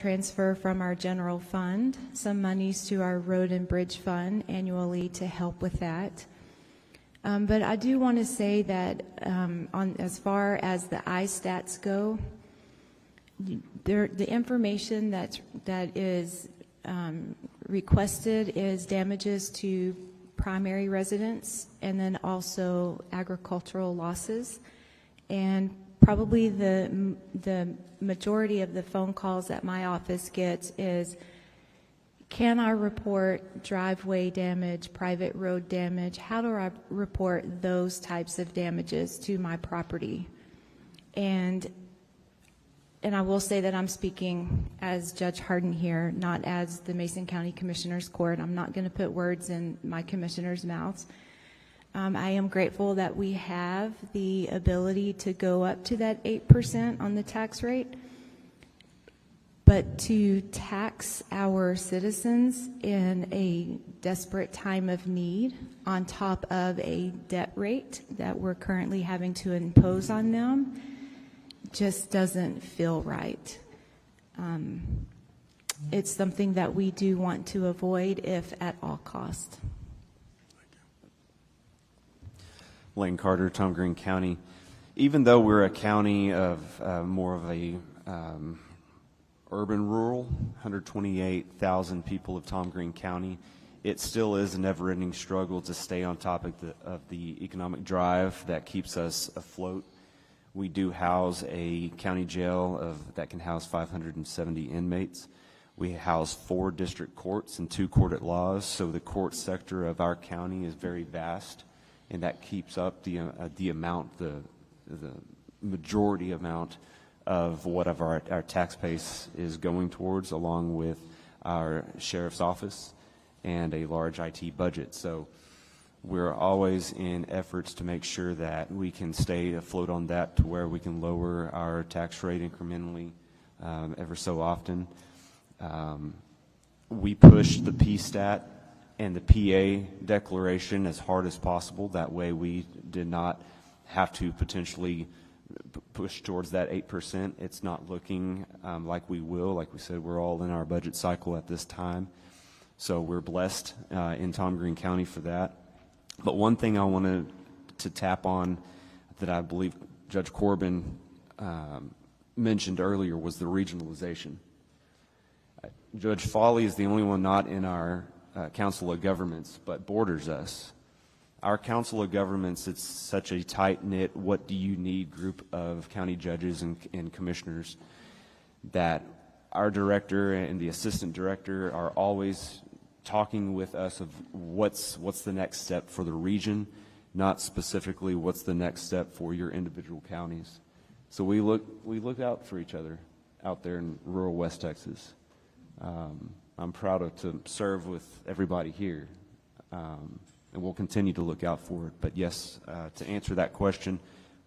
transfer from our general fund some monies to our road and bridge fund annually to help with that. But I do want to say that as far as the iStats go, the information that is requested is damages to primary residents and then also agricultural losses. And probably the majority of the phone calls that my office gets is, can I report driveway damage, private road damage? How do I report those types of damages to my property? And I will say that I'm speaking as Judge Harden here, not as the Mason County Commissioners Court. I'm not going to put words in my commissioners' mouths. I am grateful that we have the ability to go up to that 8% on the tax rate, but to tax our citizens in a desperate time of need on top of a debt rate that we're currently having to impose on them just doesn't feel right. It's something that we do want to avoid if at all cost. Lane Carter, Tom Green County. Even though we're a county of more of a urban rural, 128,000 people of Tom Green County, it still is a never-ending struggle to stay on top of the economic drive that keeps us afloat. We do house a county jail that can house 570 inmates. We house 4 district courts and 2 court at laws, so the court sector of our county is very vast, and that keeps up the majority amount of whatever our tax base is going towards, along with our sheriff's office and a large IT budget. So we're always in efforts to make sure that we can stay afloat on that to where we can lower our tax rate incrementally ever so often. We push the PSTAT and the PA declaration as hard as possible. That way we did not have to potentially push towards that 8%. It's not looking like we will. Like we said, we're all in our budget cycle at this time. So we're blessed in Tom Green County for that. But one thing I wanted to tap on that I believe Judge Corbin mentioned earlier was the regionalization. Judge Foley is the only one not in our Council of Governments, but borders us. Our Council of Governments, it's such a tight-knit, what do you need group of county judges and commissioners that our director and the assistant director are always talking with us of what's the next step for the region, not specifically what's the next step for your individual counties. So we look out for each other out there in rural West Texas. I'm proud to serve with everybody here, and we'll continue to look out for it. But yes, to answer that question,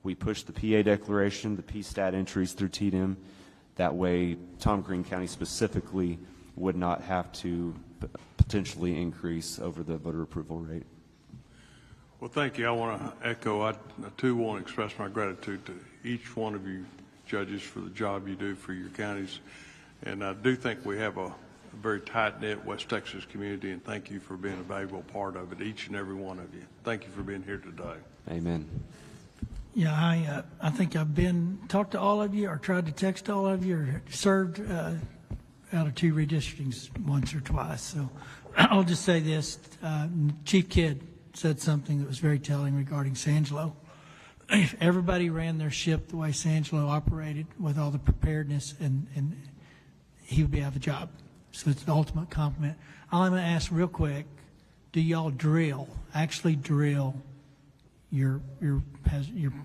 we push the PA declaration, the PSTAT entries through TDM. That way, Tom Green County specifically would not have to potentially increase over the voter approval rate. Well, thank you. I want to echo, I too want to express my gratitude to each one of you judges for the job you do for your counties. And I do think we have a very tight-knit West Texas community, and thank you for being a valuable part of it, each and every one of you. Thank you for being here today. Amen. Yeah, I think I've talked to all of you, or tried to text all of you, or served out of 2 redistrictings once or twice. So I'll just say this. Chief Kidd said something that was very telling regarding Sangelo. If everybody ran their ship the way Sangelo operated with all the preparedness, and he would be out of a job. So it's the ultimate compliment. I'm going to ask real quick, do y'all actually drill your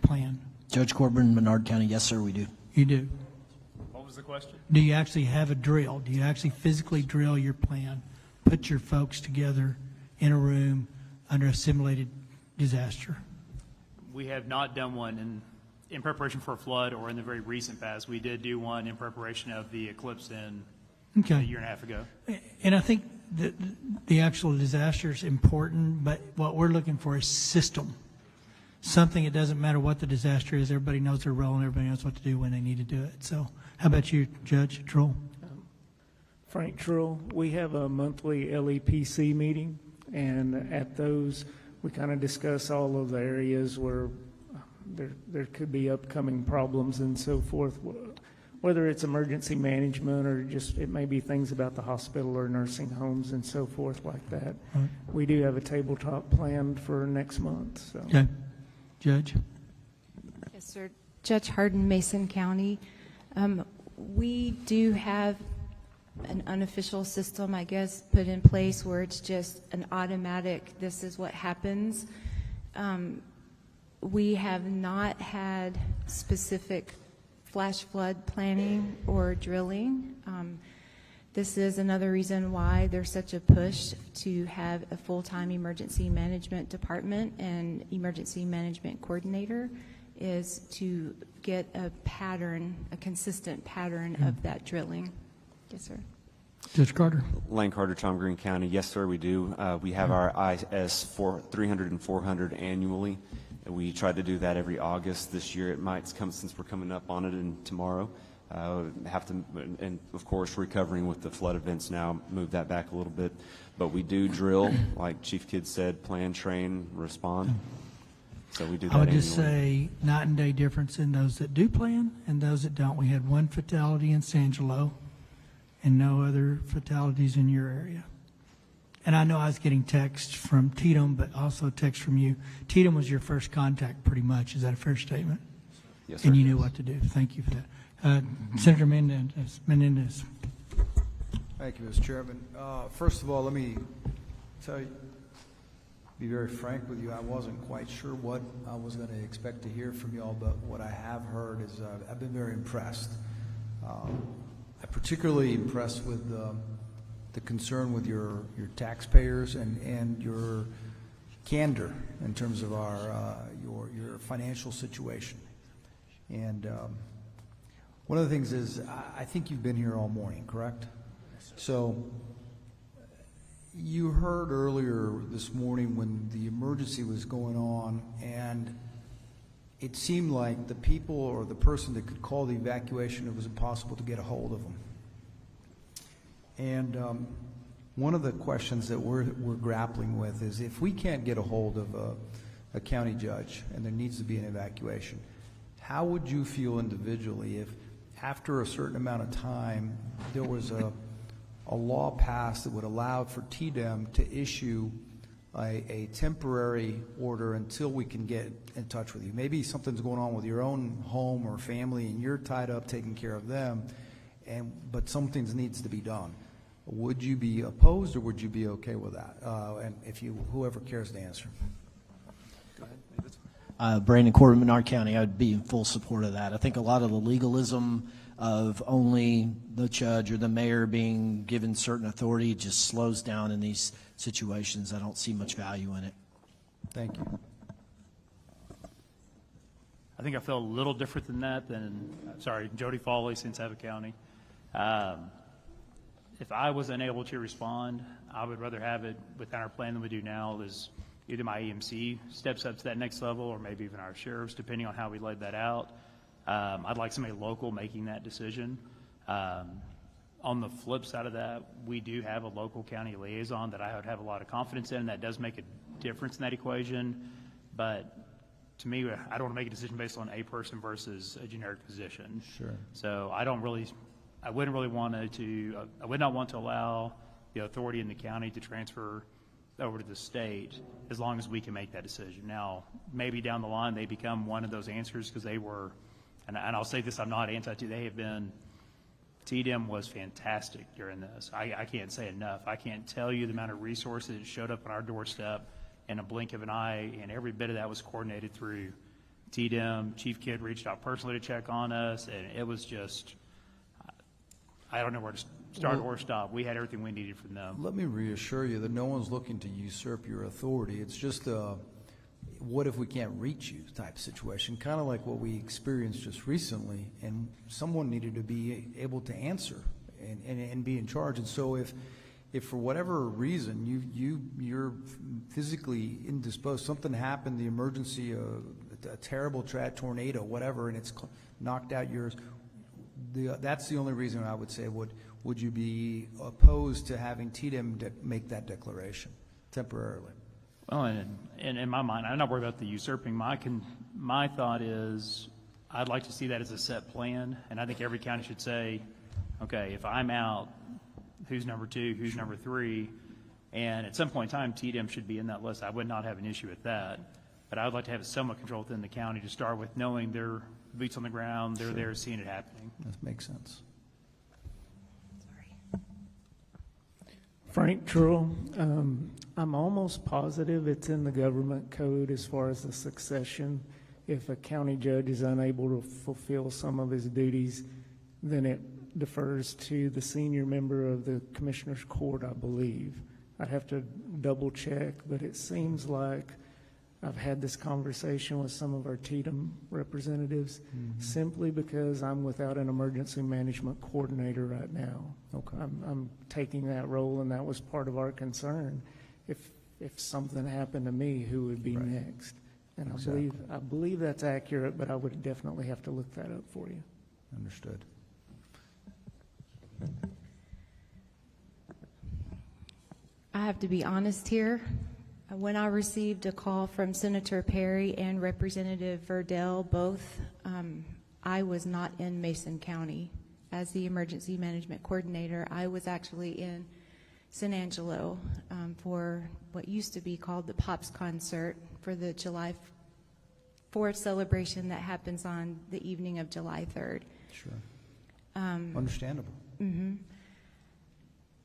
plan? Judge Corbin, Menard County, yes, sir, we do. You do? What was the question? Do you actually have a drill? Do you actually physically drill your plan, put your folks together in a room under a simulated disaster? We have not done one in preparation for a flood or in the very recent past. We did do one in preparation of the eclipse a year and a half ago. And I think that the actual disaster is important, but what we're looking for is system. Something, it doesn't matter what the disaster is, everybody knows their role and everybody knows what to do when they need to do it. So how about you, Judge Troll? Frank Trill. We have a monthly LEPC meeting, and at those, we kind of discuss all of the areas where there could be upcoming problems and so forth, whether it's emergency management or just it may be things about the hospital or nursing homes and so forth like that. Right. We do have a tabletop planned for next month. So. Okay. Judge? Yes, sir. Judge Hardin, Mason County. We do have an unofficial system, I guess, put in place where it's just an automatic, this is what happens. We have not had specific flash flood planning or drilling. This is another reason why there's such a push to have a full-time emergency management department and emergency management coordinator, is to get a pattern, a consistent pattern of that drilling. Yes, sir. Judge Carter? Lane Carter, Tom Green County. Yes, sir, we do. We have our IS 300 and 400 annually. We try to do that every August. This year it might come, since we're coming up on it and tomorrow. Have to, and of course recovering with the flood events now, move that back a little bit. But we do drill, like Chief Kidd said, plan, train, respond. So we do that I would just annually. say night and day difference in those that do plan and those that don't. We had one fatality in San Angelo and no other fatalities in your area. And I know I was getting texts from Tatum, but also text from you. Tatum was your first contact pretty much. Is that a fair statement? Yes, sir. And you knew what to do. Thank you for that. Senator Menendez. Thank you, Mr. Chairman. First of all, let me tell you, be very frank with you, I wasn't quite sure what I was going to expect to hear from you all, but what I have heard is I've been very impressed. I'm particularly impressed with the concern with your taxpayers and your candor in terms of your financial situation. And one of the things is, I think you've been here all morning, correct? So you heard earlier this morning when the emergency was going on, and it seemed like the people or the person that could call the evacuation, it was impossible to get a hold of them. And one of the questions that we're grappling with is, if we can't get a hold of a county judge and there needs to be an evacuation, how would you feel individually if after a certain amount of time there was a law passed that would allow for TDEM to issue a temporary order until we can get in touch with you? Maybe something's going on with your own home or family and you're tied up taking care of them, but something needs to be done. Would you be opposed or would you be okay with that? And if you, whoever cares to answer. Go ahead. Brandon Corbin, Menard County, I would be in full support of that. I think a lot of the legalism of only the judge or the mayor being given certain authority just slows down in these situations. I don't see much value in it. Thank you. I think I feel a little different than that Jody Foley, Santa County. If I was unable to respond, I would rather have it within our plan than we do now. Is either my EMC steps up to that next level or maybe even our sheriffs, depending on how we laid that out. I'd like somebody local making that decision. On the flip side of that, we do have a local county liaison that I would have a lot of confidence in. That does make a difference in that equation. But to me, I don't want to make a decision based on a person versus a generic position. Sure. So I would not want to allow the authority in the county to transfer over to the state as long as we can make that decision. Now, maybe down the line they become one of those answers because they were, and I'll say this, I'm not TDEM was fantastic during this. I can't say enough. I can't tell you the amount of resources that showed up on our doorstep in a blink of an eye, and every bit of that was coordinated through TDEM. Chief Kidd reached out personally to check on us, and it was just, I don't know where to start or stop. We had everything we needed from them. Let me reassure you that no one's looking to usurp your authority. It's just what if we can't reach you type situation, kind of like what we experienced just recently, and someone needed to be able to answer and be in charge. And so if for whatever reason you're physically indisposed, something happened, the emergency, a terrible tornado, whatever, and it's knocked out yours, that's the only reason I would say would would you be opposed to having TDM make that declaration temporarily? Well, and in my mind, I'm not worried about the usurping. My thought is I'd like to see that as a set plan, and I think every county should say, okay, if I'm out, who's number 2, who's number 3, and at some point in time, TDM should be in that list. I would not have an issue with that, but I would like to have somewhat control within the county to start with, knowing they're boots on the ground, they're there seeing it happening. That makes sense. Frank Trull, I'm almost positive it's in the government code as far as the succession. If a county judge is unable to fulfill some of his duties, then it defers to the senior member of the Commissioner's Court, I believe. I'd have to double check, but it seems like I've had this conversation with some of our TDM representatives simply because I'm without an emergency management coordinator right now. Okay. I'm taking that role, and that was part of our concern. If something happened to me, who would be next? And Exactly. I believe that's accurate, but I would definitely have to look that up for you. Understood. I have to be honest here. When I received a call from Senator Perry and Representative Verdell, both, I was not in Mason County as the emergency management coordinator. I was actually in San Angelo for what used to be called the Pops Concert for the July 4th celebration that happens on the evening of July 3rd. Sure. Understandable.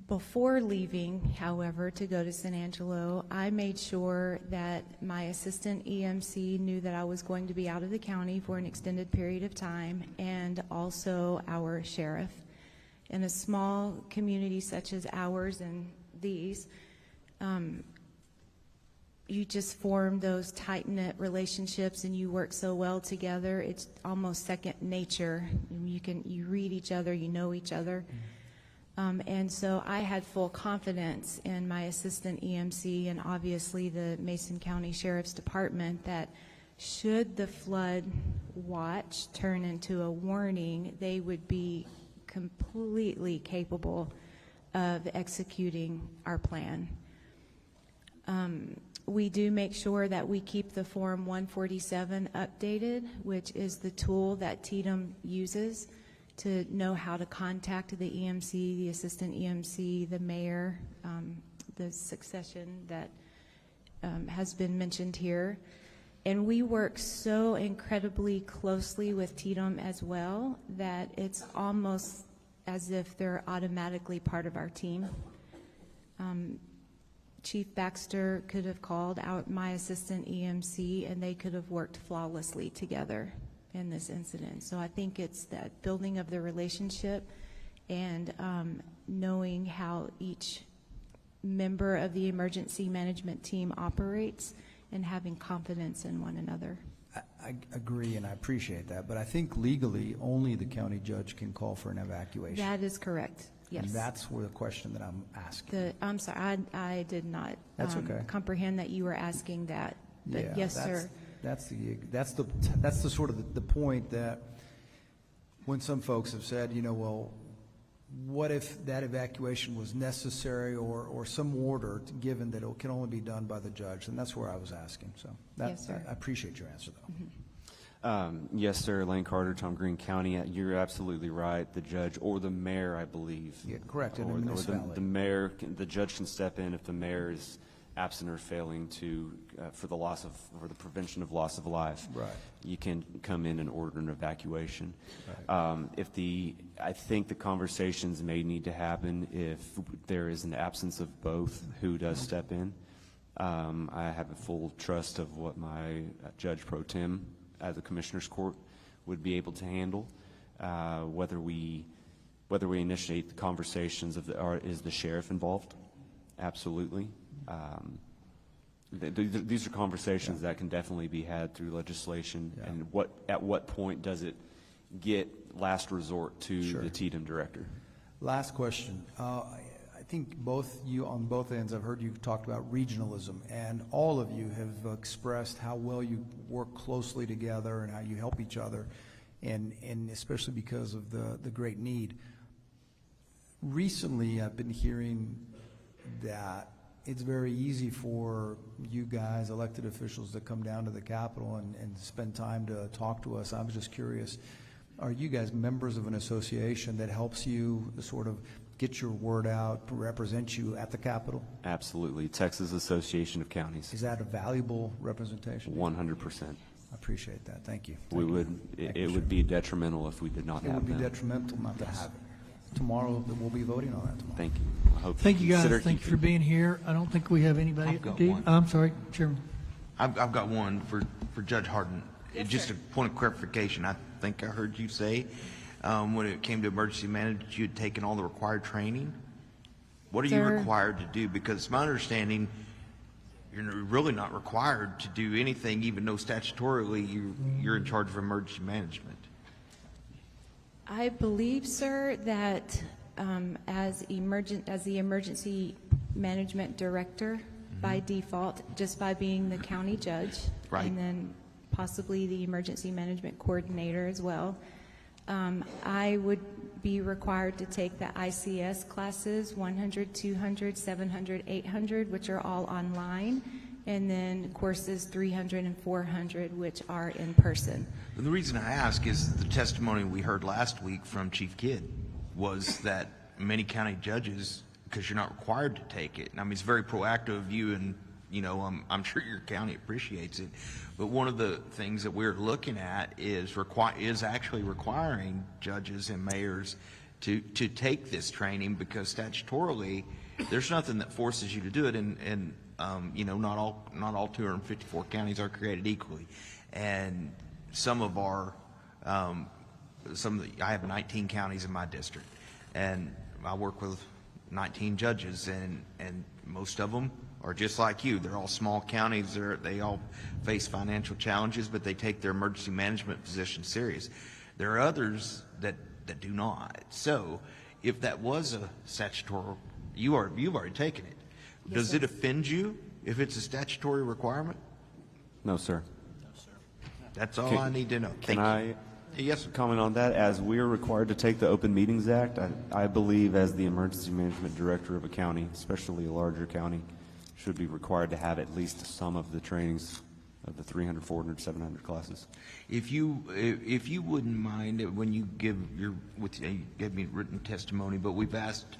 Before leaving, however, to go to San Angelo, I made sure that my assistant EMC knew that I was going to be out of the county for an extended period of time, and also our sheriff. In a small community such as ours and these, you just form those tight-knit relationships and you work so well together. It's almost second nature. You read each other, you know each other. And so I had full confidence in my assistant EMC and obviously the Mason County Sheriff's Department that should the flood watch turn into a warning, they would be completely capable of executing our plan. We do make sure that we keep the Form 147 updated, which is the tool that TDM uses to know how to contact the EMC, the assistant EMC, the mayor, the succession that has been mentioned here. And we work so incredibly closely with TDM as well that it's almost as if they're automatically part of our team. Chief Baxter could have called out my assistant EMC and they could have worked flawlessly together in this incident. So I think it's that building of the relationship and knowing how each member of the emergency management team operates and having confidence in one another. I agree, and I appreciate that, but I think legally, only the county judge can call for an evacuation. That is correct, yes. And that's where the question that I'm asking. I'm sorry, I did not That's okay. comprehend that you were asking that, but Yeah, yes, sir. That's the sort of the point that when some folks have said, you know, well, what if that evacuation was necessary or some order given that it can only be done by the judge? And that's where I was asking. So Yes, sir. I appreciate your answer, though. Yes, sir. Lane Carter, Tom Green County. You're absolutely right. The judge or the mayor, I believe. Yeah, correct. In a Or municipality. the mayor, the judge can step in if the mayor is absent or failing to for the prevention of loss of life. Right. You can come in and order an evacuation. Right. I think the conversations may need to happen if there is an absence of both. Who does step in? I have a full trust of what my judge pro tem at the Commissioner's Court would be able to handle. Whether we initiate the conversations is the sheriff involved? Absolutely. These are conversations that can definitely be had through legislation. Yeah. And at what point does it get last resort to Sure. the TDM director? Last question. I think on both ends, I've heard you talked about regionalism, and all of you have expressed how well you work closely together and how you help each other, and especially because of the great need. recently I've been hearing that it's very easy for you guys, elected officials, to come down to the Capitol and spend time to talk to us. I was just curious, are you guys members of an association that helps you sort of get your word out, represent you at the Capitol? Absolutely. Texas Association of Counties. Is that a valuable representation? 100%. I appreciate that. Thank you. We would, it would be detrimental if we did not It have would be them. detrimental not to have it. Tomorrow, we'll be voting on that tomorrow. Thank you. I hope Thank you, guys. consider Thank you for keeping- being here. I don't think we have anybody. I've got Do you? one. I'm sorry, Chairman. I've got one for Judge Harden. Just a point of clarification. I think I heard you say when it came to emergency management, you had taken all the required training. What are you Sir. required to do? Because it's my understanding you're really not required to do anything, even though statutorily you're in charge of emergency management. I believe, sir, that as the emergency management director, by default, just by being the county judge, Right. and then possibly the emergency management coordinator as well, I would be required to take the ICS classes, 100, 200, 700, 800, which are all online, and then courses 300 and 400, which are in person. And the reason I ask is the testimony we heard last week from Chief Kidd was that many county judges, because you're not required to take it, and I mean, it's very proactive of you, and you know, I'm sure your county appreciates it, but one of the things that we're looking at is actually requiring judges and mayors to take this training, because statutorily there's nothing that forces you to do it, and you know, not all 254 counties are created equally, and I have 19 counties in my district, and I work with 19 judges, and most of them are just like you. They're all small counties. They all face financial challenges, but they take their emergency management position serious. There are others that do not. So if that was a statutory, you've already taken it. Yes, Does sir. it offend you if it's a statutory requirement? No, sir. That's all Can- I need to know. Can Thank I you. Yes, sir. comment on that? As we are required to take the Open Meetings Act, I believe as the emergency management director of a county, especially a larger county, should be required to have at least some of the trainings of the 300, 400, 700 classes. If you wouldn't mind, when you give you gave me written testimony, but we've asked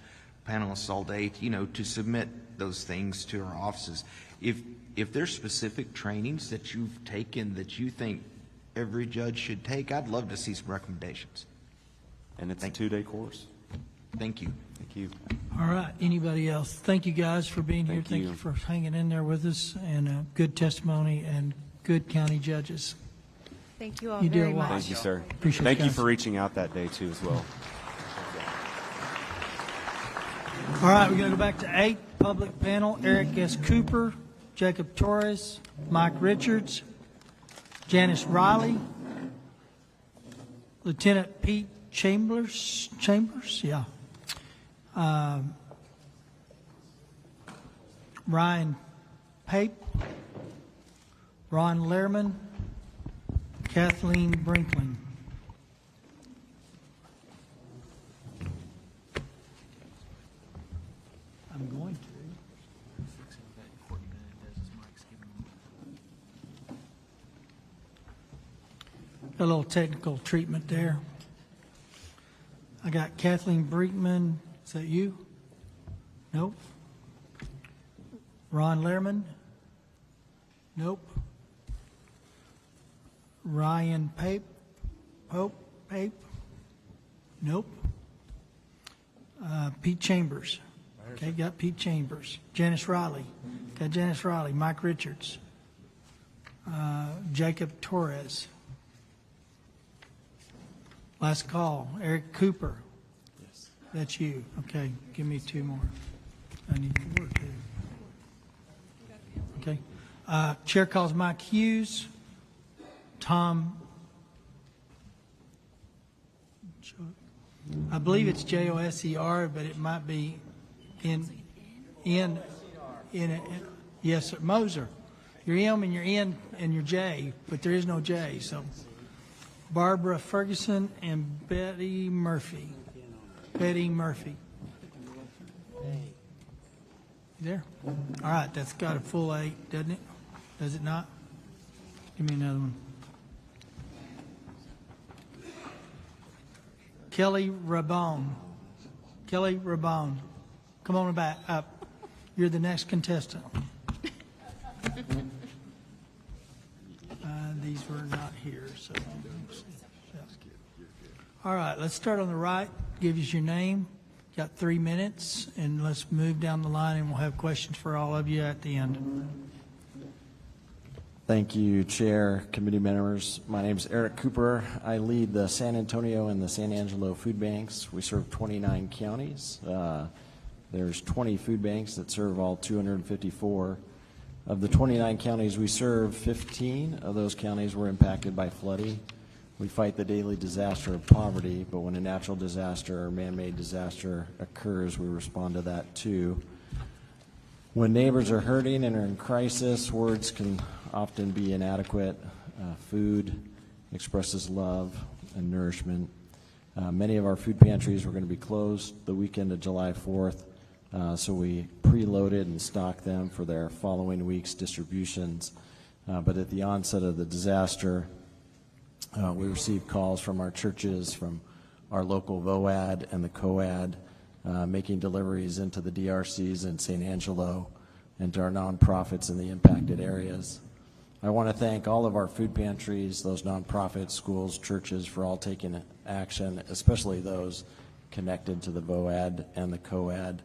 panelists all day, to submit those things to our offices. If there's specific trainings that you've taken that you think every judge should take, I'd love to see some recommendations. And it's a 2-day course. Thank you. Thank you. All right, anybody else? Thank you, guys, for being here. Thank Thank you. you for hanging in there with us, and good testimony and good county judges. Thank you all You do very a lot. much. Thank you, sir. Appreciate Thank you you guys. for reaching out that day, too, as well. All right, we're going to go back to 8, public panel. Eric S. Cooper, Jacob Torres, Mike Richards, Janice Riley, Lieutenant Pete Chambers, yeah. Ryan Pape, Ron Lehrman, Kathleen Brinklin. I'm going to. A little technical treatment there. I got Kathleen Brinkman. Is that you? Nope. Ron Lehrman? Nope. Ryan Pape? Pape? Nope. Pete Chambers. Okay, got Pete Chambers. Janice Riley. Got Janice Riley. Mike Richards. Jacob Torres. Last call, Eric Cooper. Yes. That's you. Okay, give me 2 more. I need to work here. Okay. Chair calls Mike Hughes. Tom. I believe it's Joser, but it might be in yes, sir. Moser. Your M and your N and your J, but there is no J, so. Barbara Ferguson and Betty Murphy. You there? All right, that's got a full 8, doesn't it? Does it not? Give me another one. Kelly Rabone. Kelly Rabone. Come on back up. You're the next contestant. These were not here, so. All right, let's start on the right. Give us your name. Got 3 minutes, and let's move down the line, and we'll have questions for all of you at the end. Thank you, Chair, committee members. My name is Eric Cooper. I lead the San Antonio and the San Angelo food banks. We serve 29 counties. There's 20 food banks that serve all 254. Of the 29 counties we serve, 15 of those counties were impacted by flooding. We fight the daily disaster of poverty, but when a natural disaster or man-made disaster occurs, we respond to that too. When neighbors are hurting and are in crisis, words can often be inadequate. Food expresses love and nourishment. Many of our food pantries were going to be closed the weekend of July 4th, so we preloaded and stocked them for their following week's distributions. But at the onset of the disaster, we received calls from our churches, from our local VOAD and the COAD, making deliveries into the DRCs in San Angelo and to our nonprofits in the impacted areas. I want to thank all of our food pantries, those nonprofits, schools, churches, for all taking action, especially those connected to the VOAD and the COAD,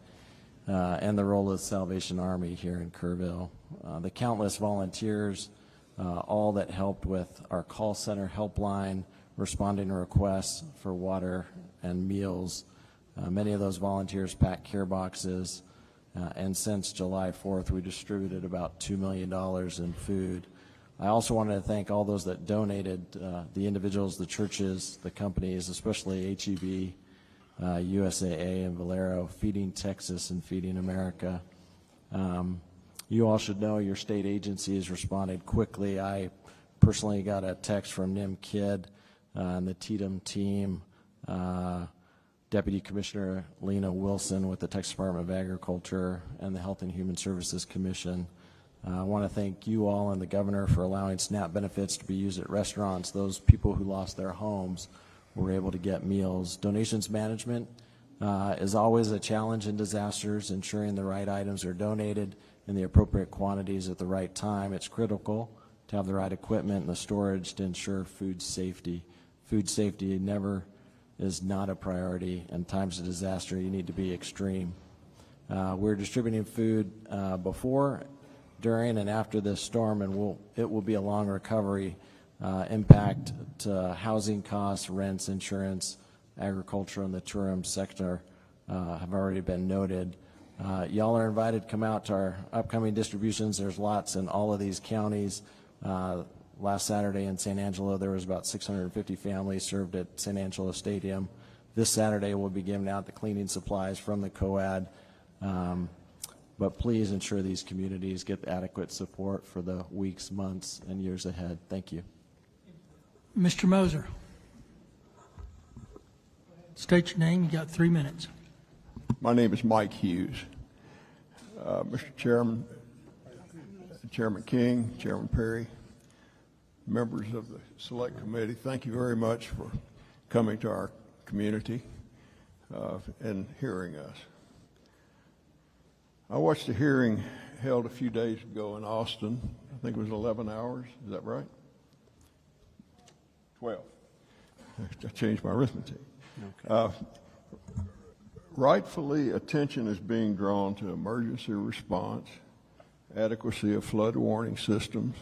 and the role of the Salvation Army here in Kerrville. The countless volunteers, all that helped with our call center helpline, responding to requests for water and meals. Many of those volunteers packed care boxes, and since July 4th, we distributed about $2 million in food. I also wanted to thank all those that donated, the individuals, the churches, the companies, especially HEB, USAA, and Valero, Feeding Texas and Feeding America. You all should know your state agencies responded quickly. I personally got a text from Nim Kidd and the TDM team, Deputy Commissioner Lena Wilson with the Texas Department of Agriculture and the Health and Human Services Commission. I want to thank you all and the governor for allowing SNAP benefits to be used at restaurants. Those people who lost their homes were able to get meals. Donations management is always a challenge in disasters. Ensuring the right items are donated in the appropriate quantities at the right time. It's critical to have the right equipment and the storage to ensure food safety. Food safety never is not a priority. In times of disaster, you need to be extreme. We're distributing food before, during, and after this storm, and it will be a long recovery. Impact to housing costs, rents, insurance, agriculture, and the tourism sector have already been noted. Y'all are invited to come out to our upcoming distributions. There's lots in all of these counties. Last Saturday in San Angelo, there was about 650 families served at San Angelo Stadium. This Saturday, we'll be giving out the cleaning supplies from the COAD. But please ensure these communities get adequate support for the weeks, months, and years ahead. Thank you. Mr. Moser. State your name. You got 3 minutes. My name is Mike Hughes. Mr. Chairman, Chairman King, Chairman Perry, members of the Select Committee, thank you very much for coming to our community and hearing us. I watched a hearing held a few days ago in Austin. I think it was 11 hours. Is that right? 12. I changed my arithmetic. Okay. Rightfully, attention is being drawn to emergency response, adequacy of flood warning systems,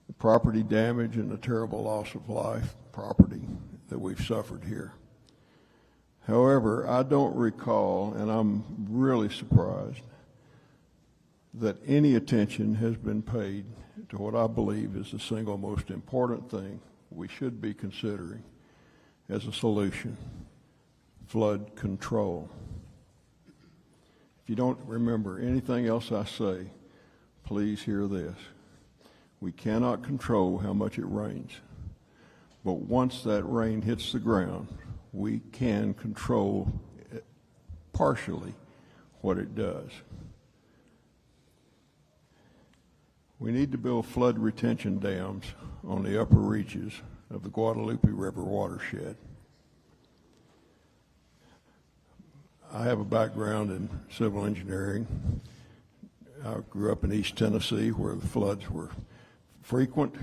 the property damage and the terrible loss of life, property that we've suffered here. However, I don't recall, and I'm really surprised, that any attention has been paid to what I believe is the single most important thing we should be considering as a solution: flood control. If you don't remember anything else I say, please hear this. We cannot control how much it rains, but once that rain hits the ground, we can control partially what it does. We need to build flood retention dams on the upper reaches of the Guadalupe River watershed. I have a background in civil engineering. I grew up in East Tennessee where the floods were frequent.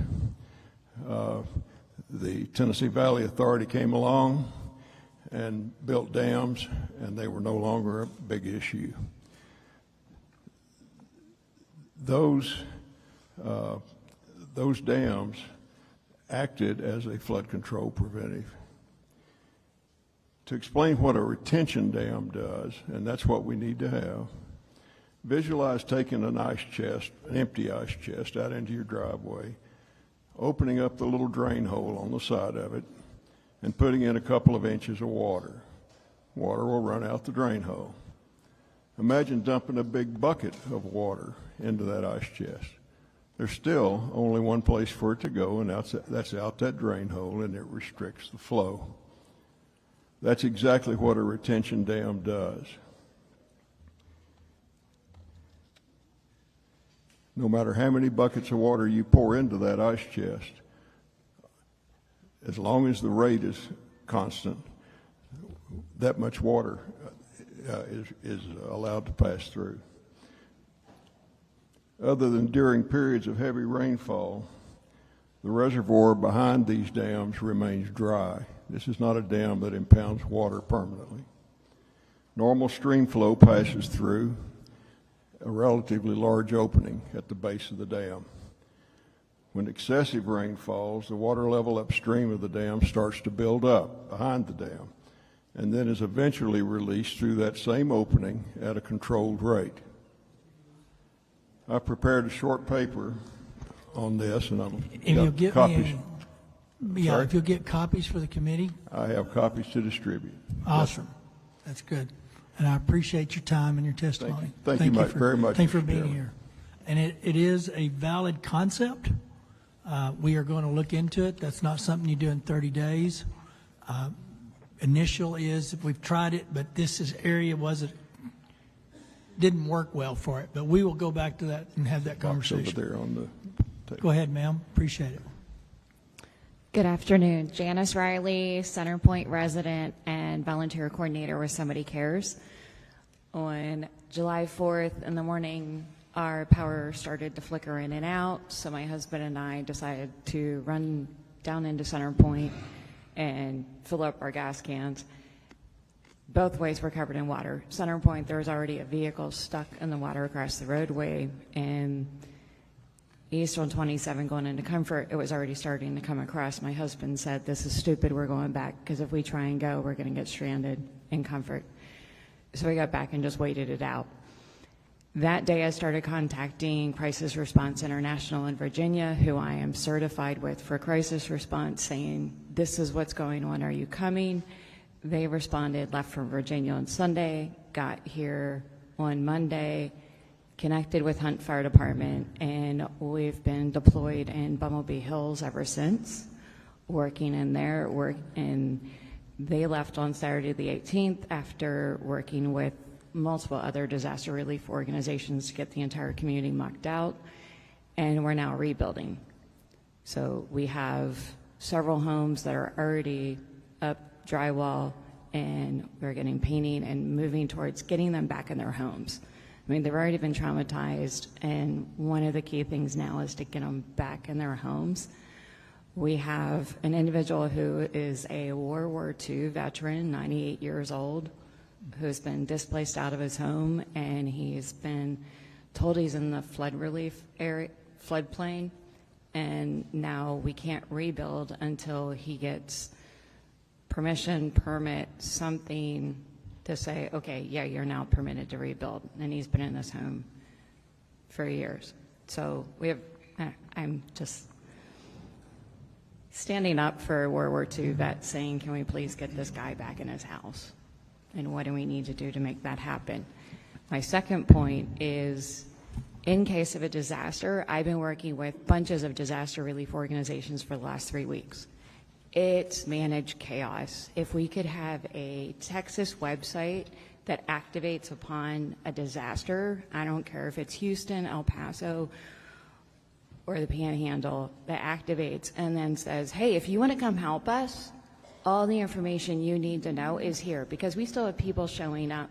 The Tennessee Valley Authority came along and built dams, and they were no longer a big issue. Those dams acted as a flood control preventive. To explain what a retention dam does, and that's what we need to have, visualize taking an ice chest, an empty ice chest, out into your driveway, opening up the little drain hole on the side of it, and putting in a couple of inches of water. Water will run out the drain hole. Imagine dumping a big bucket of water into that ice chest. There's still only one place for it to go, and that's out that drain hole, and it restricts the flow. That's exactly what a retention dam does. No matter how many buckets of water you pour into that ice chest, as long as the rate is constant, that much water is allowed to pass through. Other than during periods of heavy rainfall, the reservoir behind these dams remains dry. This is not a dam that impounds water permanently. Normal stream flow passes through a relatively large opening at the base of the dam. When excessive rain falls, the water level upstream of the dam starts to build up behind the dam and then is eventually released through that same opening at a controlled rate. I prepared a short paper on this, and you'll get copies. If you'll get copies for the committee. I have copies to distribute. Awesome. That's good. And I appreciate your time and your testimony. Thank you very much. Thank you for Mr. being Chairman. here. And it is a valid concept. We are going to look into it. That's not something you do in 30 days. Initial is, we've tried it, but area didn't work well for it. But we will go back to that and have that conversation. Over there on the table. Go ahead, ma'am. Appreciate it. Good afternoon. Janice Riley, Center Point resident and volunteer coordinator with Somebody Cares. On July 4th in the morning, our power started to flicker in and out, so my husband and I decided to run down into Center Point and fill up our gas cans. Both ways were covered in water. Center Point, there was already a vehicle stuck in the water across the roadway, and east on 27 going into Comfort, it was already starting to come across. My husband said, "This is stupid, we're going back, because if we try and go, we're going to get stranded in Comfort." So we got back and just waited it out. That day I started contacting Crisis Response International in Virginia, who I am certified with for crisis response, saying, "This is what's going on, are you coming?" They responded, left from Virginia on Sunday, got here on Monday, connected with Hunt Fire Department, and we've been deployed in Bumblebee Hills ever since, working in there. And they left on Saturday the 18th after working with multiple other disaster relief organizations to get the entire community mucked out, and we're now rebuilding. So we have several homes that are already up drywall, and we're getting painting and moving towards getting them back in their homes. I mean, they've already been traumatized, and one of the key things now is to get them back in their homes. We have an individual who is a World War II veteran, 98 years old, who's been displaced out of his home, and he's been told he's in the flood relief area, floodplain, and now we can't rebuild until he gets permission, permit, something to say, okay, yeah, you're now permitted to rebuild. And he's been in this home for years. So I'm just standing up for World War II vets, saying, can we please get this guy back in his house? And what do we need to do to make that happen? My second point is, in case of a disaster, I've been working with bunches of disaster relief organizations for the last 3 weeks. It's managed chaos. If we could have a Texas website that activates upon a disaster. I don't care if it's Houston, El Paso, or the Panhandle, that activates and then says, hey, if you want to come help us, all the information you need to know is here, because we still have people showing up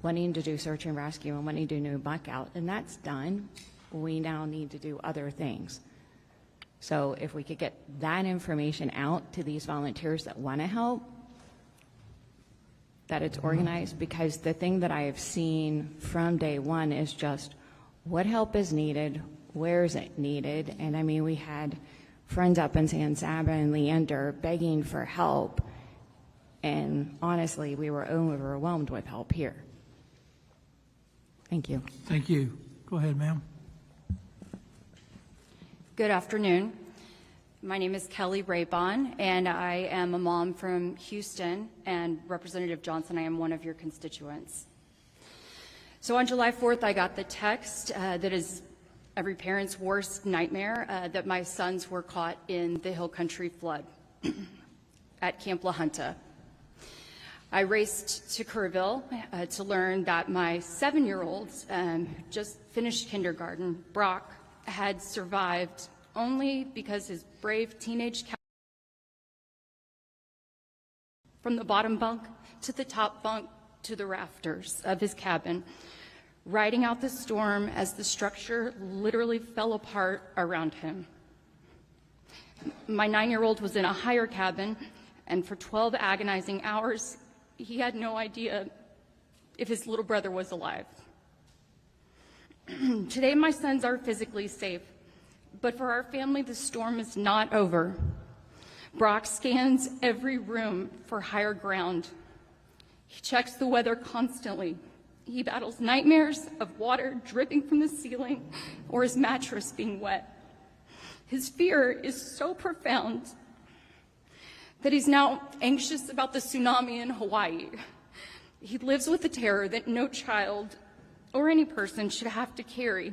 wanting to do search and rescue and wanting to do buck out, and that's done. We now need to do other things. So if we could get that information out to these volunteers that want to help, that it's organized, because the thing that I have seen from day one is just what help is needed, where is it needed, and I mean, we had friends up in San Saba and Leander begging for help, and honestly, we were overwhelmed with help here. Thank you. Thank you. Go ahead, ma'am. Good afternoon. My name is Kelly Raybon, and I am a mom from Houston, and Representative Johnson, I am one of your constituents. So on July 4th, I got the text that is every parent's worst nightmare, that my sons were caught in the Hill Country flood at Camp La Junta. I raced to Kerrville to learn that my 7-year-old, who just finished kindergarten, Brock, had survived only because his brave teenage from the bottom bunk to the top bunk to the rafters of his cabin, riding out the storm as the structure literally fell apart around him. My 9-year-old was in a higher cabin, and for 12 agonizing hours, he had no idea if his little brother was alive. Today, my sons are physically safe, but for our family, the storm is not over. Brock scans every room for higher ground. He checks the weather constantly. He battles nightmares of water dripping from the ceiling or his mattress being wet. His fear is so profound that he's now anxious about the tsunami in Hawaii. He lives with the terror that no child or any person should have to carry,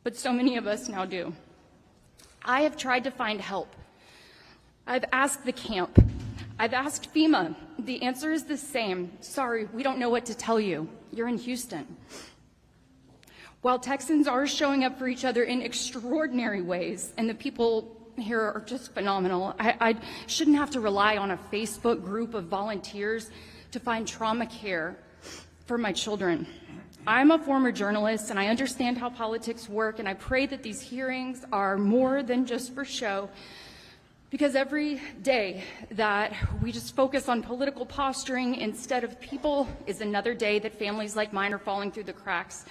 but so many of us now do. I have tried to find help. I've asked the camp. I've asked FEMA. The answer is the same. Sorry, we don't know what to tell you. You're in Houston. While Texans are showing up for each other in extraordinary ways, and the people here are just phenomenal, I shouldn't have to rely on a Facebook group of volunteers to find trauma care for my children. I'm a former journalist, and I understand how politics work, and I pray that these hearings are more than just for show, because every day that we just focus on political posturing instead of people is another day that families like mine are falling through the cracks.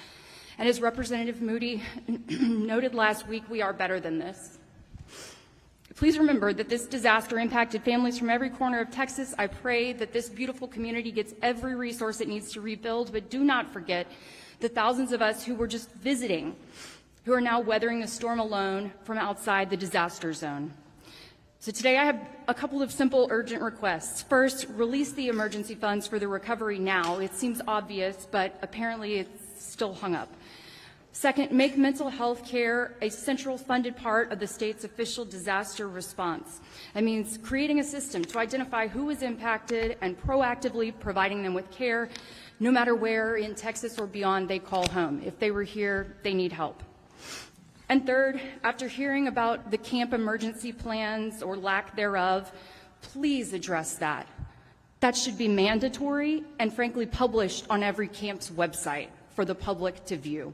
And as Representative Moody noted last week, we are better than this. Please remember that this disaster impacted families from every corner of Texas. I pray that this beautiful community gets every resource it needs to rebuild, but do not forget the thousands of us who were just visiting, who are now weathering the storm alone from outside the disaster zone. So today I have a couple of simple urgent requests. First, release the emergency funds for the recovery now. It seems obvious, but apparently it's still hung up. Second, make mental health care a central funded part of the state's official disaster response. That means creating a system to identify who is impacted and proactively providing them with care, no matter where in Texas or beyond they call home. If they were here, they need help. And third, after hearing about the camp emergency plans or lack thereof, please address that. That should be mandatory and frankly published on every camp's website for the public to view,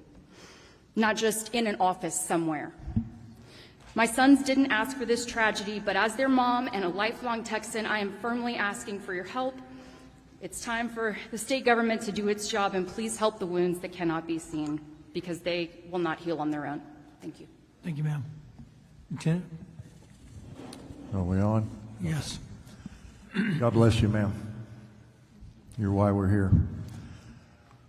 not just in an office somewhere. My sons didn't ask for this tragedy, but as their mom and a lifelong Texan, I am firmly asking for your help. It's time for the state government to do its job, and please help the wounds that cannot be seen, because they will not heal on their own. Thank you. Thank you, ma'am. Lieutenant? Are we on? Yes. God bless you, ma'am. You're why we're here.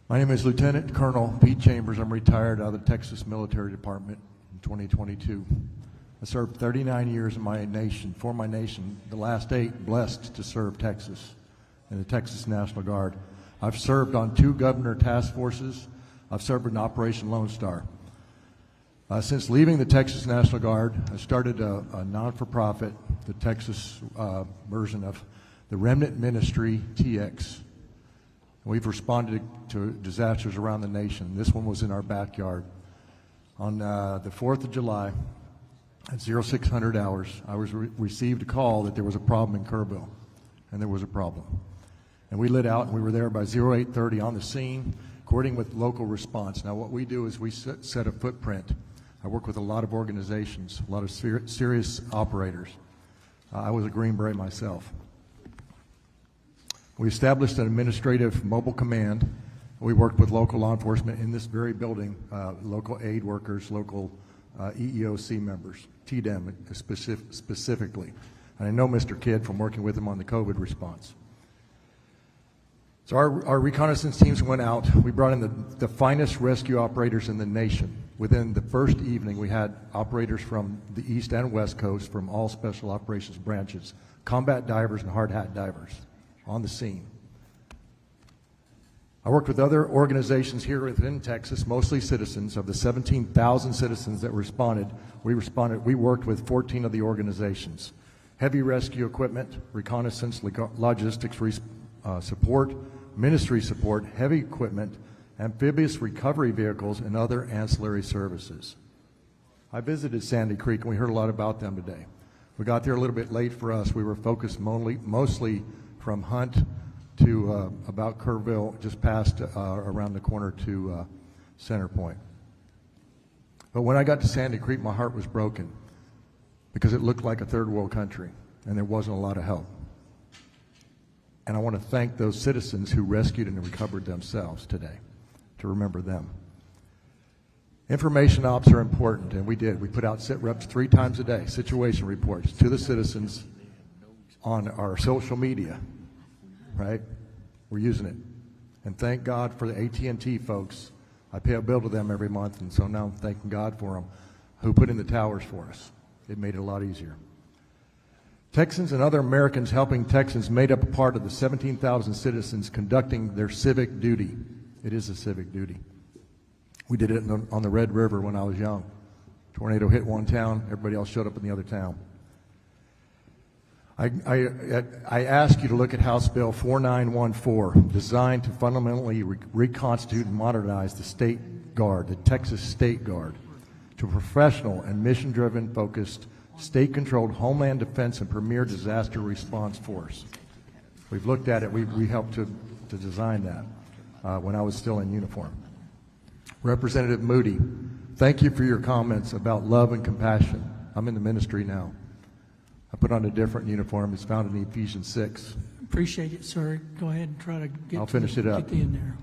My name is Lieutenant Colonel Pete Chambers. I'm retired out of the Texas Military Department in 2022. I served 39 years in my nation, for my nation, the last 8 blessed to serve Texas in the Texas National Guard. I've served on 2 governor task forces. I've served in Operation Lone Star. Since leaving the Texas National Guard, I started a non-for-profit, the Texas version of the Remnant Ministry, TX. We've responded to disasters around the nation. This one was in our backyard. On the 4th of July, at 0600 hours, I received a call that there was a problem in Kerrville, and there was a problem. And we lit out, and we were there by 0830 on the scene, coordinating with local response. Now, what we do is we set a footprint. I work with a lot of organizations, a lot of serious operators. I was a Green Beret myself. We established an administrative mobile command. We worked with local law enforcement in this very building, local aid workers, local EEOC members, TDEM specifically. And I know Mr. Kidd from working with him on the COVID response. So our reconnaissance teams went out. We brought in the finest rescue operators in the nation. Within the first evening, we had operators from the East and West Coast from all special operations branches, combat divers and hard hat divers on the scene. I worked with other organizations here within Texas, mostly citizens. Of the 17,000 citizens that responded, we worked with 14 of the organizations. Heavy rescue equipment, reconnaissance, logistics support, ministry support, heavy equipment, amphibious recovery vehicles, and other ancillary services. I visited Sandy Creek, and we heard a lot about them today. We got there a little bit late for us. We were focused mostly from Hunt to about Kerrville, just past around the corner to Center Point. But when I got to Sandy Creek, my heart was broken because it looked like a third world country, and there wasn't a lot of help. And I want to thank those citizens who rescued and recovered themselves today, to remember them. Information ops are important, and we did. We put out sit reps 3 times a day, situation reports to the citizens on our social media, right? We're using it. And thank God for the AT&T folks. I pay a bill to them every month, and so now I'm thanking God for them, who put in the towers for us. It made it a lot easier. Texans and other Americans helping Texans made up a part of the 17,000 citizens conducting their civic duty. It is a civic duty. We did it on the Red River when I was young. Tornado hit one town, everybody else showed up in the other town. I ask you to look at House Bill 4914, designed to fundamentally reconstitute and modernize the State Guard, the Texas State Guard, to a professional and mission-driven, focused, state-controlled homeland defense and premier disaster response force. We've looked at it. We helped to design that when I was still in uniform. Representative Moody, thank you for your comments about love and compassion. I'm in the ministry now. I put on a different uniform. It's found in Ephesians 6. Appreciate it, sir. Go ahead and try to get I'll finish it up. Get in there.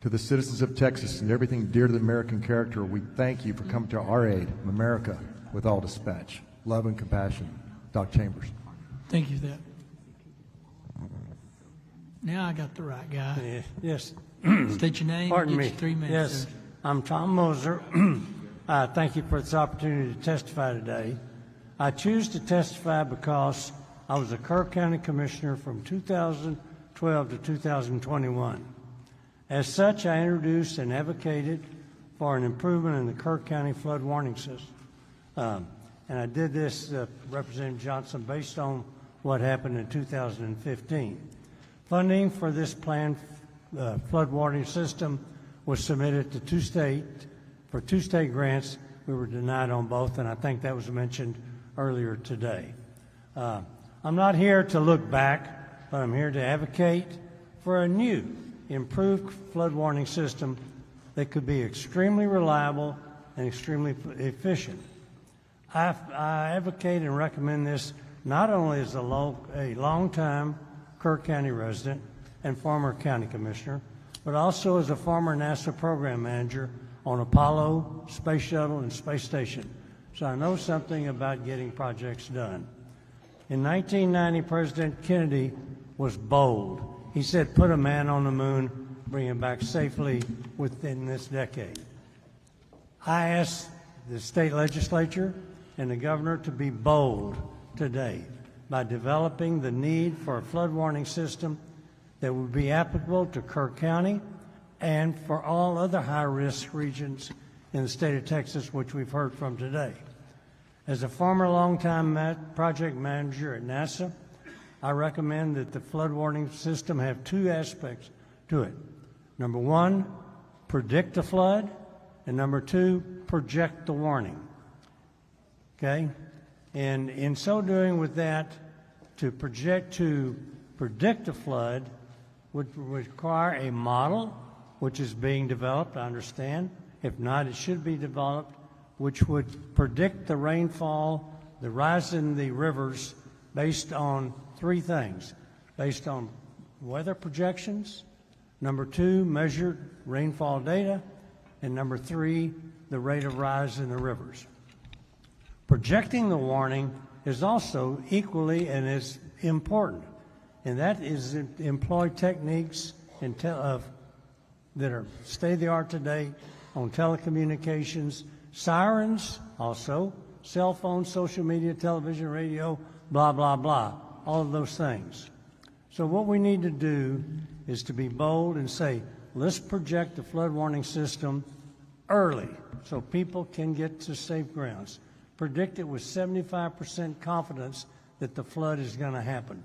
To the citizens of Texas and everything dear to the American character, we thank you for coming to our aid, America, with all dispatch. Love and compassion. Doc Chambers. Thank you for that. Now I got the right guy. Yes. State your name. Pardon get me. You 3 minutes. Yes, Sir. I'm Tom Moser. Thank you for this opportunity to testify today. I choose to testify because I was a Kerr County Commissioner from 2012 to 2021. As such, I introduced and advocated for an improvement in the Kerr County flood warning system. And I did this, Representative Johnson, based on what happened in 2015. Funding for this planned flood warning system was submitted to 2 state grants. We were denied on both, and I think that was mentioned earlier today. I'm not here to look back, but I'm here to advocate for a new, improved flood warning system that could be extremely reliable and extremely efficient. I advocate and recommend this not only as a long-time Kerr County resident and former county commissioner, but also as a former NASA program manager on Apollo, Space Shuttle, and Space Station. So I know something about getting projects done. In 1990, President Kennedy was bold. He said, put a man on the moon, bring him back safely within this decade. I asked the state legislature and the governor to be bold today by developing the need for a flood warning system that would be applicable to Kerr County and for all other high-risk regions in the state of Texas, which we've heard from today. As a former longtime project manager at NASA, I recommend that the flood warning system have 2 aspects to it. Number one, predict the flood, and number two, project the warning. Okay? And in so doing with that, to predict a flood would require a model, which is being developed, I understand. If not, it should be developed, which would predict the rainfall, the rise in the rivers, based on three things. Based on weather projections, number two, measured rainfall data, and number three, the rate of rise in the rivers. Projecting the warning is also equally and as important, and that is employ techniques that are state-of-the-art today on telecommunications, sirens, also cell phones, social media, television, radio, blah, blah, blah, all of those things. So what we need to do is to be bold and say, let's project the flood warning system early so people can get to safe grounds. Predict it with 75% confidence that the flood is going to happen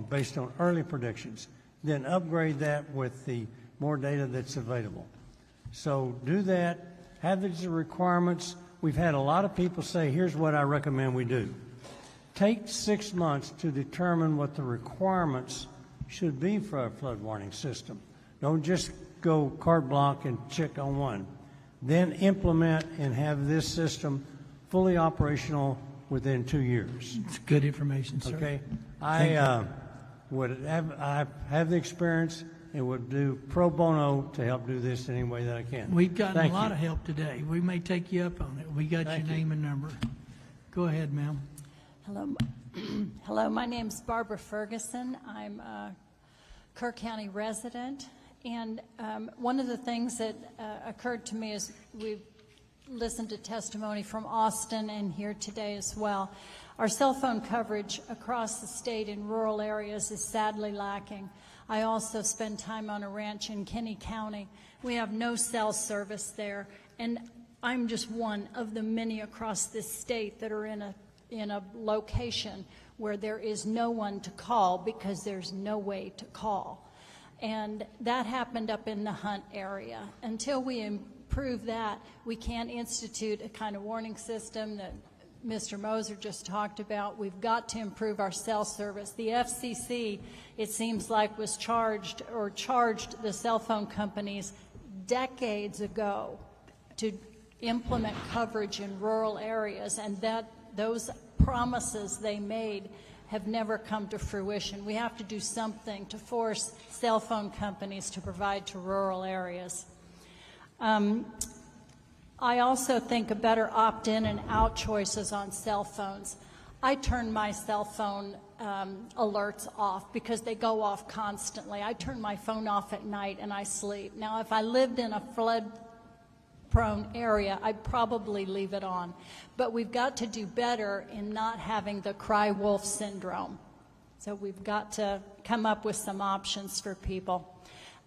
based on early predictions. Then upgrade that with the more data that's available. So do that, have these requirements. We've had a lot of people say, here's what I recommend we do. Take 6 months to determine what the requirements should be for a flood warning system. Don't just go carte blanche and check on one. Then implement and have this system fully operational within 2 years. It's good information, sir. Okay? I have the experience and would do pro bono to help do this any way that I can. We've gotten Thank a lot you. of help today. We may take you up on it. We got Thank your you. name and number. Go ahead, ma'am. Hello, hello. My name's Barbara Ferguson. I'm a Kerr County resident, and one of the things that occurred to me is we've listened to testimony from Austin and here today as well. Our cell phone coverage across the state in rural areas is sadly lacking. I also spend time on a ranch in Kerr County. We have no cell service there, and I'm just one of the many across this state that are in a location where there is no one to call because there's no way to call. And that happened up in the Hunt area. Until we improve that, we can't institute a kind of warning system that Mr. Moser just talked about. We've got to improve our cell service. The FCC, it seems like, was charged the cell phone companies decades ago to implement coverage in rural areas, and those promises they made have never come to fruition. We have to do something to force cell phone companies to provide to rural areas. I also think a better opt-in and out choices on cell phones. I turn my cell phone alerts off because they go off constantly. I turn my phone off at night and I sleep. Now, if I lived in a flood-prone area, I'd probably leave it on. But we've got to do better in not having the cry wolf syndrome. So we've got to come up with some options for people.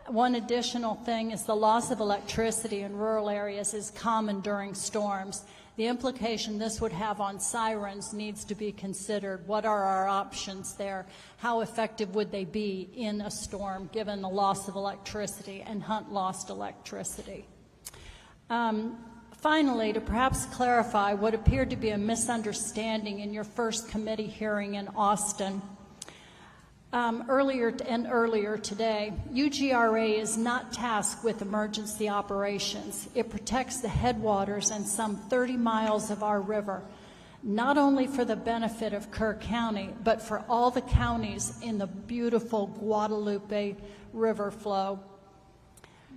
One additional thing is the loss of electricity in rural areas is common during storms. The implication this would have on sirens needs to be considered. What are our options there? How effective would they be in a storm given the loss of electricity? And Hunt lost electricity. Finally, to perhaps clarify what appeared to be a misunderstanding in your first committee hearing in Austin, earlier today, UGRA is not tasked with emergency operations. It protects the headwaters and some 30 miles of our river, not only for the benefit of Kerr County, but for all the counties in the beautiful Guadalupe River flow.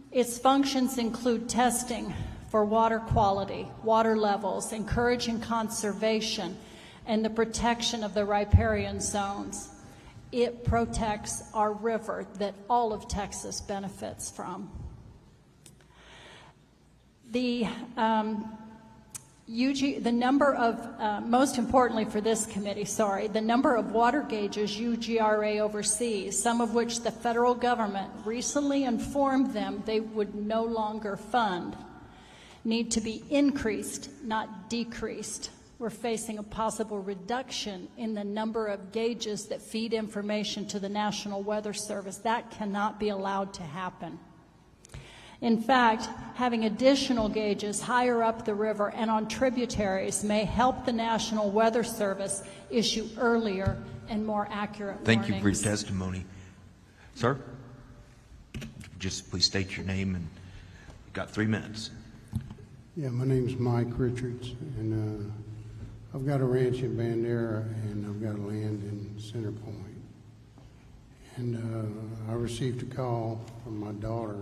Its functions include testing for water quality, water levels, encouraging conservation, and the protection of the riparian zones. It protects our river that all of Texas benefits from. The number of, most importantly for this committee, the number of water gauges UGRA oversees, some of which the federal government recently informed them they would no longer fund, need to be increased, not decreased. we're facing a possible reduction in the number of gauges that feed information to the National Weather Service. That cannot be allowed to happen. In fact, having additional gauges higher up the river and on tributaries may help the National Weather Service issue earlier and more accurate Thank you for your warnings. testimony. Sir? Just please state your name, and you've got 3 minutes. Yeah, my name's Mike Richards, and I've got a ranch in Bandera, and I've got land in Center Point. And I received a call from my daughter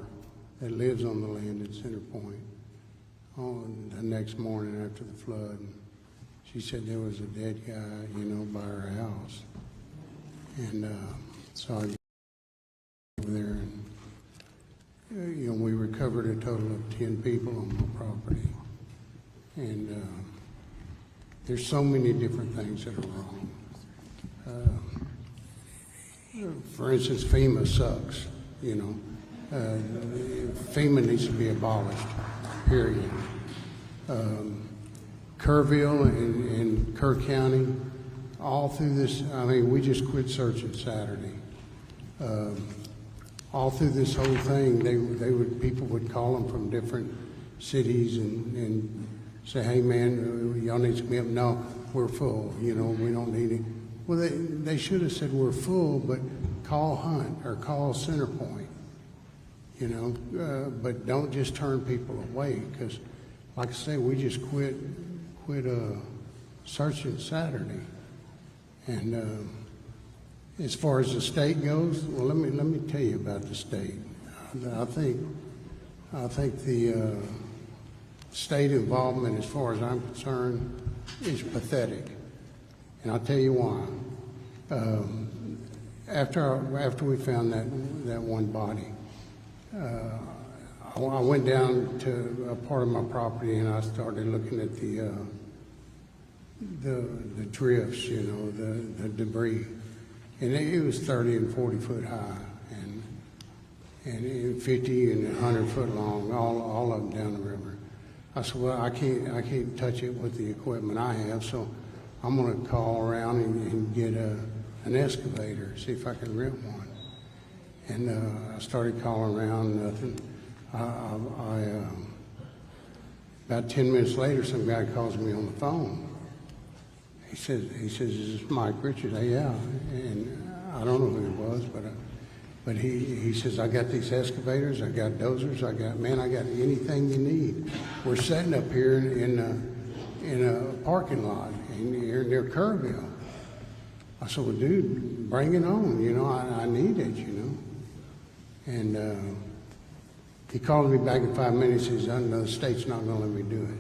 that lives on the land in Center Point on the next morning after the flood. And she said there was a dead guy, you know, by her house. And so I got over there, and you know, we recovered a total of 10 people on my property. And there's so many different things that are wrong. For instance, FEMA sucks, you know. FEMA needs to be abolished, period. Kerrville and Kerr County, all through this, I mean, we just quit searching Saturday. All through this whole thing, people would call them from different cities and say, hey man, y'all need to come up. No, we're full, you know, we don't need it. Well, they should have said we're full, but call Hunt or call Center Point, you know, but don't just turn people away, because like I say, we just quit searching Saturday. And as far as the state goes, well, let me tell you about the state. I think the state involvement, as far as I'm concerned, is pathetic, and I'll tell you why. After we found that one body, I went down to a part of my property and I started looking at the drifts, you know, the debris. And it was 30 and 40 foot high, and 50 and 100 foot long, all of them down the river. I said, well, I can't touch it with the equipment I have, so I'm going to call around and get an excavator, see if I can rent one. And I started calling around, nothing. About 10 minutes later, some guy calls me on the phone. He says, is this Mike Richards? Yeah, and I don't know who it was, but he says, I got these excavators, I got dozers, I got anything you need. We're sitting up here in a parking lot near Kerrville. I said, well, dude, bring it on, you know, I need it, you know. And he called me back in 5 minutes. He says, no, the state's not going to let me do it.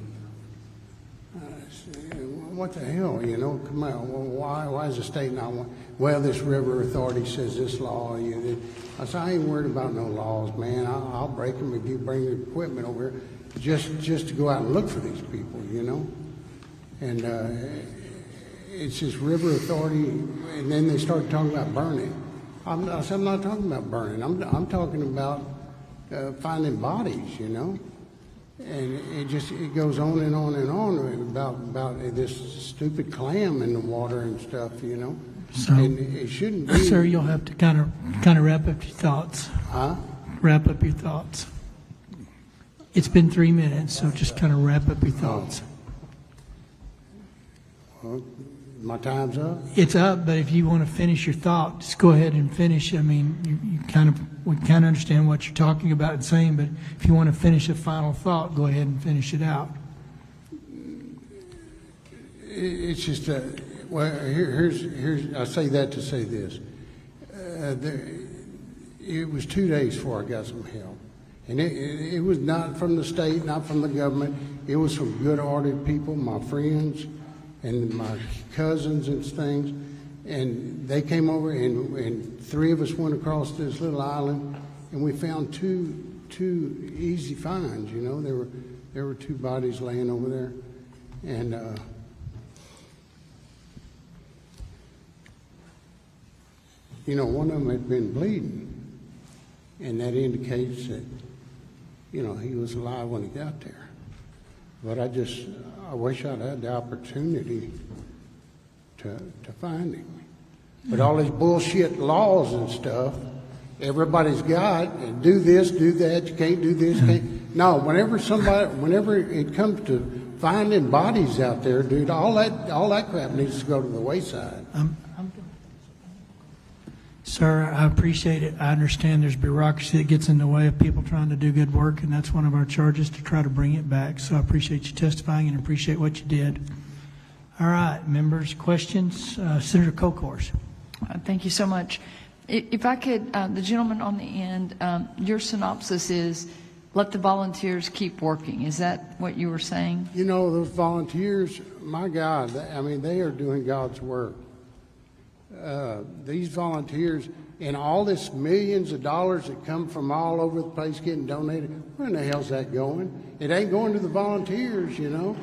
What the hell, you know, come on, why is the state not want? Well, this river authority says this law. I said, I ain't worried about no laws, man. I'll break them if you bring the equipment over here just to go out and look for these people, you know. And it's this river authority, and then they started talking about burning. I said, I'm not talking about burning. I'm talking about finding bodies, you know. And it goes on and on and on about this stupid clam in the water and stuff, you know. So, and it shouldn't be. Sir, you'll have to kind of wrap up your thoughts. Huh? Wrap up your thoughts. It's been 3 minutes, so just kind of wrap up your thoughts. Well, my time's up? It's up, but if you want to finish your thought, just go ahead and finish. I mean, we kind of understand what you're talking about and saying, but if you want to finish a final thought, go ahead and finish it out. It's just, well, here's, I say that to say this. It was 2 days before I got some help. And it was not from the state, not from the government. It was from good-hearted people, my friends, and my cousins and things, and they came over, and 3 of us went across this little island, and we found two easy finds. You know, there were 2 bodies laying over there, and you know, one of them had been bleeding, and that indicates that, you know, he was alive when he got there. But I wish I'd had the opportunity to find him. But all these bullshit laws and stuff, everybody's got, do this, do that, you can't do this, can't. No, whenever it comes to finding bodies out there, dude, all that crap needs to go to the wayside. Sir, I appreciate it. I understand there's bureaucracy that gets in the way of people trying to do good work, and that's one of our charges, to try to bring it back. So I appreciate you testifying and appreciate what you did. All right, members, questions? Senator Kokors. Thank you so much. If I could, the gentleman on the end, your synopsis is, let the volunteers keep working. Is that what you were saying? You know, those volunteers, my God, they are doing God's work. These volunteers and all this millions of dollars that come from all over the place getting donated, where in the hell's that going? It ain't going to the volunteers, you know.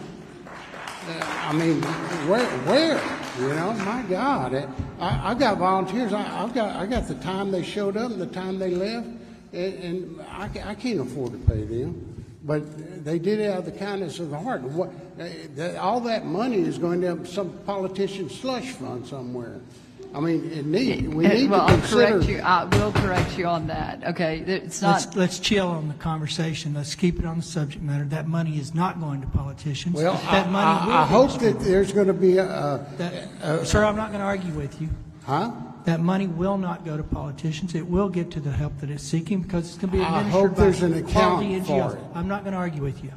Where? You know, my God. I've got volunteers. I got the time they showed up and the time they left, and I can't afford to pay them. But they did it out of the kindness of the heart. All that money is going to some politician's slush fund somewhere. I mean, we need to consider. I will correct you on that. Okay, it's not. Let's chill on the conversation. Let's keep it on the subject matter. That money is not going to politicians. Well, that money I hope that there's going to be Sir, I'm not going to argue with you. Huh? That money will not go to politicians. It will get to the help that it's seeking, because it's going to be administered I hope there's by an account quality for NGOs. it. I'm not going to argue with you.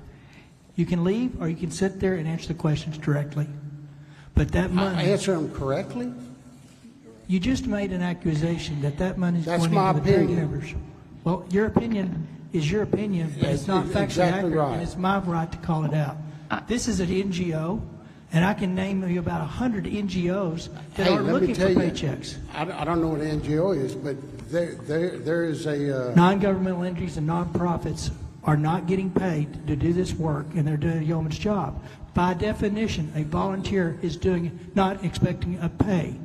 You can leave, or you can sit there and answer the questions directly. But that money. I answer them correctly. You just made an accusation that money is That's going my into the opinion. members. Well, your opinion is your opinion, but it's not factually exactly accurate, right. and it's my right to call it out. This is an NGO, and I can name you about 100 NGOs that are looking for paychecks. I don't know what an NGO is, but there is a... Non-governmental entities and nonprofits are not getting paid to do this work, and they're doing a yeoman's job. By definition, a volunteer is not expecting a pay.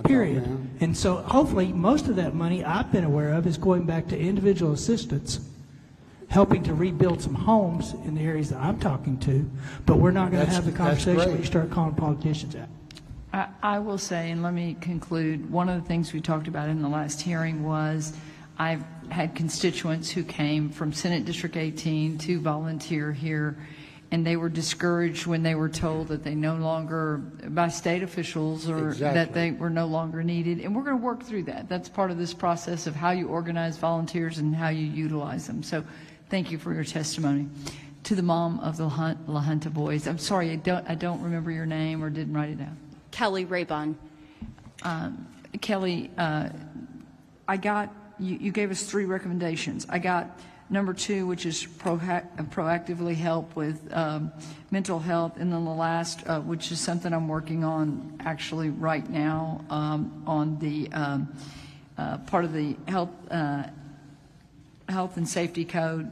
Period. And so hopefully most of that money I've been aware of is going back to individual assistance, helping to rebuild some homes in the areas that I'm talking to. But we're not going to have the conversation when you start calling politicians out. I will say, and let me conclude, one of the things we talked about in the last hearing was I've had constituents who came from Senate District 18 to volunteer here, and they were discouraged when they were told that they no longer, by state officials, or that they were no longer needed. And we're going to work through that. That's part of this process of how you organize volunteers and how you utilize them. So thank you for your testimony. To the mom of the La Junta boys, I'm sorry, I don't remember your name or didn't write it down. Kelly Raybon. Kelly, I got, you gave us 3 recommendations. I got number 2, which is proactively help with mental health, and then the last, which is something I'm working on actually right now, on the part of the health and safety code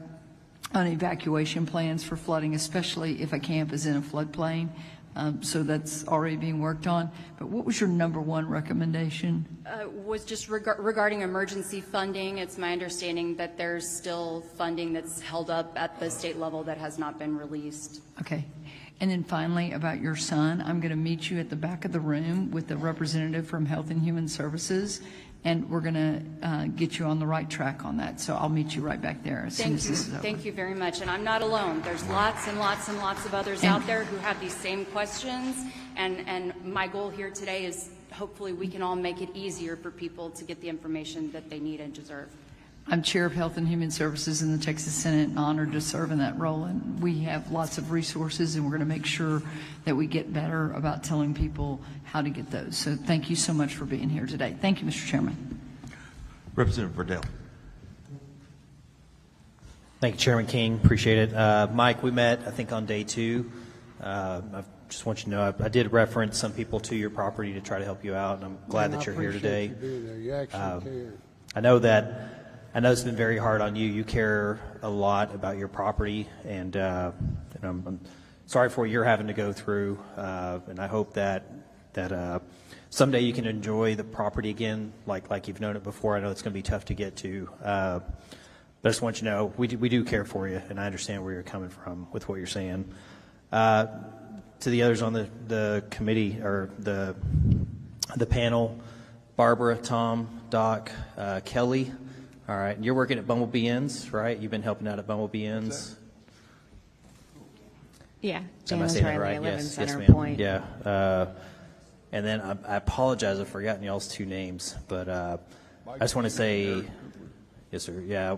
on evacuation plans for flooding, especially if a camp is in a floodplain. So that's already being worked on. But what was your number 1 recommendation? Was just regarding emergency funding. It's my understanding that there's still funding that's held up at the state level that has not been released. Okay. And then finally, about your son, I'm going to meet you at the back of the room with the representative from Health and Human Services, and we're going to get you on the right track on that. So I'll meet you right back there as soon as this is over. Thank you very much. And I'm not alone. There's lots and lots and lots of others out there who have these same questions. And my goal here today is hopefully we can all make it easier for people to get the information that they need and deserve. I'm Chair of Health and Human Services in the Texas Senate and honored to serve in that role. And we have lots of resources, and we're going to make sure that we get better about telling people how to get those. So thank you so much for being here today. Thank you, Mr. Chairman. Representative Verdell. Thank you, Chairman King. Appreciate it. Mike, we met, I think, on day 2. I just want you to know I did reference some people to your property to try to help you out, and I'm glad that you're here today. You being there. You actually care. I know it's been very hard on you. You care a lot about your property, and I'm sorry for what you're having to go through. And I hope that someday you can enjoy the property again, like you've known it before. I know it's going to be tough to get to, But I just want you to know, we do care for you, and I understand where you're coming from with what you're saying. To the others on the committee, or the panel, Barbara, Tom, Doc, Kelly. All right, you're working at Bumblebee Inns, right? You've been helping out at Bumblebee Inns. Yeah, Am I Janice saying that Riley, right? I live in Yes, Center ma'am. Point. Yeah. And then I apologize, I've forgotten y'all's two names, but I just want to say, yes, sir. Yeah,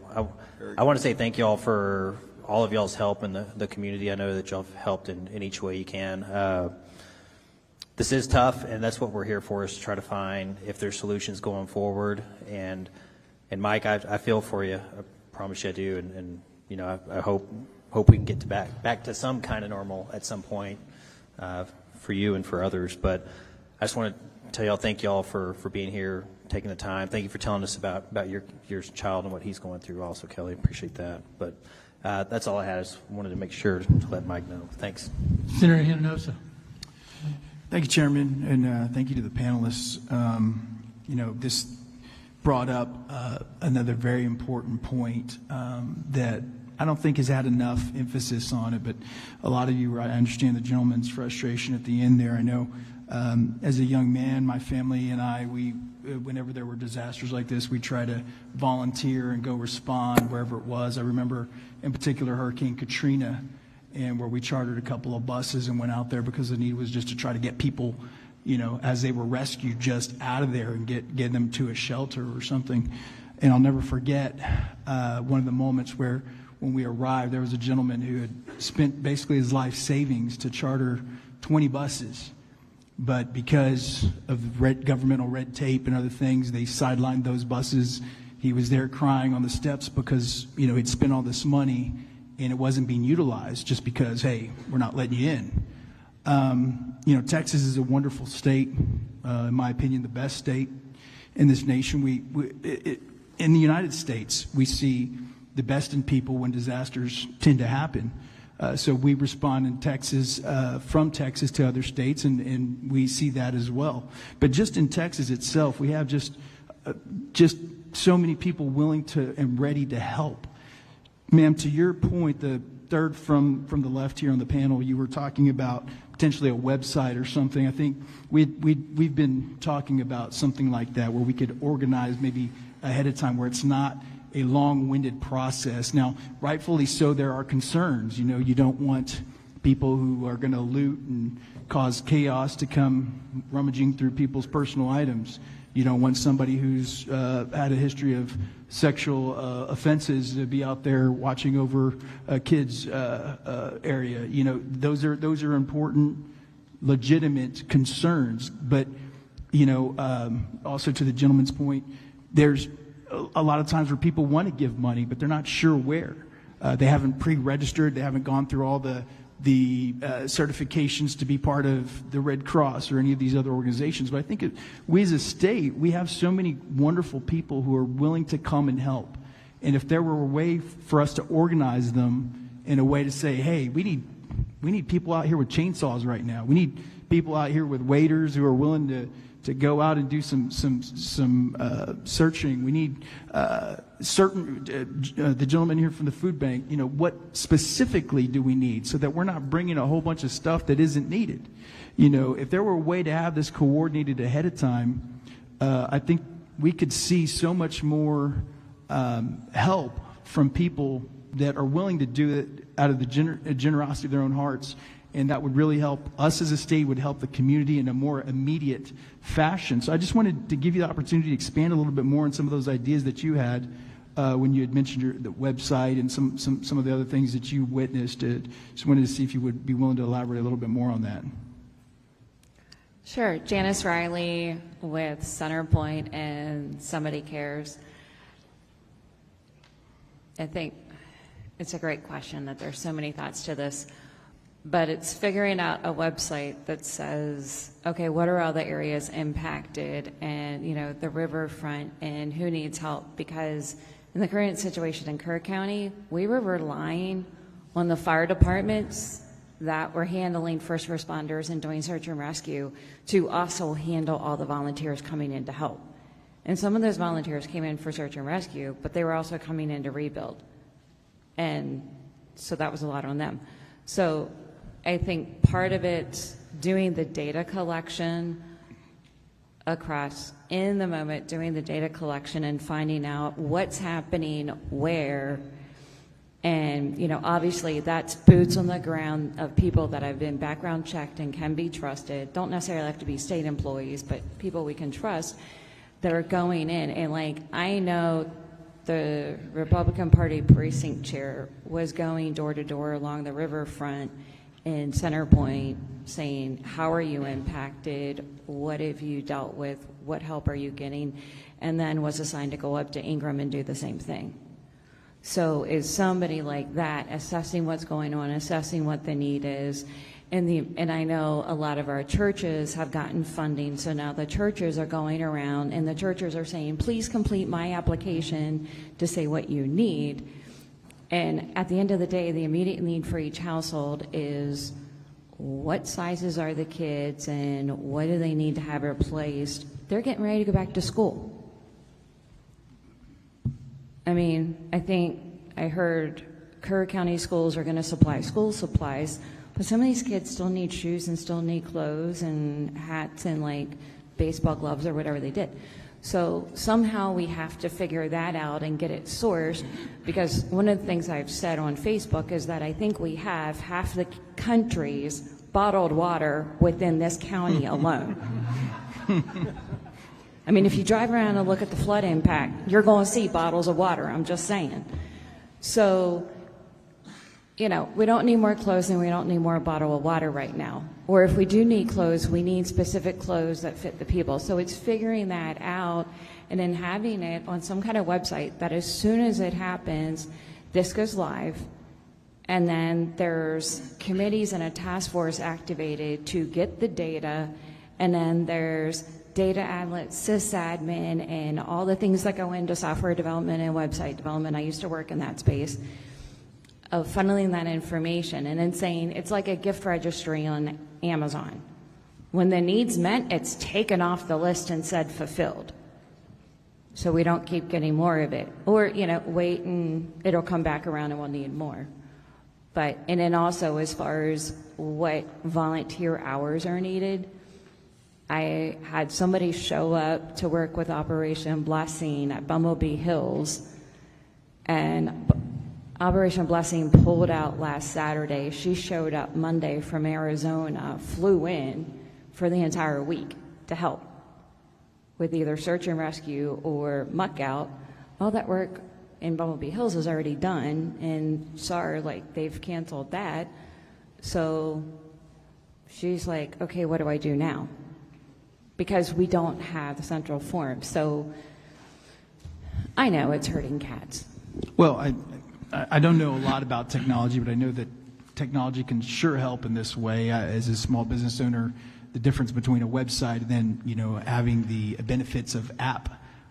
I want to say thank y'all for all of y'all's help in the community. I know that y'all have helped in each way you can. This is tough, and that's what we're here for, is to try to find if there's solutions going forward. And Mike, I feel for you. I promise you I do. And you know, I hope we can get back to some kind of normal at some point for you and for others. But I just want to tell y'all, thank y'all for being here, taking the time. Thank you for telling us about your child and what he's going through also, Kelly. Appreciate that. But that's all I had. I just wanted to make sure to let Mike know. Thanks. Senator Hinojosa. Thank you, Chairman, and thank you to the panelists. You know, this brought up another very important point that I don't think has had enough emphasis on it, but a lot of you, I understand the gentleman's frustration at the end there. I know as a young man, my family and I, whenever there were disasters like this, we try to volunteer and go respond wherever it was. I remember in particular Hurricane Katrina, and where we chartered a couple of buses and went out there because the need was just to try to get people, you know, as they were rescued, just out of there and get them to a shelter or something. And I'll never forget one of the moments where when we arrived, there was a gentleman who had spent basically his life savings to charter 20 buses. But because of governmental red tape and other things, they sidelined those buses. He was there crying on the steps because, you know, he'd spent all this money and it wasn't being utilized just because, hey, we're not letting you in. You know, Texas is a wonderful state, in my opinion, the best state in this nation. In the United States, we see the best in people when disasters tend to happen. So we respond in Texas, from Texas to other states, and we see that as well. But just in Texas itself, we have just so many people willing to and ready to help. Ma'am, to your point, the third from the left here on the panel, you were talking about potentially a website or something. I think we've been talking about something like that where we could organize maybe ahead of time where it's not a long-winded process. Now, rightfully so, there are concerns. You know, you don't want people who are going to loot and cause chaos to come rummaging through people's personal items. You don't want somebody who's had a history of sexual offenses to be out there watching over a kid's area. You know, those are important, legitimate concerns. But, you know, also to the gentleman's point, there's a lot of times where people want to give money, but they're not sure where. They haven't pre-registered. They haven't gone through all the certifications to be part of the Red Cross or any of these other organizations. But I think we as a state, we have so many wonderful people who are willing to come and help. And if there were a way for us to organize them in a way to say, hey, we need people out here with chainsaws right now. We need people out here with waiters who are willing to go out and do some searching. We need the gentleman here from the food bank, you know, what specifically do we need so that we're not bringing a whole bunch of stuff that isn't needed. You know, if there were a way to have this coordinated ahead of time, I think we could see so much more help from people that are willing to do it out of the generosity of their own hearts. And that would really help us as a state, would help the community in a more immediate fashion. So I just wanted to give you the opportunity to expand a little bit more on some of those ideas that you had when you had mentioned the website and some of the other things that you witnessed. Just wanted to see if you would be willing to elaborate a little bit more on that. Sure. Janice Riley with Centerpoint and Somebody Cares. I think it's a great question that there's so many thoughts to this. But it's figuring out a website that says, okay, what are all the areas impacted and, you know, the riverfront and who needs help? Because in the current situation in Kerr County, we were relying on the fire departments that were handling first responders and doing search and rescue to also handle all the volunteers coming in to help. And some of those volunteers came in for search and rescue, but they were also coming in to rebuild. And so that was a lot on them. So I think part of it's doing the data collection across in the moment, doing the data collection and finding out what's happening where. And, you know, obviously that's boots on the ground of people that have been background checked and can be trusted. Don't necessarily have to be state employees, but people we can trust that are going in. And like, I know the Republican Party precinct chair was going door to door along the riverfront in Center Point saying, how are you impacted? What have you dealt with? What help are you getting? And then was assigned to go up to Ingram and do the same thing. So is somebody like that assessing what's going on, assessing what the need is? And I know a lot of our churches have gotten funding, so now the churches are going around and the churches are saying, please complete my application to say what you need. And at the end of the day, the immediate need for each household is what sizes are the kids and what do they need to have replaced? They're getting ready to go back to school. I mean, I think I heard Kerr County schools are going to supply school supplies, but some of these kids still need shoes and still need clothes and hats and like baseball gloves or whatever they did. So somehow we have to figure that out and get it sourced, because one of the things I've said on Facebook is that I think we have half the country's bottled water within this county alone. I mean, if you drive around and look at the flood impact, you're going to see bottles of water. I'm just saying. So, you know, we don't need more clothes and we don't need more bottle of water right now. Or if we do need clothes, we need specific clothes that fit the people. So it's figuring that out and then having it on some kind of website that as soon as it happens, this goes live. And then there's committees and a task force activated to get the data. And then there's data outlets, sysadmin, and all the things that go into software development and website development. I used to work in that space of funneling that information and then saying it's like a gift registry on Amazon. When the need's met, it's taken off the list and said fulfilled. So we don't keep getting more of it. Or, you know, wait and it'll come back around and we'll need more. But, and then also as far as what volunteer hours are needed, I had somebody show up to work with Operation Blessing at Bumblebee Hills, and Operation Blessing pulled out last Saturday. She showed up Monday from Arizona, flew in for the entire week to help with either search and rescue or muck out. All that work in Bumblebee Hills is already done, and sorry, like they've canceled that. So she's like, okay, what do I do now? Because we don't have the central form. So I know it's hurting cats. Well, I don't know a lot about technology, but I know that technology can sure help in this way. As a small business owner, the difference between a website and then, you know, having the benefits of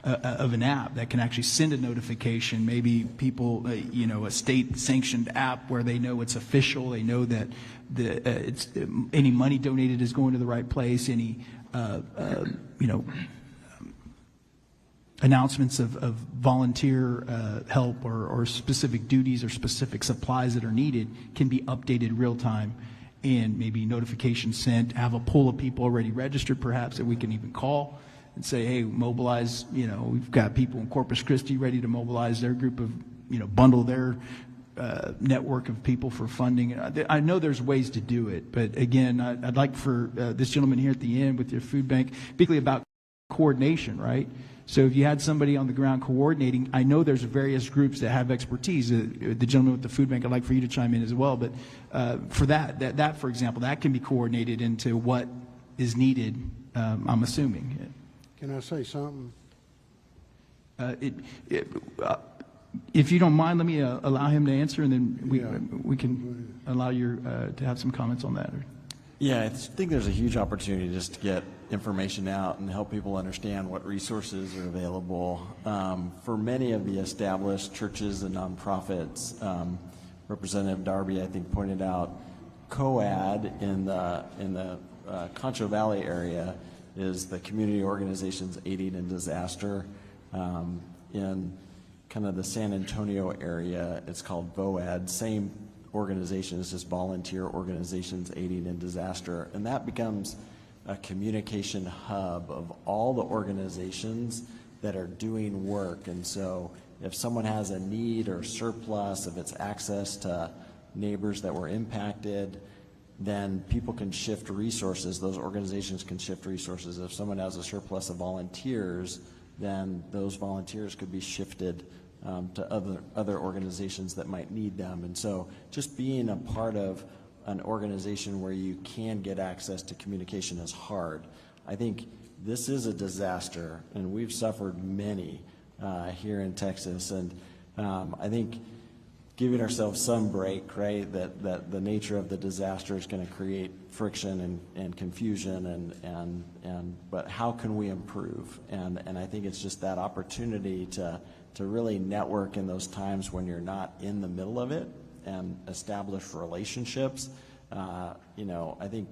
an app that can actually send a notification. Maybe people, you know, a state-sanctioned app where they know it's official. They know that it's any money donated is going to the right place. Any you know, announcements of volunteer help or specific duties or specific supplies that are needed can be updated real time, and maybe notifications sent, have a pool of people already registered perhaps that we can even call and say, hey, mobilize, you know, we've got people in Corpus Christi ready to mobilize their group of, you know, bundle their network of people for funding. I know there's ways to do it, but again, I'd like for this gentleman here at the end with your food bank, particularly about coordination, right? So if you had somebody on the ground coordinating, I know there's various groups that have expertise. The gentleman with the food bank, I'd like for you to chime in as well, but for that, for example, that can be coordinated into what is needed, I'm assuming. Can I say something? If you don't mind, let me allow him to answer, and then we can allow you to have some comments on that. Yeah, I think there's a huge opportunity just to get information out and help people understand what resources are available. For many of the established churches and nonprofits, Representative Darby, I think, pointed out COAD in the Concho Valley area is the community organizations aiding in disaster. In kind of the San Antonio area, it's called VOAD, same organization, it's just volunteer organizations aiding in disaster. And that becomes a communication hub of all the organizations that are doing work. And so if someone has a need or surplus, if it's access to neighbors that were impacted, then people can shift resources, those organizations can shift resources. If someone has a surplus of volunteers, then those volunteers could be shifted to other organizations that might need them. And so just being a part of an organization where you can get access to communication is hard. I think this is a disaster, and we've suffered many here in Texas. And I think giving ourselves some break, right, that the nature of the disaster is going to create friction and confusion, but how can we improve? And I think it's just that opportunity to really network in those times when you're not in the middle of it and establish relationships. You know, I think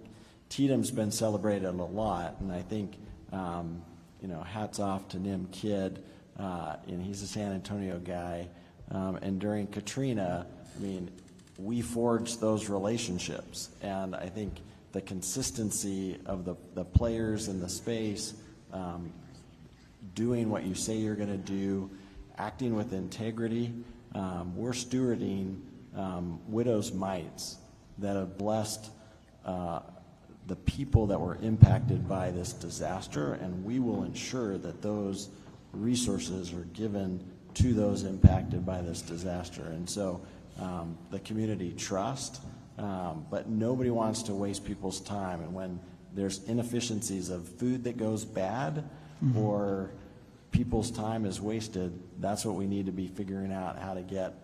Tatum's been celebrated a lot, and I think, you know, hats off to Nim Kidd, and he's a San Antonio guy. And during Katrina, I mean, we forged those relationships. And I think the consistency of the players in the space, doing what you say you're going to do, acting with integrity, we're stewarding widows' mites that have blessed the people that were impacted by this disaster, and we will ensure that those resources are given to those impacted by this disaster. And so the community trust, but nobody wants to waste people's time. And when there's inefficiencies of food that goes bad or people's time is wasted, that's what we need to be figuring out how to get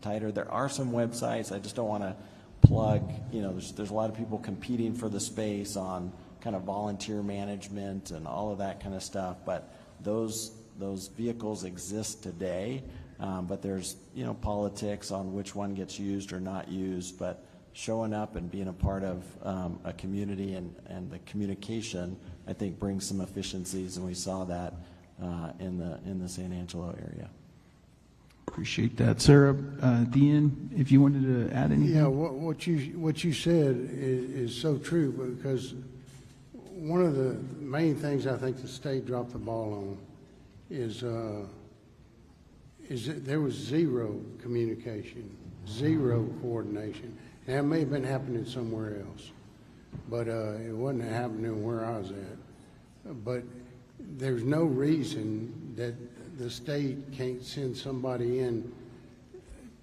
tighter. There are some websites, I just don't want to plug, you know, there's a lot of people competing for the space on kind of volunteer management and all of that kind of stuff, but those vehicles exist today, but there's, you know, politics on which one gets used or not used, but showing up and being a part of a community and the communication, I think, brings some efficiencies, and we saw that in the San Angelo area. Appreciate that. Sarah, at the end, if you wanted to add anything? Yeah, what you said is so true, because one of the main things I think the state dropped the ball on is that there was zero communication, zero coordination. And that may have been happening somewhere else, but it wasn't happening where I was at. But there's no reason that the state can't send somebody in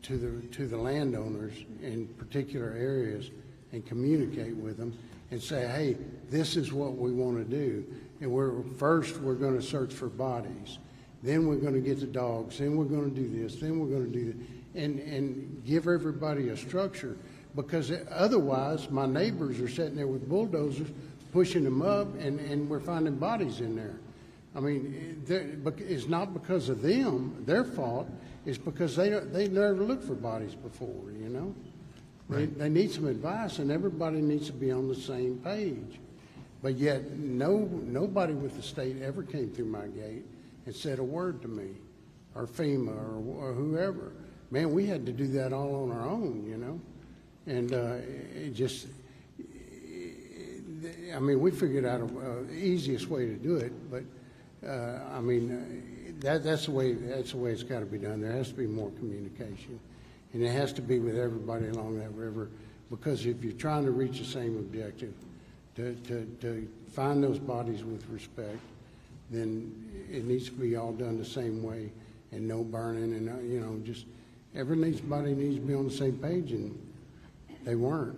to the landowners in particular areas and communicate with them and say, hey, this is what we want to do. And we're going to search for bodies. Then we're going to get the dogs. Then we're going to do this. Then we're going to do that. And give everybody a structure. Because otherwise, my neighbors are sitting there with bulldozers pushing them up, and we're finding bodies in there. I mean, it's not because of them, their fault. It's because they never looked for bodies before, you know. Right. They need some advice, and everybody needs to be on the same page. But yet, nobody with the state ever came through my gate and said a word to me, or FEMA, or whoever. Man, we had to do that all on our own, you know. And it just, I mean, we figured out the easiest way to do it, but I mean, that's the way it's got to be done. There has to be more communication, and it has to be with everybody along that river, because if you're trying to reach the same objective, to find those bodies with respect, then it needs to be all done the same way, and no burning, and you know, just everybody needs to be on the same page, and they weren't.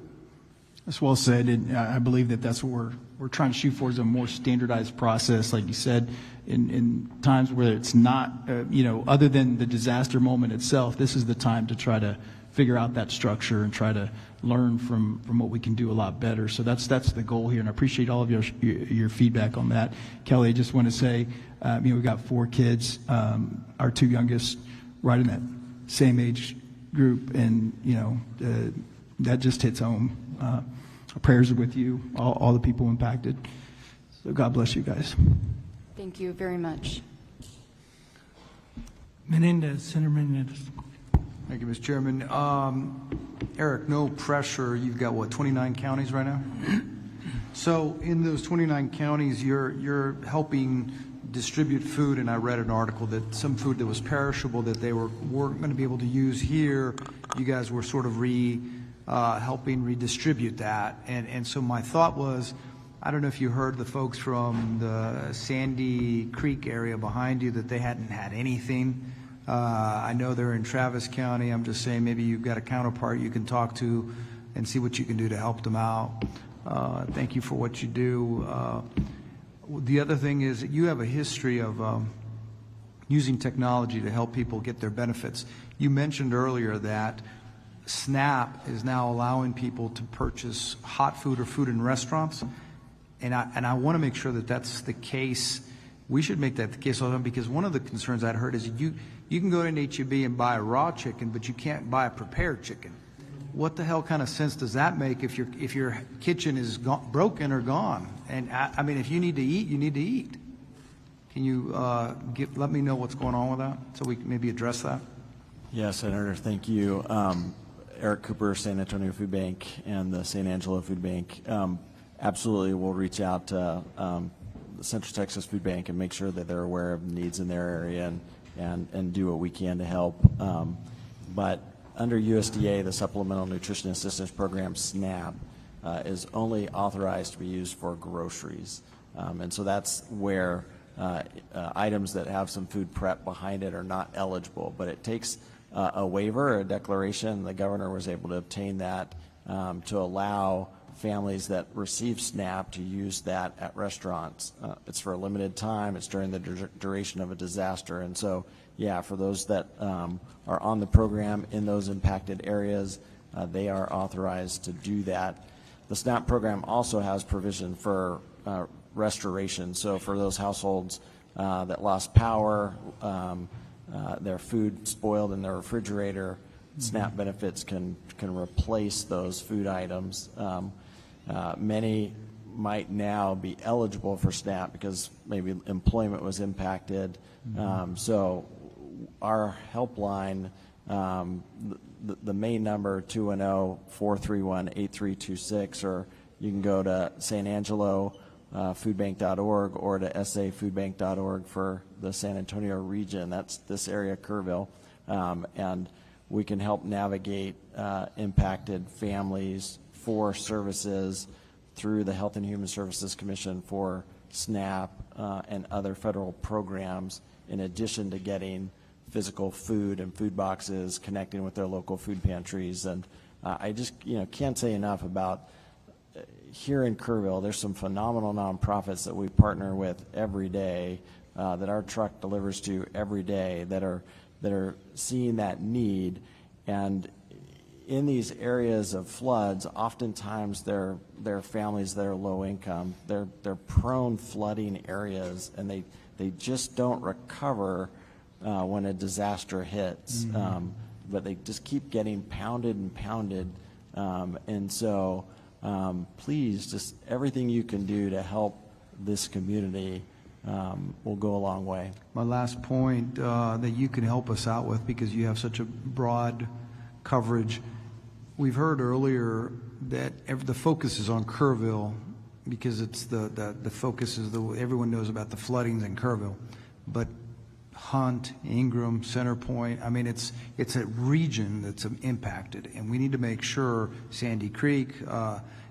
That's well said, and I believe that that's what we're trying to shoot for, is a more standardized process, like you said, in times where it's not, you know, other than the disaster moment itself, this is the time to try to figure out that structure and try to learn from what we can do a lot better. So that's the goal here, and I appreciate all of your feedback on that. Kelly, I just want to say, you know, we've got 4 kids, our 2 youngest right in that same age group, and, you know, that just hits home. Our prayers are with you, all the people impacted. So God bless you guys. Thank you very much. Senator Menendez. Thank you, Mr. Chairman. Eric, no pressure. You've got, what, 29 counties right now? So in those 29 counties, you're helping distribute food, and I read an article that some food that was perishable that they weren't going to be able to use here, you guys were sort of helping redistribute that. And so my thought was, I don't know if you heard the folks from the Sandy Creek area behind you that they hadn't had anything. I know they're in Travis County. I'm just saying maybe you've got a counterpart you can talk to and see what you can do to help them out. Thank you for what you do. The other thing is that you have a history of using technology to help people get their benefits. You mentioned earlier that SNAP is now allowing people to purchase hot food or food in restaurants, and I want to make sure that that's the case. We should make that the case all the time, because one of the concerns I'd heard is you can go to an H-E-B and buy a raw chicken, but you can't buy a prepared chicken. What the hell kind of sense does that make if your kitchen is broken or gone? And I mean, if you need to eat, you need to eat. Can you let me know what's going on with that so we can maybe address that? Yes, Senator, thank you. Eric Cooper, San Antonio Food Bank and the San Angelo Food Bank. Absolutely, we'll reach out to the Central Texas Food Bank and make sure that they're aware of needs in their area and do what we can to help. But under USDA, the Supplemental Nutrition Assistance Program, SNAP, is only authorized to be used for groceries. And so that's where items that have some food prep behind it are not eligible. But it takes a waiver, a declaration. The governor was able to obtain that to allow families that receive SNAP to use that at restaurants. It's for a limited time. It's during the duration of a disaster. And so, yeah, for those that are on the program in those impacted areas, they are authorized to do that. The SNAP program also has provision for restoration. So for those households that lost power, their food spoiled in their refrigerator, SNAP benefits can replace those food items. Many might now be eligible for SNAP because maybe employment was impacted. So our helpline, the main number, 210-431-8326, or you can go to San Angelo foodbank.org or to safoodbank.org for the San Antonio region. That's this area, Kerrville. And we can help navigate impacted families for services through the Health and Human Services Commission for SNAP and other federal programs, in addition to getting physical food and food boxes, connecting with their local food pantries. And I just can't say enough about here in Kerrville, there's some phenomenal nonprofits that we partner with every day, that our truck delivers to every day, that are seeing that need. And in these areas of floods, oftentimes they're families that are low income. They're prone flooding areas, and they just don't recover when a disaster hits. But they just keep getting pounded and pounded. And so please, just everything you can do to help this community will go a long way. My last point that you can help us out with, because you have such a broad coverage. We've heard earlier that the focus is on Kerrville because it's the focus is everyone knows about the floodings in Kerrville, but Hunt, Ingram, Centerpoint, I mean, it's a region that's impacted, and we need to make sure Sandy Creek,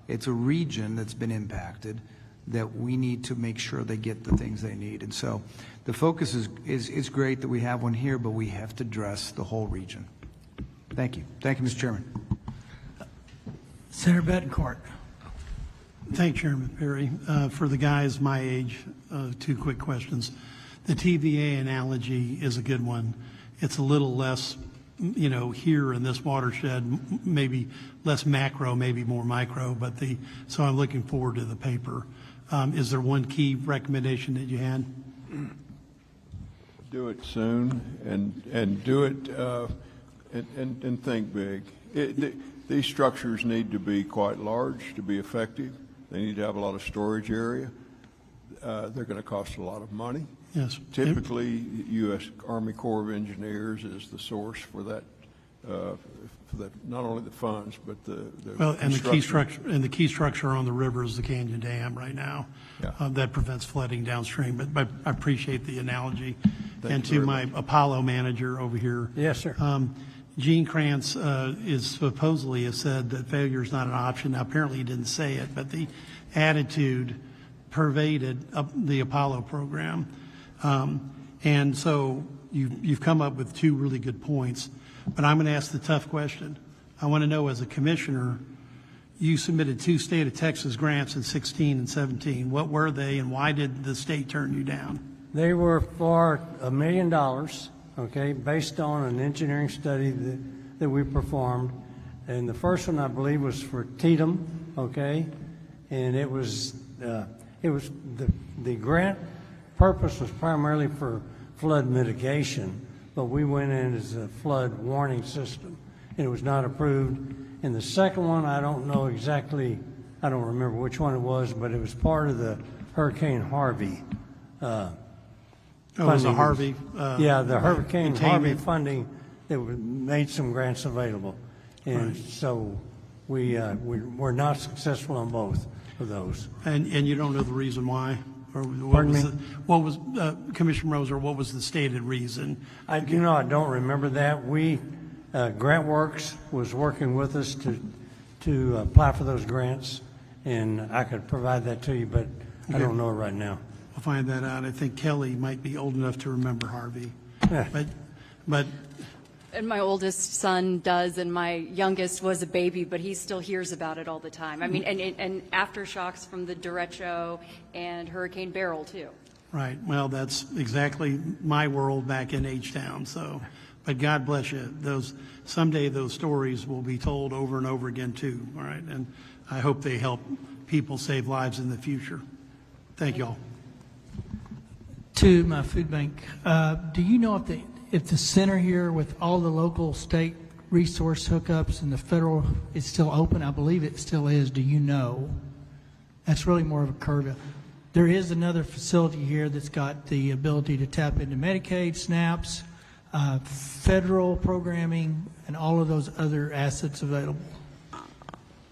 it's a region that's been impacted, that we need to make sure they get the things they need. And so the focus is great that we have one here, but we have to address the whole region. Thank you. Thank you, Mr. Chairman. Senator Betancourt. Thank you, Chairman Perry. For the guys my age, two quick questions. The TVA analogy is a good one. It's a little less, here in this watershed, maybe less macro, maybe more micro, so I'm looking forward to the paper. Is there one key recommendation that you had? Do it soon and do it and think big. These structures need to be quite large to be effective. They need to have a lot of storage area. they're going to cost a lot of money. Yes. Typically, U.S. Army Corps of Engineers is the source for that, not only the funds, but the Well, and construction. the key structure on the river is the Canyon Dam right now. Yeah. That prevents flooding downstream, but I appreciate the analogy. Thank And you to very my Apollo manager over here. Yes, sir. Gene Kranz is supposedly has said that failure is not an option. Now, apparently he didn't say it, but the attitude pervaded the Apollo program. And so you've come up with two really good points, but I'm going to ask the tough question. I want to know, as a commissioner, you submitted 2 state of Texas grants in 16 and 17. What were they, and why did the state turn you down? They were for $1 million, okay, based on an engineering study that we performed. And the first one, I believe, was for Tatum, okay, and it was the grant purpose was primarily for flood mitigation, but we went in as a flood warning system, and it was not approved. And the second one, I don't know exactly, I don't remember which one it was, but it was part of the Hurricane Harvey. It was a Harvey. Yeah, the Hurricane Harvey containment. funding that made some grants available, and so we're not successful on both of those. And you don't know the reason why? Or what was Commissioner Roser, what was the stated reason? I don't remember that. GrantWorks was working with us to apply for those grants, and I could provide that to you, but I don't know it right now. I'll find that out. I think Kelly might be old enough to remember Harvey. But And my oldest son does, and my youngest was a baby, but he still hears about it all the time. I mean, and aftershocks from the derecho and Hurricane Beryl, too. right, well, that's exactly my world back in H-Town. So, but God bless you. Someday those stories will be told over and over again too. All right, and I hope they help people save lives in the future. Thank you all. To my food bank, do you know if the center here with all the local state resource hookups and the federal is still open? I believe it still is. Do you know? That's really more of a Kerrville. There is another facility here that's got the ability to tap into Medicaid, SNAPs, federal programming, and all of those other assets available.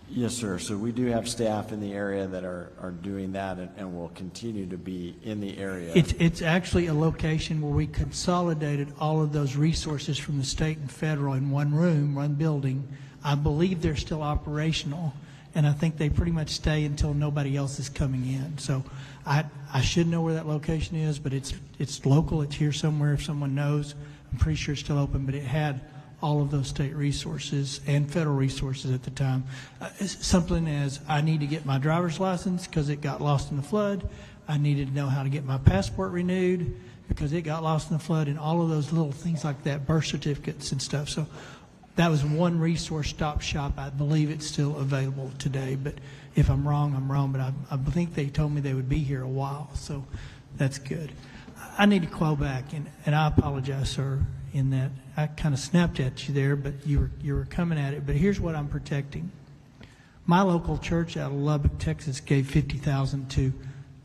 Yes, sir. So we do have staff in the area that are doing that and will continue to be in the area. It's actually a location where we consolidated all of those resources from the state and federal in one room, one building. I believe they're still operational, and I think they pretty much stay until nobody else is coming in. So I should know where that location is, but it's local. It's here somewhere if someone knows. I'm pretty sure it's still open, but it had all of those state resources and federal resources at the time. Something as I need to get my driver's license because it got lost in the flood. I needed to know how to get my passport renewed because it got lost in the flood, and all of those little things like that, birth certificates and stuff. So that was one resource stop shop. I believe it's still available today, but if I'm wrong, I'm wrong. But I think they told me they would be here a while, so that's good. I need to call back, and I apologize, sir, in that I kind of snapped at you there, but you were coming at it. But here's what I'm protecting. My local church out of Lubbock, Texas, gave $50,000 to,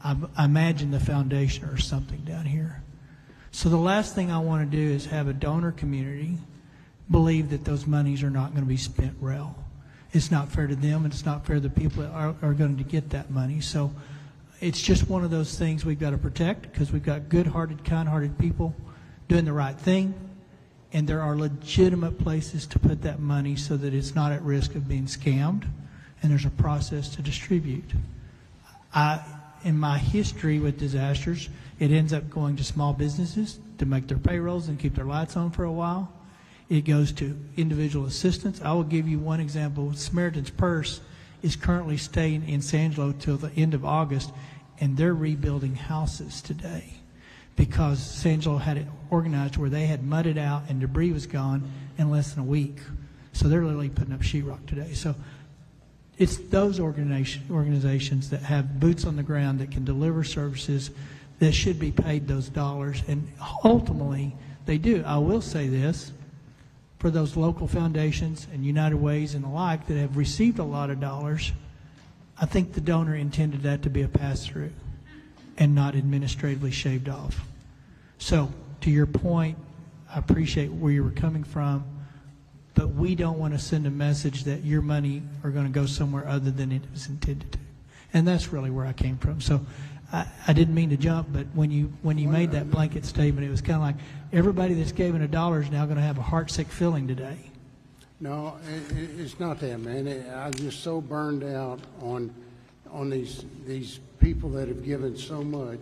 I imagine, the foundation or something down here. So the last thing I want to do is have a donor community believe that those monies are not going to be spent well. It's not fair to them, and it's not fair to the people that are going to get that money. So it's just one of those things we've got to protect because we've got good-hearted, kind-hearted people doing the right thing. And there are legitimate places to put that money so that it's not at risk of being scammed, and there's a process to distribute. In my history with disasters, it ends up going to small businesses to make their payrolls and keep their lights on for a while. It goes to individual assistance. I will give you one example. Samaritan's Purse is currently staying in San Angelo till the end of August, and they're rebuilding houses today, because San Angelo had it organized where they had mudded out and debris was gone in less than a week. So they're literally putting up sheetrock today. So it's those organizations that have boots on the ground that can deliver services that should be paid those dollars, and ultimately they do. I will say this, for those local foundations and United Ways and the like that have received a lot of dollars, I think the donor intended that to be a pass-through. and not administratively shaved off. So to your point, I appreciate where you were coming from, but we don't want to send a message that your money are going to go somewhere other than it was intended to. And that's really where I came from. So I didn't mean to jump, but when you made that blanket statement, it was kind of like everybody that's given $1 is now going to have a heartsick feeling today. No, it's not that, man. I'm just so burned out on these people that have given so much.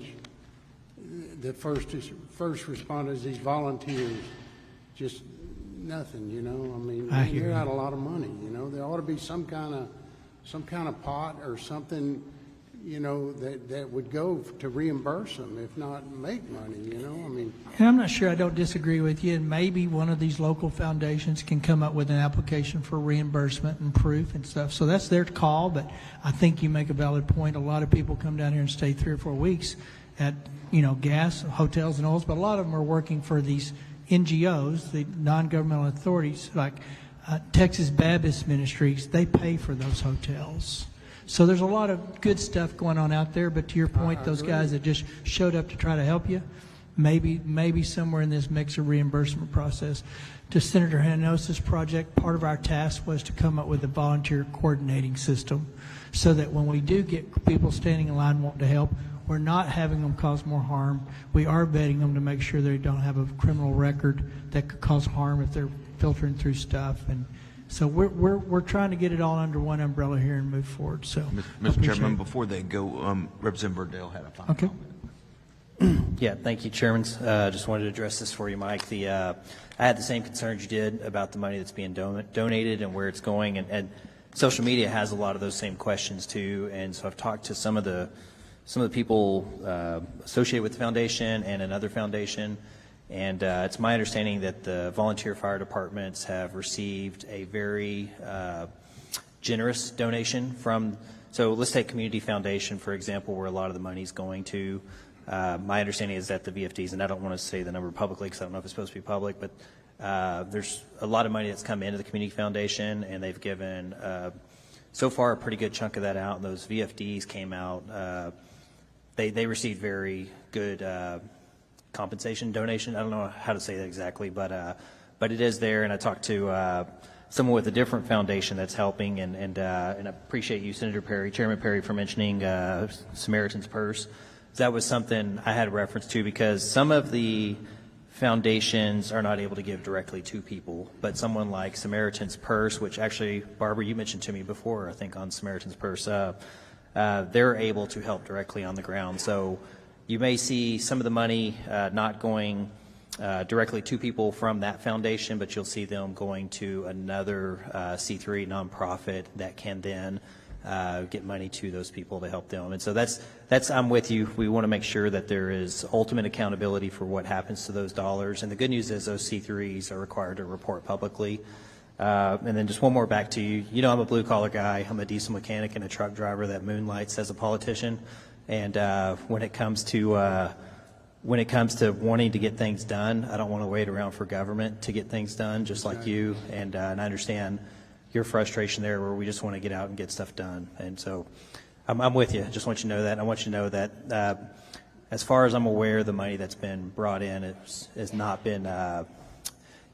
The first responders, these volunteers, just nothing, you know. I mean, they're out a lot of money, you know. There ought to be some kind of pot or something, you know, that would go to reimburse them, if not make money, you know. I mean, and I'm not sure, I don't disagree with you, and maybe one of these local foundations can come up with an application for reimbursement and proof and stuff. So that's their call, but I think you make a valid point. A lot of people come down here and stay 3 or 4 weeks at, you know, gas, hotels, and oils, but a lot of them are working for these NGOs, the non-governmental authorities, like Texas Baptist Ministries. They pay for those hotels. So there's a lot of good stuff going on out there, but to your point, those guys that just showed up to try to help you, maybe somewhere in this mix of reimbursement process. To Senator Hanosa's project, part of our task was to come up with a volunteer coordinating system so that when we do get people standing in line wanting to help, we're not having them cause more harm. We are vetting them to make sure they don't have a criminal record that could cause harm if they're filtering through stuff. And so we're trying to get it all under one umbrella here and move forward. So, Mr. Chairman, before they go, Representative Verdell had a final comment. Yeah, thank you, Chairman. Just wanted to address this for you, Mike. I had the same concerns you did about the money that's being donated and where it's going, and social media has a lot of those same questions too. And so I've talked to some of the people associated with the foundation and another foundation, and it's my understanding that the volunteer fire departments have received a very generous donation from. So let's take Community Foundation, for example, where a lot of the money is going to. My understanding is that the VFDs, and I don't want to say the number publicly because I don't know if it's supposed to be public, but there's a lot of money that's come into the Community Foundation, and they've given so far a pretty good chunk of that out, and those VFDs came out. They received very good compensation donation. I don't know how to say that exactly, but it is there. And I talked to someone with a different foundation that's helping, and I appreciate you, Senator Perry, Chairman Perry, for mentioning Samaritan's Purse. That was something I had a reference to because some of the foundations are not able to give directly to people, but someone like Samaritan's Purse, which actually, Barbara, you mentioned to me before, I think, on Samaritan's Purse, they're able to help directly on the ground. So you may see some of the money not going directly to people from that foundation, but you'll see them going to another C3 nonprofit that can then get money to those people to help them. And so that's I'm with you. We want to make sure that there is ultimate accountability for what happens to those dollars. And the good news is those C3s are required to report publicly. And then just one more back to you. You know, I'm a blue collar guy. I'm a diesel mechanic and a truck driver that moonlights as a politician. And when it comes to wanting to get things done, I don't want to wait around for government to get things done, just like you. And I understand your frustration there, where we just want to get out and get stuff done. And so I'm with you. I just want you to know that. And I want you to know that as far as I'm aware, the money that's been brought in has not been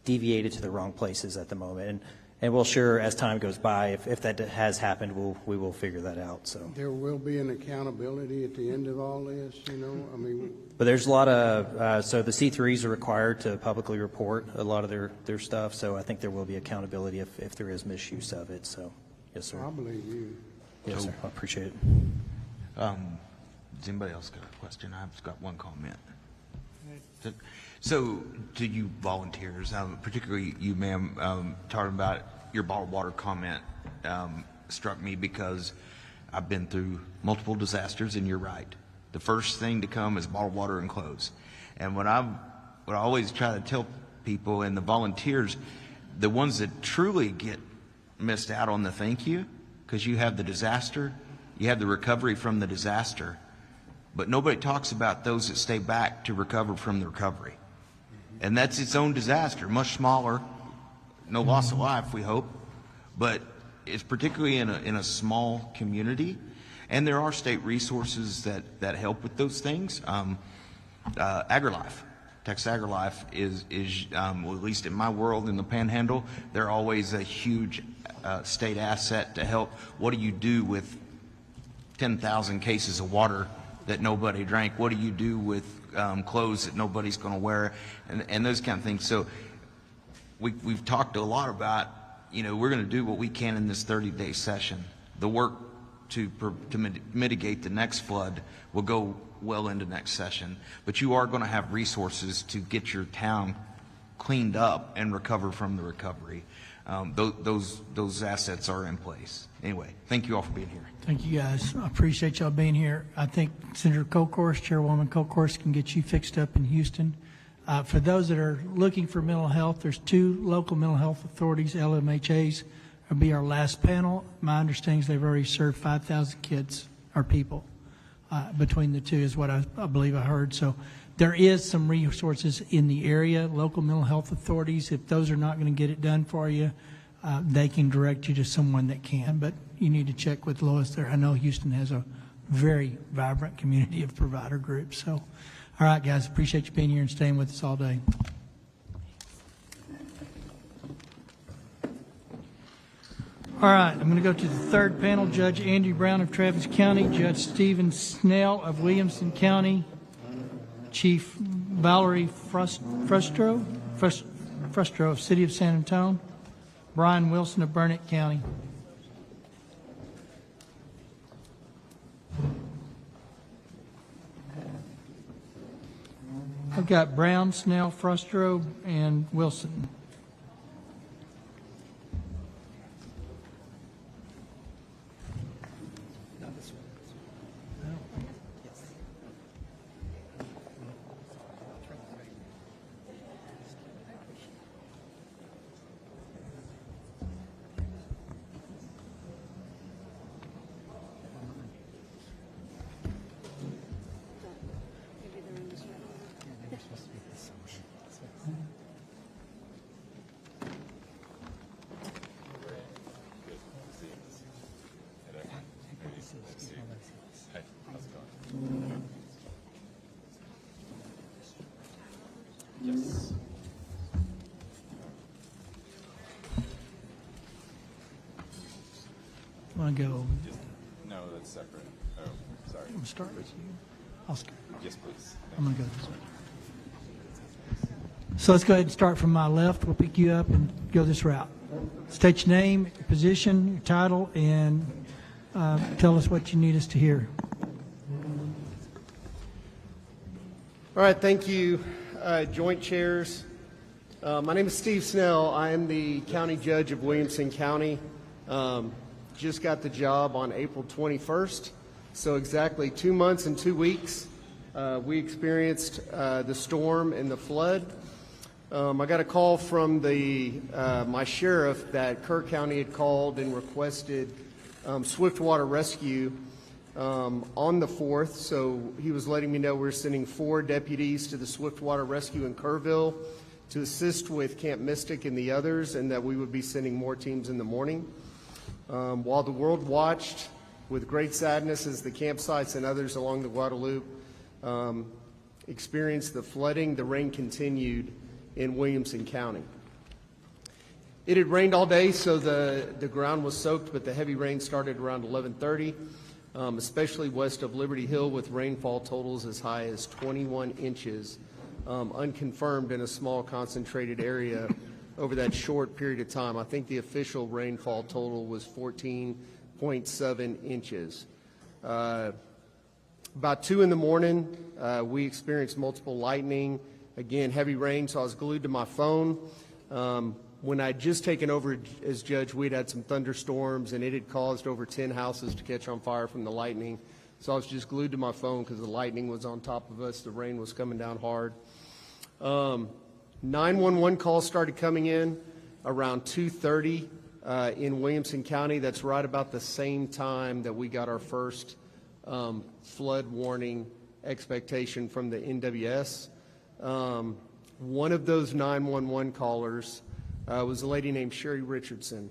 deviated to the wrong places at the moment. And we'll sure, as time goes by, if that has happened, we will figure that out. So there will be an accountability at the end of all this, you know. I mean, but there's a lot of so the C3s are required to publicly report a lot of their stuff. So I think there will be accountability if there is misuse of it. So yes, sir. I believe you. Yes, sir. I appreciate it. Does anybody else got a question? I've just got one comment. So to you volunteers, particularly you, ma'am, talking about your bottled water comment struck me because I've been through multiple disasters, and you're right. The first thing to come is bottled water and clothes. And what I always try to tell people and the volunteers, the ones that truly get missed out on the thank you, because you have the disaster, you have the recovery from the disaster, but nobody talks about those that stay back to recover from the recovery. And that's its own disaster, much smaller, no loss of life, we hope, but it's particularly in a small community. And there are state resources that help with those things. AgriLife. Texas AgriLife is well, at least in my world, in the Panhandle, they're always a huge state asset to help. What do you do with 10,000 cases of water that nobody drank? What do you do with clothes that nobody's going to wear? And those kind of things. So we've talked a lot about, we're going to do what we can in this 30-day session. The work to mitigate the next flood will go well into next session, but you are going to have resources to get your town cleaned up and recover from the recovery. Those assets are in place. Anyway, thank you all for being here. Thank you, guys. I appreciate y'all being here. I think Senator Colcourse, Chairwoman Colcourse, can get you fixed up in Houston. For those that are looking for mental health, there's 2 local mental health authorities, LMHAs. Will be our last panel. My understanding is they've already served 5,000 kids or people between the 2 is what I believe I heard. So there is some resources in the area, local mental health authorities. If those are not going to get it done for you, they can direct you to someone that can. But you need to check with Lois there. I know Houston has a very vibrant community of provider groups. So, all right, guys, appreciate you being here and staying with us all day. All right, I'm going to go to the third panel. Judge Andy Brown of Travis County, Judge Stephen Snell of Williamson County, Chief Valerie Frustro of City of San Antonio, Brian Wilson of Burnett County. I've got Brown, Snell, Frustro, and Wilson. Yes. Want to go? No, that's separate. Oh, sorry. I'm going to start with you. I'll start. Yes, please. I'm going to go this way. So let's go ahead and start from my left. We'll pick you up and go this route. State your name, your position, your title, and tell us what you need us to hear. All right, thank you, joint chairs. My name is Steve Snell. I am the county judge of Williamson County. Just got the job on April 21st, so exactly 2 months and 2 weeks. We experienced the storm and the flood. I got a call from my sheriff that Kerr County had called and requested swift water rescue on the 4th, so he was letting me know we're sending 4 deputies to the swift water rescue in Kerrville to assist with Camp Mystic and the others, and that we would be sending more teams in the morning. While the world watched with great sadness as the campsites and others along the Guadalupe experienced the flooding, the rain continued in Williamson County. It had rained all day, so the ground was soaked, but the heavy rain started around 11:30, especially west of Liberty Hill, with rainfall totals as high as 21 inches, unconfirmed in a small concentrated area over that short period of time. I think the official rainfall total was 14.7 inches. About 2 in the morning, we experienced multiple lightning. Again, heavy rain, so I was glued to my phone. When I'd just taken over as judge, we'd had some thunderstorms, and it had caused over 10 houses to catch on fire from the lightning. So I was just glued to my phone because the lightning was on top of us. The rain was coming down hard. 911 calls started coming in around 2:30 in Williamson County. That's right about the same time that we got our first flood warning expectation from the NWS. One of those 911 callers was a lady named Sherry Richardson.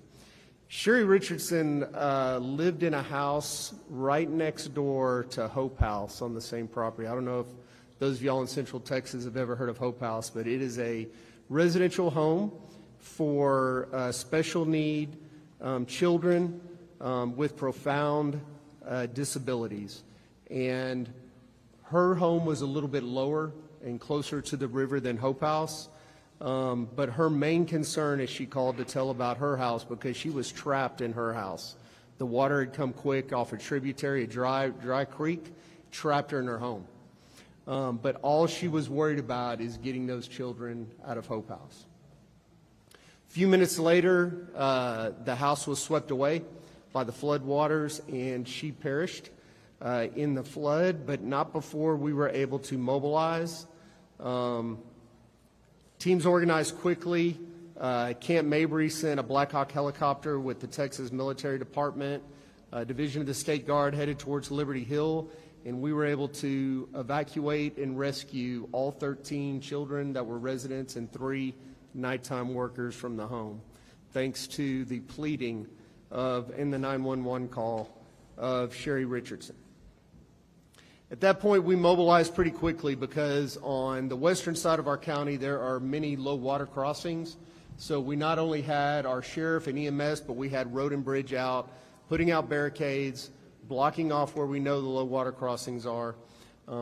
Sherry Richardson lived in a house right next door to Hope House on the same property. I don't know if those of y'all in Central Texas have ever heard of Hope House, but it is a residential home for special need children with profound disabilities. And her home was a little bit lower and closer to the river than Hope House. But her main concern is she called to tell about her house because she was trapped in her house. The water had come quick off a tributary, a dry creek, trapped her in her home. But all she was worried about is getting those children out of Hope House. A few minutes later, the house was swept away by the flood waters, and she perished in the flood, but not before we were able to mobilize. Teams organized quickly. Camp Mabry sent a Black Hawk helicopter with the Texas Military Department, Division of the State Guard headed towards Liberty Hill, and we were able to evacuate and rescue all 13 children that were residents and 3 nighttime workers from the home, thanks to the pleading of, in the 911 call, of Sherry Richardson. At that point, we mobilized pretty quickly because on the western side of our county, there are many low water crossings. So we not only had our sheriff and EMS, but we had road and bridge out, putting out barricades, blocking off where we know the low water crossings are.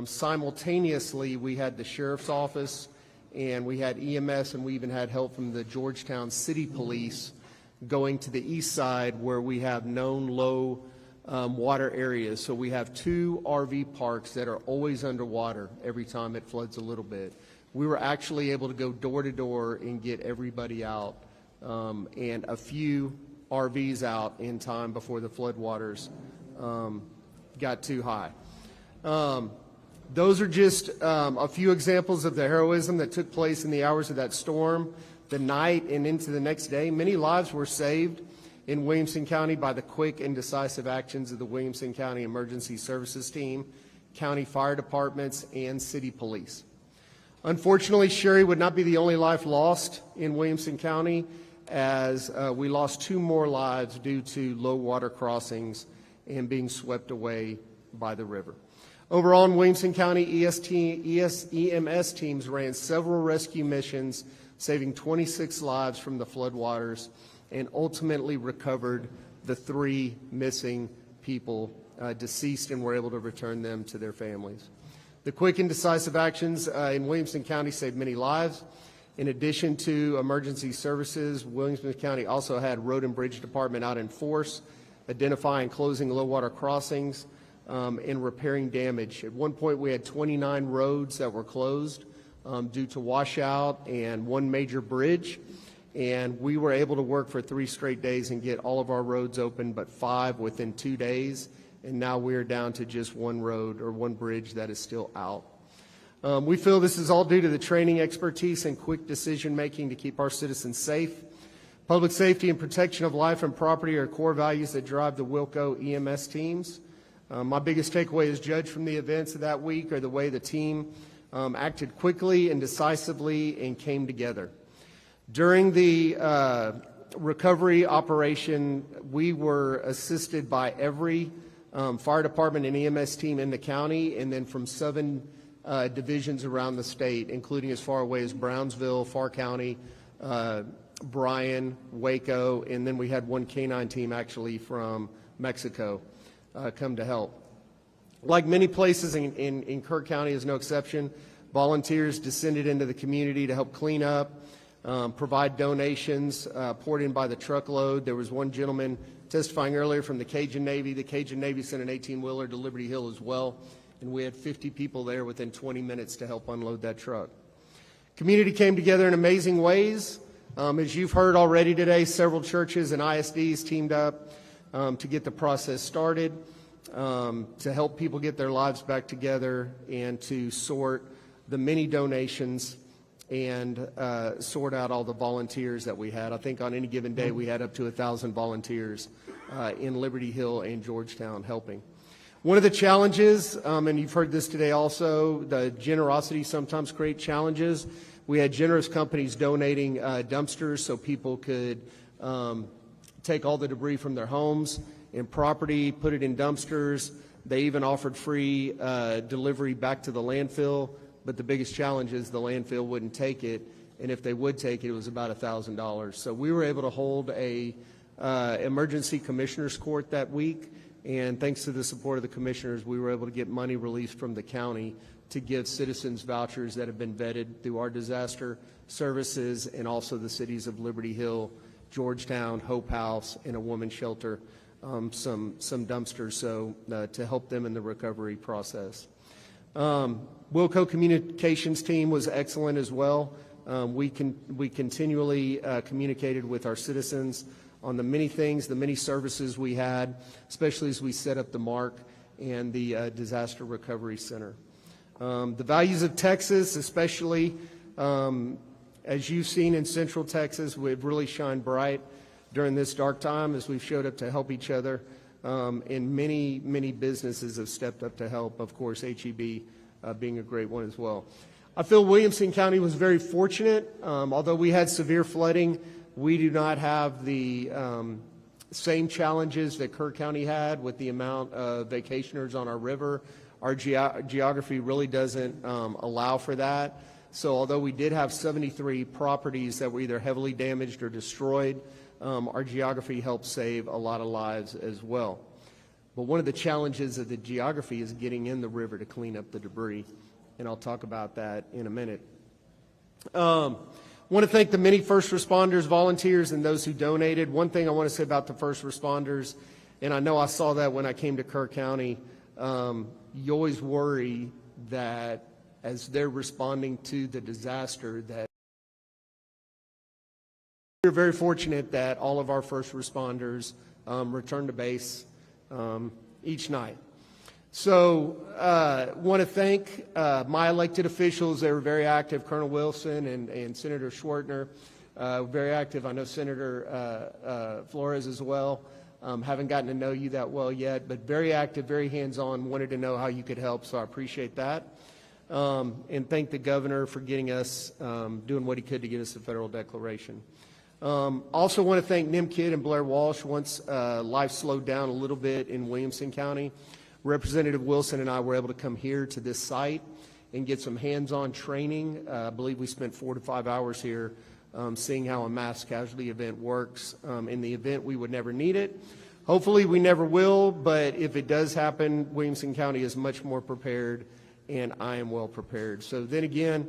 Simultaneously, we had the sheriff's office and we had EMS, and we even had help from the Georgetown City Police going to the east side where we have known low water areas. So we have 2 RV parks that are always underwater every time it floods a little bit. We were actually able to go door to door and get everybody out, and a few RVs out in time before the floodwaters got too high. Those are just a few examples of the heroism that took place in the hours of that storm, the night and into the next day. Many lives were saved in Williamson County by the quick and decisive actions of the Williamson County Emergency Services Team, county fire departments, and city police. Unfortunately, Sherry would not be the only life lost in Williamson County, as we lost 2 more lives due to low water crossings and being swept away by the river. Overall, in Williamson County, EMS teams ran several rescue missions, saving 26 lives from the floodwaters, and ultimately recovered the 3 missing people deceased, and were able to return them to their families. The quick and decisive actions in Williamson County saved many lives. In addition to emergency services, Williamson County also had road and bridge department out in force, identifying closing low water crossings and repairing damage. At one point, we had 29 roads that were closed due to washout and 1 major bridge. And we were able to work for 3 straight days and get all of our roads open, but 5 within 2 days. And now we are down to just 1 road or 1 bridge that is still out. We feel this is all due to the training, expertise, and quick decision-making to keep our citizens safe. Public safety and protection of life and property are core values that drive the Wilco EMS teams. My biggest takeaway as judge from the events of that week are the way the team acted quickly and decisively and came together. During the recovery operation, we were assisted by every fire department and EMS team in the county, and then from 7 divisions around the state, including as far away as Brownsville, Farr County, Bryan, Waco, and then we had 1 canine team actually from Mexico come to help. Like many places in Kerr County is no exception, volunteers descended into the community to help clean up, provide donations poured in by the truckload. There was 1 gentleman testifying earlier from the Cajun Navy. The Cajun Navy sent an 18-wheeler to Liberty Hill as well, and we had 50 people there within 20 minutes to help unload that truck. Community came together in amazing ways. As you've heard already today, several churches and ISDs teamed up to get the process started, to help people get their lives back together, and to sort the many donations and sort out all the volunteers that we had. I think on any given day we had up to 1,000 volunteers in Liberty Hill and Georgetown helping. One of the challenges, and you've heard this today also, the generosity sometimes create challenges. We had generous companies donating dumpsters so people could take all the debris from their homes and property, put it in dumpsters. They even offered free delivery back to the landfill, but the biggest challenge is the landfill wouldn't take it, and if they would take it, it was about $1,000. So we were able to hold a emergency commissioners court that week, and thanks to the support of the commissioners, we were able to get money released from the county to give citizens vouchers that have been vetted through our disaster services and also the cities of Liberty Hill, Georgetown, Hope House, and a woman's shelter, some dumpsters, so to help them in the recovery process. Wilco Communications team was excellent as well. We continually communicated with our citizens on the many things, the many services we had, especially as we set up the MARC and the Disaster Recovery Center. The values of Texas, especially as you've seen in Central Texas, we've really shined bright during this dark time as we've showed up to help each other, and many businesses have stepped up to help, of course, HEB being a great one as well. I feel Williamson County was very fortunate. Although we had severe flooding, we do not have the same challenges that Kerr County had with the amount of vacationers on our river. Our geography really doesn't allow for that. So although we did have 73 properties that were either heavily damaged or destroyed, our geography helped save a lot of lives as well. But one of the challenges of the geography is getting in the river to clean up the debris, and I'll talk about that in a minute. Want to thank the many first responders, volunteers, and those who donated. One thing I want to say about the first responders, and I know I saw that when I came to Kerr County, you always worry that as they're responding to the disaster, that we're very fortunate that all of our first responders return to base each night. So want to thank my elected officials. They were very active, Colonel Wilson and Senator Schwartner, very active. I know Senator Flores as well. Haven't gotten to know you that well yet, but very active, very hands-on, wanted to know how you could help, so I appreciate that. And thank the governor for getting us, doing what he could to get us the federal declaration. Also want to thank Nim Kidd and Blair Walsh. Once life slowed down a little bit in Williamson County, Representative Wilson and I were able to come here to this site and get some hands-on training. I believe we spent 4 to 5 hours here seeing how a mass casualty event works. In the event we would never need it. Hopefully we never will, but if it does happen, Williamson County is much more prepared, and I am well prepared. So then again,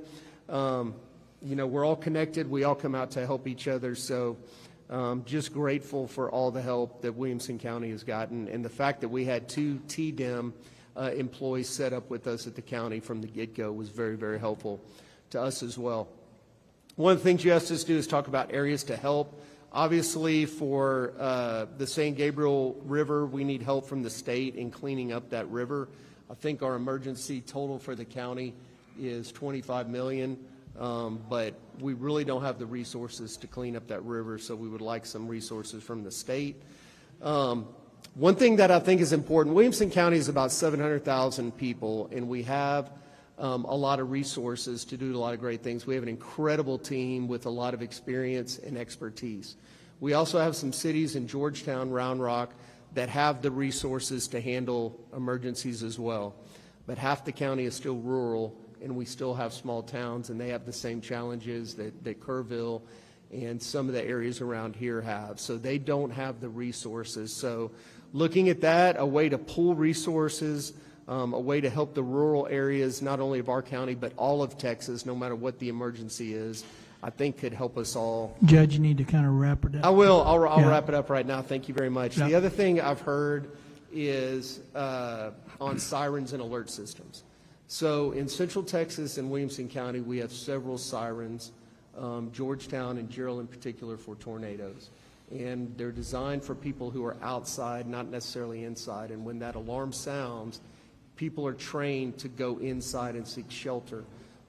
you know, we're all connected. We all come out to help each other. So just grateful for all the help that Williamson County has gotten, and the fact that we had 2 TDEM employees set up with us at the county from the get-go was very, very helpful to us as well. One of the things you asked us to do is talk about areas to help. Obviously, for the St. Gabriel River, we need help from the state in cleaning up that river. I think our emergency total for the county is $25 million. But we really don't have the resources to clean up that river, so we would like some resources from the state. One thing that I think is important, Williamson County is about 700,000 people, and we have a lot of resources to do a lot of great things. We have an incredible team with a lot of experience and expertise. We also have some cities in Georgetown, Round Rock, that have the resources to handle emergencies as well. But half the county is still rural, and we still have small towns, and they have the same challenges that Kerrville and some of the areas around here have. So they don't have the resources. So looking at that, a way to pool resources, a way to help the rural areas, not only of our county, but all of Texas, no matter what the emergency is, I think could help us all. Judge, you need to kind of wrap it up. I will. I'll wrap it up right now. Thank you very much. Yeah. The other thing I've heard is on sirens and alert systems. So in Central Texas and Williamson County, we have several sirens, Georgetown and Gerald in particular, for tornadoes. And they're designed for people who are outside, not necessarily inside. And when that alarm sounds, people are trained to go inside and seek shelter.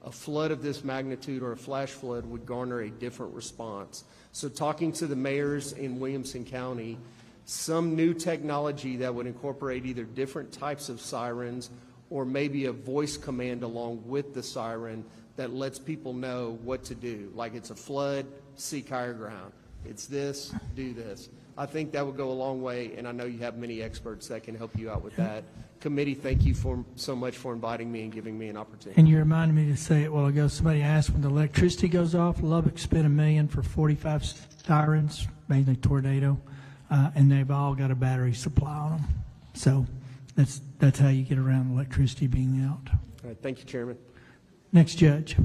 A flood of this magnitude or a flash flood would garner a different response. So talking to the mayors in Williamson County, some new technology that would incorporate either different types of sirens or maybe a voice command along with the siren that lets people know what to do. Like it's a flood, seek higher ground. It's this, do this. I think that would go a long way, and I know you have many experts that can help you out with that. Committee, thank you so much for inviting me and giving me an opportunity. And you reminded me to say it a while ago. Somebody asked when the electricity goes off, Lubbock spent $1 million for 45 sirens, mainly tornado, and they've all got a battery supply on them. So that's how you get around electricity being out. All right, thank you, Chairman. Next judge.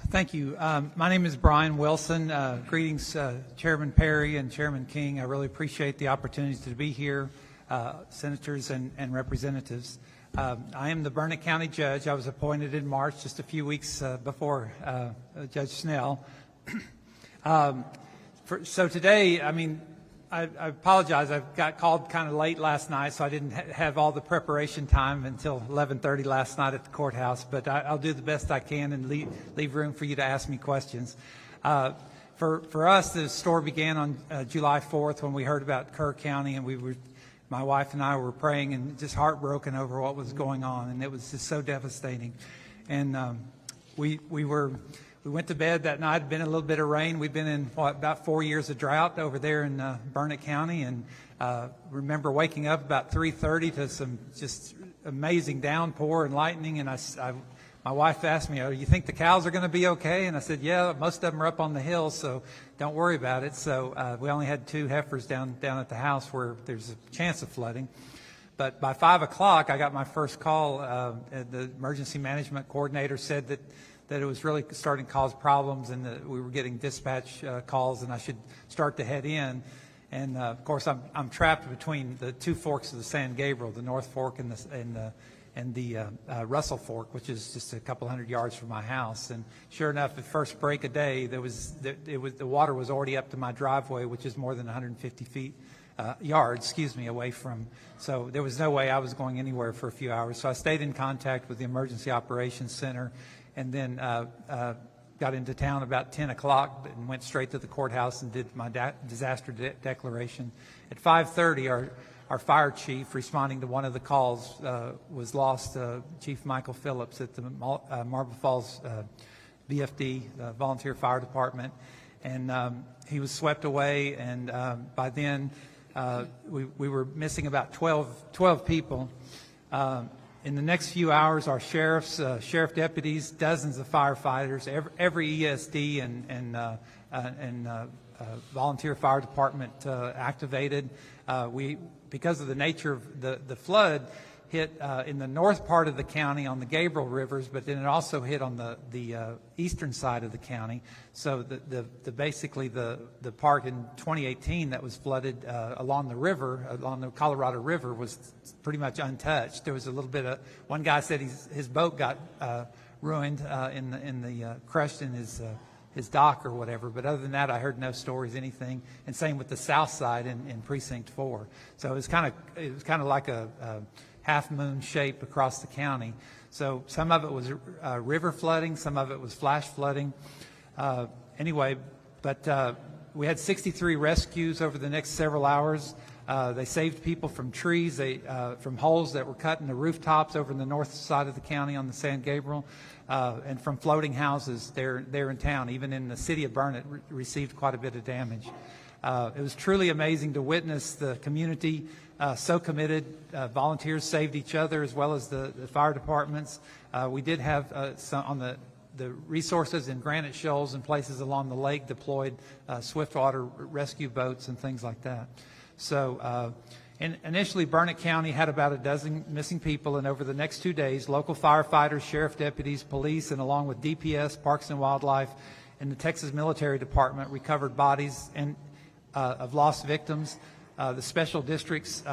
Thank you. My name is Brian Wilson. Greetings, Chairman Perry and Chairman King. I really appreciate the opportunity to be here, senators and representatives. I am the Burnett County Judge. I was appointed in March, just a few weeks before Judge Snell. So today, I apologize. I got called kind of late last night, so I didn't have all the preparation time until 11:30 last night at the courthouse. But I'll do the best I can and leave room for you to ask me questions. For us, the story began on July 4th when we heard about Kerr County, and my wife and I were praying and just heartbroken over what was going on, and it was just so devastating. And we went to bed that night. It had been a little bit of rain. We've been in about 4 years of drought over there in Burnett County, and remember waking up about 3:30 to some just amazing downpour and lightning. And my wife asked me, "Oh, you think the cows are going to be okay?" And I said, "Yeah, most of them are up on the hill, so don't worry about it." So we only had 2 heifers down at the house where there's a chance of flooding. But by 5 o'clock, I got my first call. The emergency management coordinator said that it was really starting to cause problems, and that we were getting dispatch calls, and I should start to head in. And of course, I'm trapped between the 2 forks of the San Gabriel, the North Fork and the Russell Fork, which is just a couple hundred yards from my house. And sure enough, at first break of day, the water was already up to my driveway, which is more than 150 yards away from. So there was no way I was going anywhere for a few hours. So I stayed in contact with the Emergency Operations Center, and then got into town about 10 o'clock and went straight to the courthouse and did my disaster declaration. At 5:30, our fire chief, responding to one of the calls, was lost, Chief Michael Phillips at the Marble Falls VFD, Volunteer Fire Department. And he was swept away, and by then we were missing about 12 people. In the next few hours, our sheriff deputies, dozens of firefighters, every ESD and volunteer fire department activated. Because of the nature of the flood, hit in the north part of the county on the Gabriel rivers, but then it also hit on the eastern side of the county. So basically the part in 2018 that was flooded along the river, along the Colorado River, was pretty much untouched. There was a little bit of, one guy said his boat got ruined crushed in his dock or whatever, but other than that, I heard no stories, anything. And same with the south side in Precinct 4. So it was kind of like a half moon shape across the county. So some of it was river flooding, some of it was flash flooding. Anyway, but we had 63 rescues over the next several hours. They saved people from trees, from holes that were cut in the rooftops over in the north side of the county on the San Gabriel, and from floating houses there in town. Even in the city of Burnett received quite a bit of damage. It was truly amazing to witness the community so committed. Volunteers saved each other as well as the fire departments. We did have some on the resources in Granite Shoals and places along the lake deployed swiftwater rescue boats and things like that. So initially, Burnett County had about a dozen missing people, and over the next 2 days, local firefighters, sheriff deputies, police, and along with DPS, Parks and Wildlife, and the Texas Military Department recovered bodies of lost victims. The special districts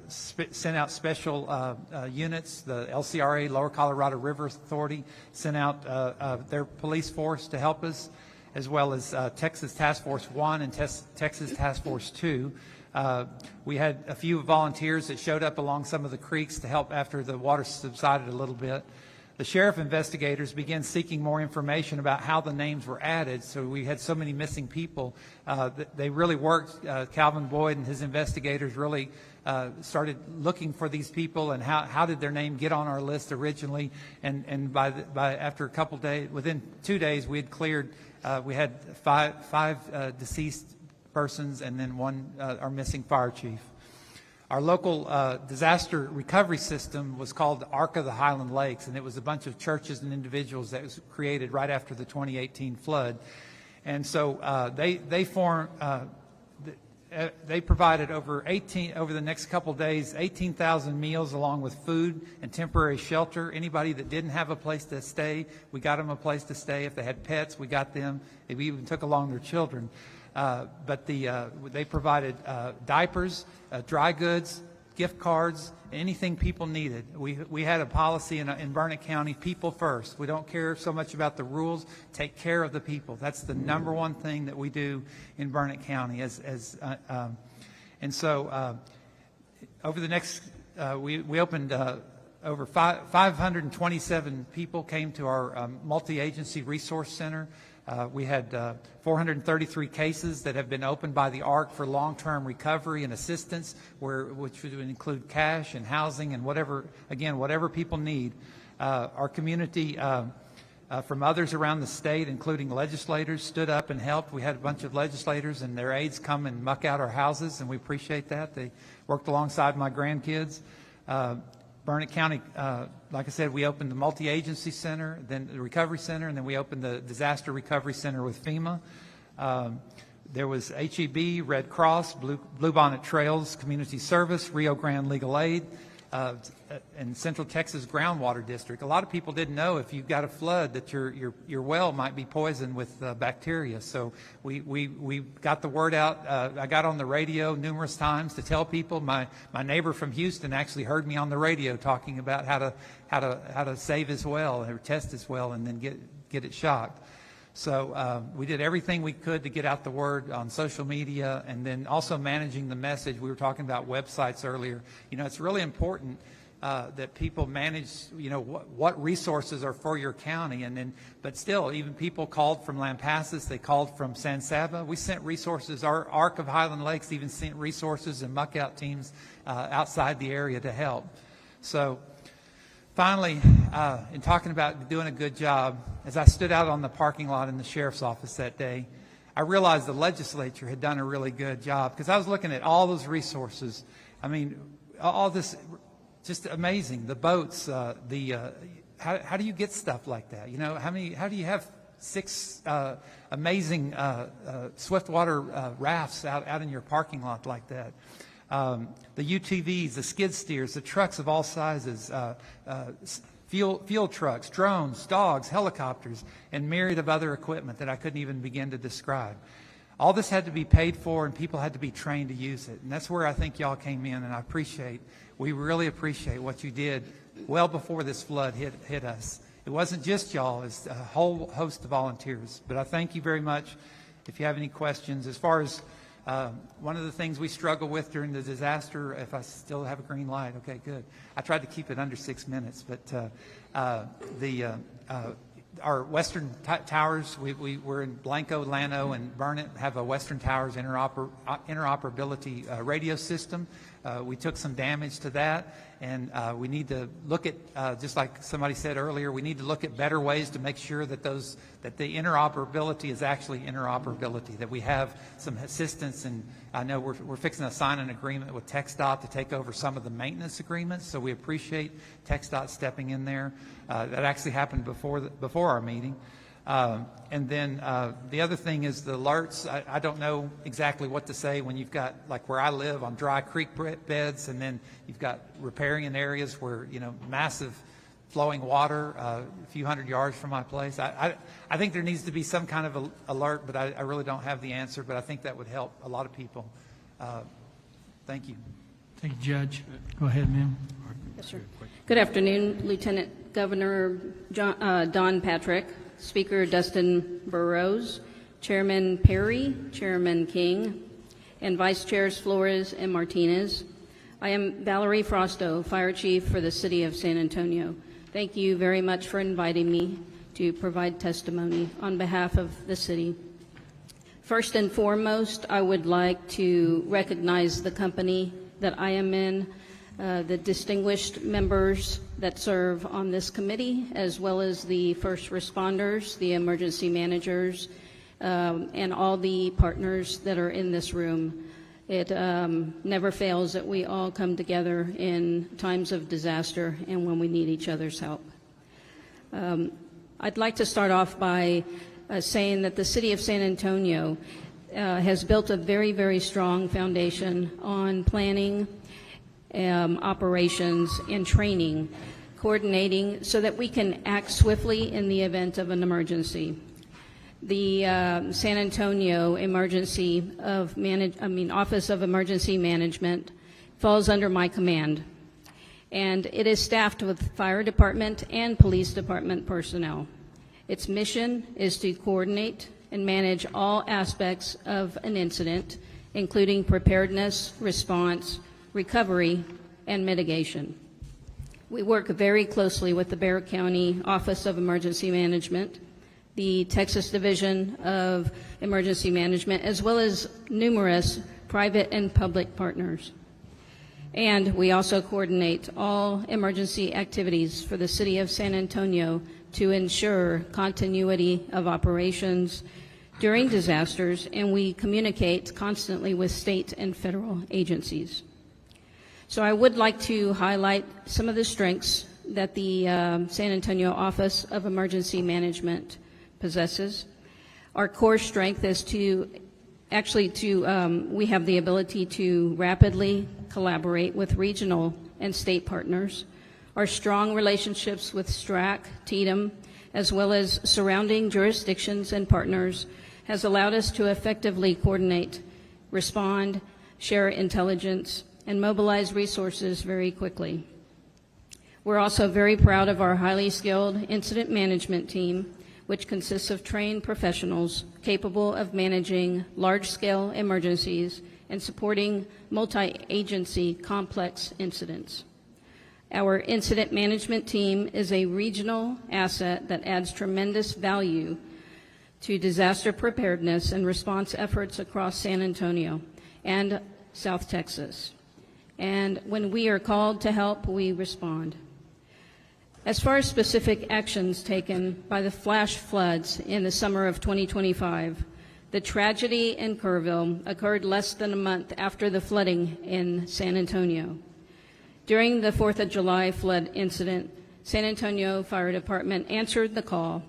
sent out special units. The LCRA, Lower Colorado River Authority, sent out their police force to help us, as well as Texas Task Force 1 and Texas Task Force 2. We had a few volunteers that showed up along some of the creeks to help after the water subsided a little bit. The sheriff investigators began seeking more information about how the names were added. So we had so many missing people. They really worked. Calvin Boyd and his investigators really started looking for these people and how did their name get on our list originally. And by after a couple days, within 2 days, we had cleared We had five deceased persons, and then one our missing fire chief. Our local disaster recovery system was called the Ark of the Highland Lakes, and it was a bunch of churches and individuals that was created right after the 2018 flood. And so they provided over the next couple of days, 18,000 meals along with food and temporary shelter. Anybody that didn't have a place to stay, we got them a place to stay. If they had pets, we got them. We even took along their children. But they provided diapers, dry goods, gift cards, anything people needed. We had a policy in Burnett County, people first. We don't care so much about the rules. Take care of the people. That's the number one thing that we do in Burnett County. And so over the next, we opened over 527 people came to our multi-agency resource center. We had 433 cases that have been opened by the ARC for long-term recovery and assistance, which would include cash and housing and whatever people need. Our community from others around the state, including legislators, stood up and helped. We had a bunch of legislators and their aides come and muck out our houses, and we appreciate that. They worked alongside my grandkids. Burnett County, like I said, we opened the multi-agency center, then the recovery center, and then we opened the disaster recovery center with FEMA. There was HEB, Red Cross, Bluebonnet Trails Community Service, Rio Grande Legal Aid, and Central Texas Groundwater District. A lot of people didn't know if you got a flood that your well might be poisoned with bacteria. So we got the word out. I got on the radio numerous times to tell people. My neighbor from Houston actually heard me on the radio talking about how to save his well or test his well and then get it shocked. So we did everything we could to get out the word on social media, and then also managing the message. We were talking about websites earlier. It's really important that people manage, what resources are for your county. But still, even people called from Lampasas, they called from San Saba. We sent resources. Our Ark of Highland Lakes even sent resources and muck out teams outside the area to help. So finally, in talking about doing a good job, as I stood out on the parking lot in the sheriff's office that day, I realized the legislature had done a really good job, because I was looking at all those resources. I mean, all this, just amazing. The boats, how do you get stuff like that? How do you have 6 amazing swiftwater rafts out in your parking lot like that? The UTVs, the skid steers, the trucks of all sizes, field trucks, drones, dogs, helicopters, and myriad of other equipment that I couldn't even begin to describe. All this had to be paid for, and people had to be trained to use it. And that's where I think y'all came in, and we really appreciate what you did well before this flood hit us. It wasn't just y'all, it's a whole host of volunteers. But I thank you very much. If you have any questions, as far as one of the things we struggle with during the disaster, if I still have a green light, okay, good. I tried to keep it under 6 minutes, but our Western Towers, we're in Blanco, Llano, and Burnett, have a Western Towers interoperability radio system. We took some damage to that, and we need to look at, just like somebody said earlier, we need to look at better ways to make sure that the interoperability is actually interoperability, that we have some assistance. And I know we're fixing to sign an agreement with TxDOT to take over some of the maintenance agreements, so we appreciate TxDOT stepping in there. That actually happened before our meeting. And then the other thing is the alerts. I don't know exactly what to say when you've got, like where I live, on dry creek beds, and then you've got riparian areas where, massive flowing water a few hundred yards from my place. I think there needs to be some kind of alert, but I really don't have the answer, but I think that would help a lot of people. Thank you. Thank you, Judge. Go ahead, ma'am. Yes, sir. Good afternoon, Lieutenant Governor Don Patrick, Speaker Dustin Burrows, Chairman Perry, Chairman King, and Vice Chairs Flores and Martinez. I am Valerie Frosto, Fire Chief for the City of San Antonio. Thank you very much for inviting me to provide testimony on behalf of the city. First and foremost, I would like to recognize the company that I am in, the distinguished members that serve on this committee, as well as the first responders, the emergency managers, and all the partners that are in this room. It never fails that we all come together in times of disaster and when we need each other's help. I'd like to start off by saying that the City of San Antonio has built a very, very strong foundation on planning, operations, and training, coordinating so that we can act swiftly in the event of an emergency. The San Antonio Office of Emergency Management falls under my command, and it is staffed with fire department and police department personnel. Its mission is to coordinate and manage all aspects of an incident, including preparedness, response, recovery, and mitigation. We work very closely with the Kerr County Office of Emergency Management, the Texas Division of Emergency Management, as well as numerous private and public partners. And we also coordinate all emergency activities for the City of San Antonio to ensure continuity of operations during disasters, and we communicate constantly with state and federal agencies. So I would like to highlight some of the strengths that the San Antonio Office of Emergency Management possesses. Our core strength is we have the ability to rapidly collaborate with regional and state partners. Our strong relationships with STRAC, TDM, as well as surrounding jurisdictions and partners has allowed us to effectively coordinate, respond, share intelligence, and mobilize resources very quickly. We're also very proud of our highly skilled incident management team, which consists of trained professionals capable of managing large-scale emergencies and supporting multi-agency complex incidents. Our incident management team is a regional asset that adds tremendous value to disaster preparedness and response efforts across San Antonio and South Texas. And when we are called to help, we respond. As far as specific actions taken by the flash floods in the summer of 2025, the tragedy in Kerrville occurred less than a month after the flooding in San Antonio. During the 4th of July flood incident, San Antonio Fire Department answered the call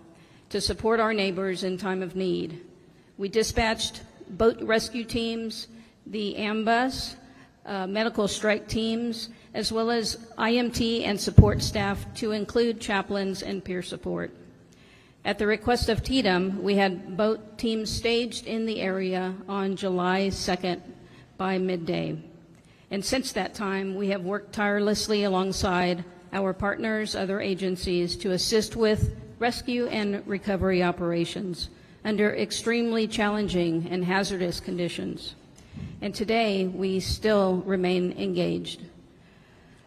to support our neighbors in time of need. We dispatched boat rescue teams, the AMBUS, medical strike teams, as well as IMT and support staff to include chaplains and peer support. At the request of TDM, we had boat teams staged in the area on July 2nd by midday. And since that time, we have worked tirelessly alongside our partners, other agencies, to assist with rescue and recovery operations under extremely challenging and hazardous conditions. And today, we still remain engaged.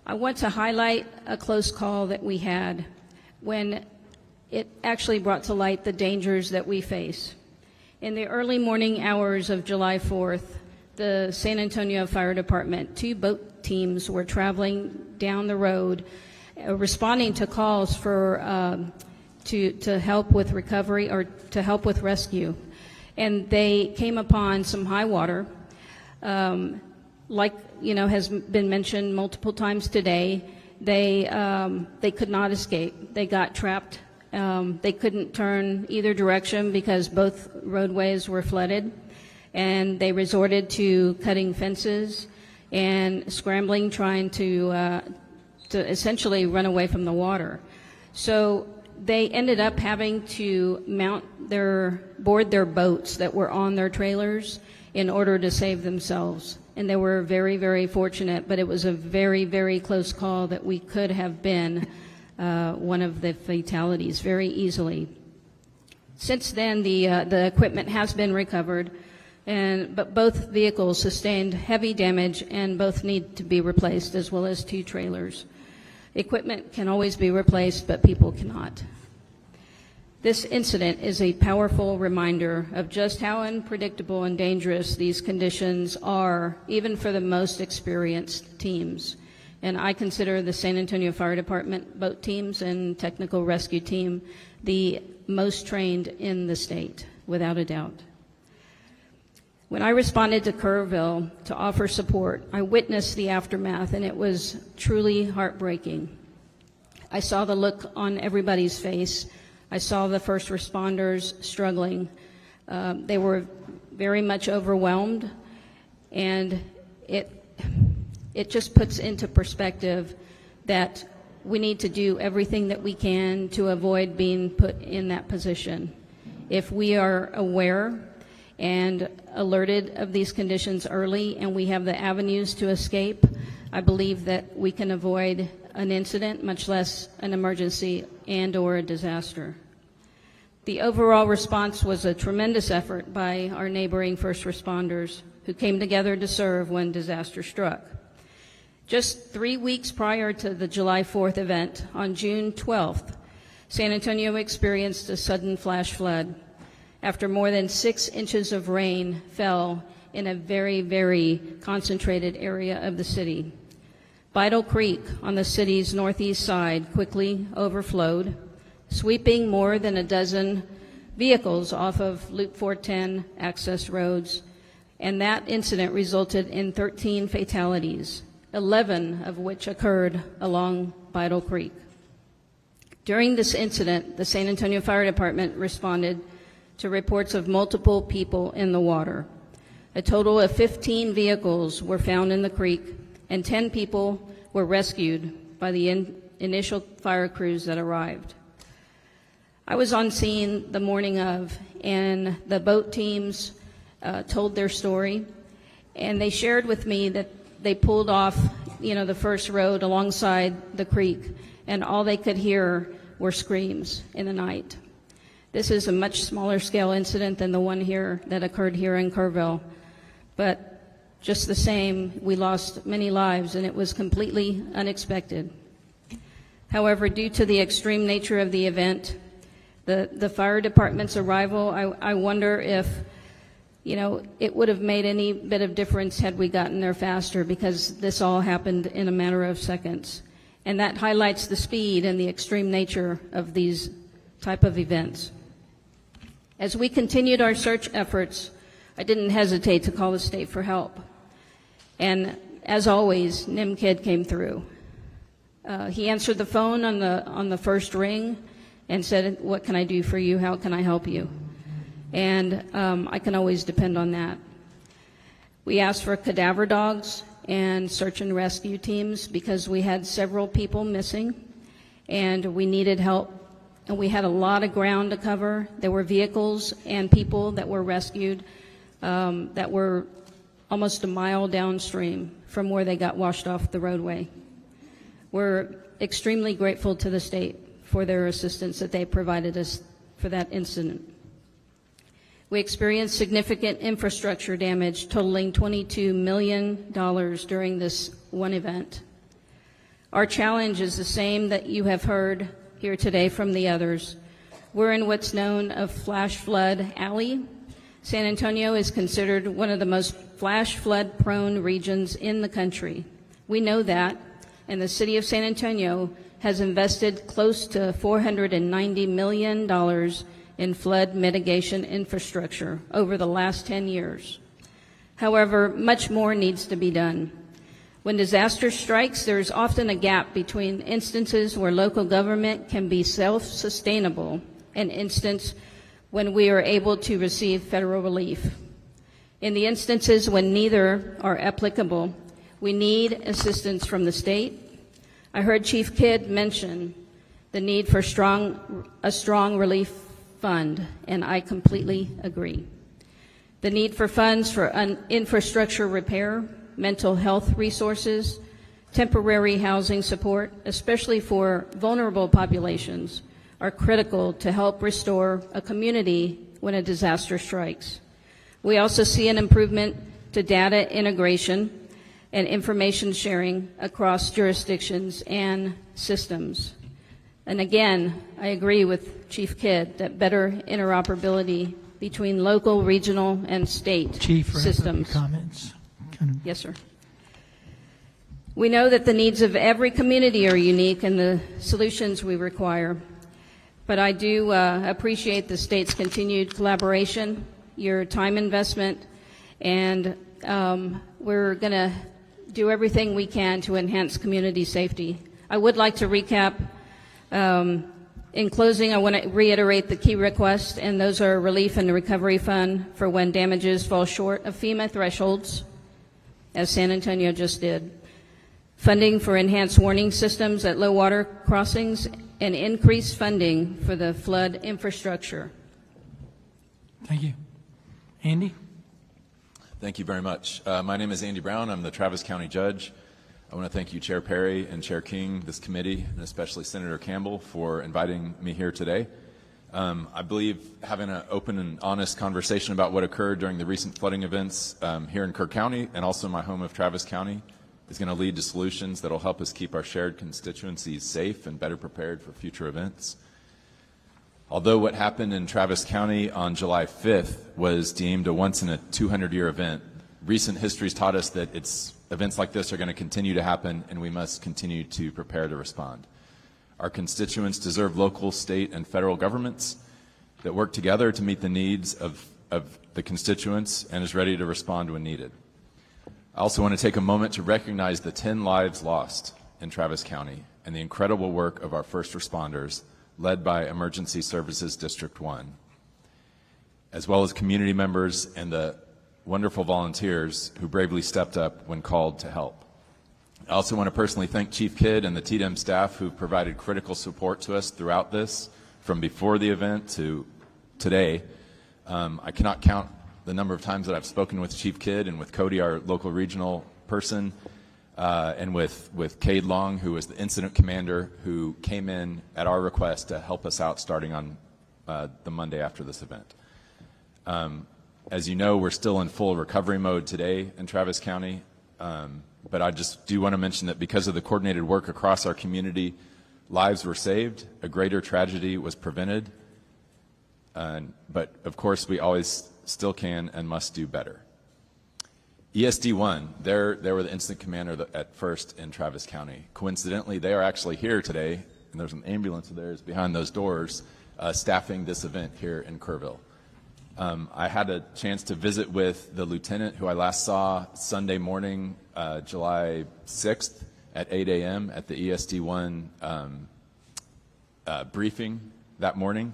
I want to highlight a close call that we had when it actually brought to light the dangers that we face. In the early morning hours of July 4th, the San Antonio Fire Department, 2 boat teams were traveling down the road, responding to calls for to help with recovery or to help with rescue. And they came upon some high water, has been mentioned multiple times today. They could not escape. They got trapped. They couldn't turn either direction because both roadways were flooded, and they resorted to cutting fences and scrambling, trying to essentially run away from the water. So they ended up having to board their boats that were on their trailers in order to save themselves. And they were very, very fortunate, but it was a very, very close call that we could have been one of the fatalities very easily. Since then, the equipment has been recovered, but both vehicles sustained heavy damage and both need to be replaced, as well as 2 trailers. Equipment can always be replaced, but people cannot. This incident is a powerful reminder of just how unpredictable and dangerous these conditions are, even for the most experienced teams. And I consider the San Antonio Fire Department boat teams and technical rescue team the most trained in the state. without a doubt. When I responded to Kerrville to offer support, I witnessed the aftermath, and it was truly heartbreaking. I saw the look on everybody's face. I saw the first responders struggling. They were very much overwhelmed, and it just puts into perspective that we need to do everything that we can to avoid being put in that position. If we are aware and alerted of these conditions early and we have the avenues to escape, I believe that we can avoid an incident, much less an emergency and or a disaster. The overall response was a tremendous effort by our neighboring first responders who came together to serve when disaster struck. Just 3 weeks prior to the July 4th event, on June 12th, San Antonio experienced a sudden flash flood after more than 6 inches of rain fell in a very, very concentrated area of the city. Bidle Creek on the city's northeast side quickly overflowed, sweeping more than a dozen vehicles off of Loop 410 access roads, and that incident resulted in 13 fatalities, 11 of which occurred along Bidle Creek. During this incident, the San Antonio Fire Department responded to reports of multiple people in the water. A total of 15 vehicles were found in the creek, and 10 people were rescued by the initial fire crews that arrived. I was on scene the morning of, and the boat teams told their story, and they shared with me that they pulled off, the first road alongside the creek, and all they could hear were screams in the night. This is a much smaller scale incident than the one here that occurred here in Kerrville, but just the same, we lost many lives, and it was completely unexpected. However, due to the extreme nature of the event, the fire department's arrival, I wonder if, it would have made any bit of difference had we gotten there faster, because this all happened in a matter of seconds. And that highlights the speed and the extreme nature of these type of events. As we continued our search efforts, I didn't hesitate to call the state for help. And as always, NIMKID came through. He answered the phone on the first ring and said, "What can I do for you? How can I help you?" And I can always depend on that. We asked for cadaver dogs and search and rescue teams because we had several people missing and we needed help, and we had a lot of ground to cover. There were vehicles and people that were rescued that were almost a mile downstream from where they got washed off the roadway. We're extremely grateful to the state for their assistance that they provided us for that incident. We experienced significant infrastructure damage totaling $22 million during this one event. Our challenge is the same that you have heard here today from the others. We're in what's known as Flash Flood Alley. San Antonio is considered one of the most flash flood prone regions in the country. We know that, and the city of San Antonio has invested close to $490 million in flood mitigation infrastructure over the last 10 years. However, much more needs to be done. When disaster strikes, there's often a gap between instances where local government can be self-sustainable and instances when we are able to receive federal relief. In the instances when neither are applicable, we need assistance from the state. I heard Chief Kidd mention the need for a strong relief fund, and I completely agree. The need for funds for infrastructure repair, mental health resources, temporary housing support, especially for vulnerable populations, are critical to help restore a community when a disaster strikes. We also see an improvement to data integration and information sharing across jurisdictions and systems. And again, I agree with Chief Kidd that better interoperability between local, regional, and state systems. Comments. Yes, sir. We know that the needs of every community are unique and the solutions we require. But I do appreciate the state's continued collaboration, your time investment, and we're going to do everything we can to enhance community safety. I would like to recap. In closing, I want to reiterate the key requests, and those are relief and recovery fund for when damages fall short of FEMA thresholds, as San Antonio just did, funding for enhanced warning systems at low water crossings, and increased funding for the flood infrastructure. Thank you. Andy? Thank you very much. My name is Andy Brown. I'm the Travis County Judge. I want to thank you, Chair Perry and Chair King, this committee, and especially Senator Campbell for inviting me here today. I believe having an open and honest conversation about what occurred during the recent flooding events here in Kerr County and also my home of Travis County is going to lead to solutions that will help us keep our shared constituencies safe and better prepared for future events. Although what happened in Travis County on July 5th was deemed a once-in-a-200-year event, recent history's taught us that events like this are going to continue to happen, and we must continue to prepare to respond. Our constituents deserve local, state, and federal governments that work together to meet the needs of the constituents and is ready to respond when needed. I also want to take a moment to recognize the 10 lives lost in Travis County and the incredible work of our first responders, led by Emergency Services District 1, as well as community members and the wonderful volunteers who bravely stepped up when called to help. I also want to personally thank Chief Kidd and the TDEM staff who provided critical support to us throughout this, from before the event to today. I cannot count the number of times that I've spoken with Chief Kidd and with Cody, our local regional person, and with Cade Long, who was the incident commander, who came in at our request to help us out starting on the Monday after this event. As you know, we're still in full recovery mode today in Travis County, but I just do want to mention that because of the coordinated work across our community, lives were saved, a greater tragedy was prevented, but of course we always still can and must do better. ESD1, they were the incident commander at first in Travis County. Coincidentally, they are actually here today, and there's an ambulance of theirs behind those doors staffing this event here in Kerrville. I had a chance to visit with the lieutenant who I last saw Sunday morning, July 6th at 8 a.m. at the ESD1 briefing that morning.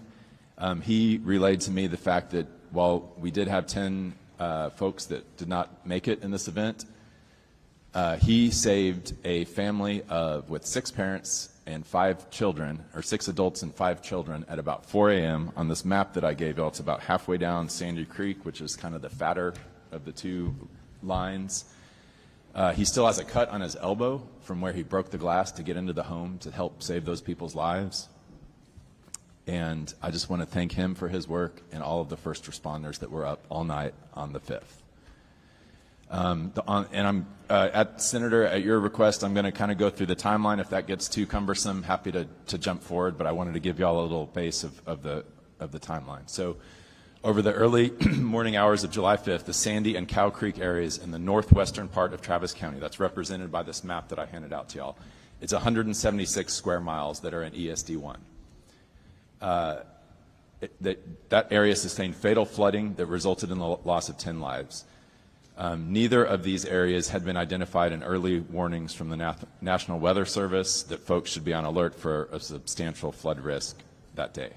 He relayed to me the fact that while we did have 10 folks that did not make it in this event, he saved a family with 6 parents and 5 children, or 6 adults and 5 children, at about 4 a.m. on this map that I gave you. It's about halfway down Sandy Creek, which is kind of the fatter of the two lines. He still has a cut on his elbow from where he broke the glass to get into the home to help save those people's lives. And I just want to thank him for his work and all of the first responders that were up all night on the 5th. Senator, at your request, I'm going to kind of go through the timeline. If that gets too cumbersome, happy to jump forward, but I wanted to give you all a little base of the timeline. So over the early morning hours of July 5th, the Sandy and Cow Creek areas in the northwestern part of Travis County, that's represented by this map that I handed out to y'all. It's 176 square miles that are in ESD1. That area sustained fatal flooding that resulted in the loss of 10 lives. Neither of these areas had been identified in early warnings from the National Weather Service that folks should be on alert for a substantial flood risk that day.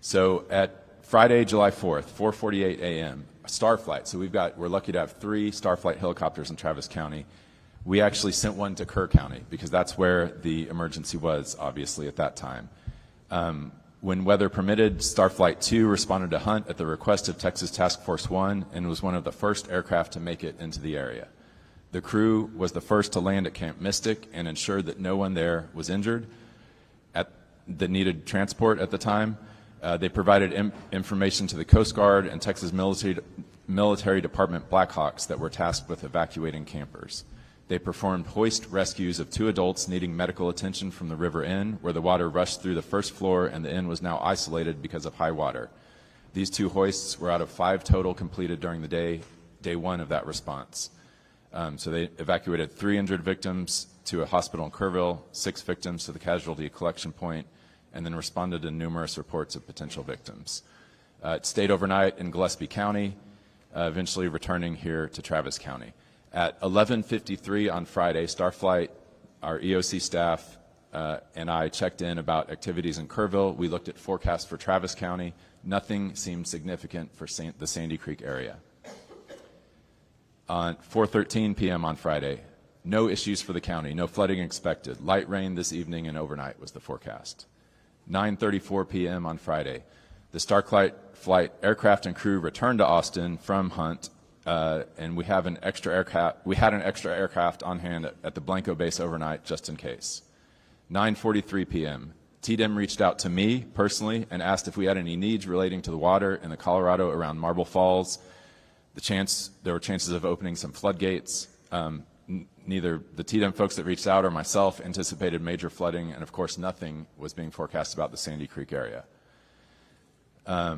So at Friday, July 4th, 4:48 a.m., a Starflight. So we're lucky to have 3 Starflight helicopters in Travis County. We actually sent one to Kerr County because that's where the emergency was, obviously, at that time. When weather permitted, Starflight 2 responded to Hunt at the request of Texas Task Force 1 and was one of the first aircraft to make it into the area. The crew was the first to land at Camp Mystic and ensured that no one there was injured that needed transport at the time. They provided information to the Coast Guard and Texas Military Department Blackhawks that were tasked with evacuating campers. They performed hoist rescues of 2 adults needing medical attention from the River Inn, where the water rushed through the first floor and the inn was now isolated because of high water. These 2 hoists were out of 5 total completed during the day 1 of that response. So they evacuated 3 injured victims to a hospital in Kerrville, 6 victims to the casualty collection point, and then responded to numerous reports of potential victims. It stayed overnight in Gillespie County, eventually returning here to Travis County. At 11:53 on Friday, Starflight, our EOC staff, and I checked in about activities in Kerrville. We looked at forecasts for Travis County. Nothing seemed significant for the Sandy Creek area. On 4:13 p.m. on Friday, no issues for the county, no flooding expected. Light rain this evening and overnight was the forecast. 9:34 p.m. on Friday, the Starflight flight aircraft and crew returned to Austin from Hunt, and we had an extra aircraft on hand at the Blanco base overnight just in case. 9:43 p.m. TDEM reached out to me personally and asked if we had any needs relating to the water in the Colorado around Marble Falls. There were chances of opening some floodgates. Neither the TDEM folks that reached out or myself anticipated major flooding, and of course nothing was being forecast about the Sandy Creek area. At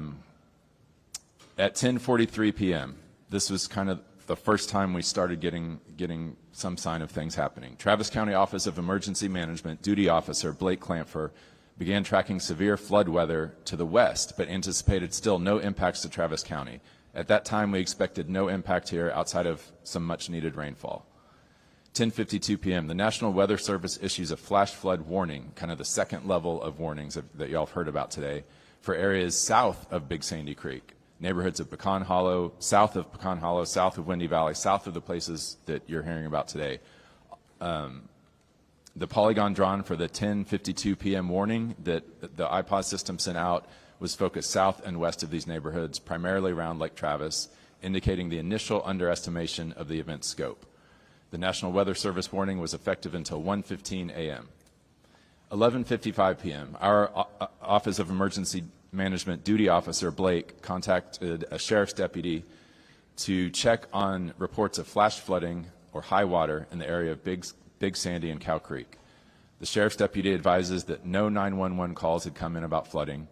10:43 p.m., this was kind of the first time we started getting some sign of things happening. Travis County Office of Emergency Management Duty Officer Blake Clamfer began tracking severe flood weather to the west, but anticipated still no impacts to Travis County. At that time, we expected no impact here outside of some much-needed rainfall. 10:52 p.m., the National Weather Service issues a flash flood warning, kind of the second level of warnings that y'all have heard about today, for areas south of Big Sandy Creek, neighborhoods of Pecan Hollow, south of Pecan Hollow, south of Windy Valley, south of the places that you're hearing about today. The polygon drawn for the 10:52 p.m. warning that the iPod system sent out was focused south and west of these neighborhoods, primarily around Lake Travis, indicating the initial underestimation of the event's scope. The National Weather Service warning was effective until 1:15 a.m. 11:55 p.m., our Office of Emergency Management Duty Officer Blake contacted a sheriff's deputy to check on reports of flash flooding or high water in the area of Big Sandy and Cow Creek. The sheriff's deputy advises that no 911 calls had come in about flooding,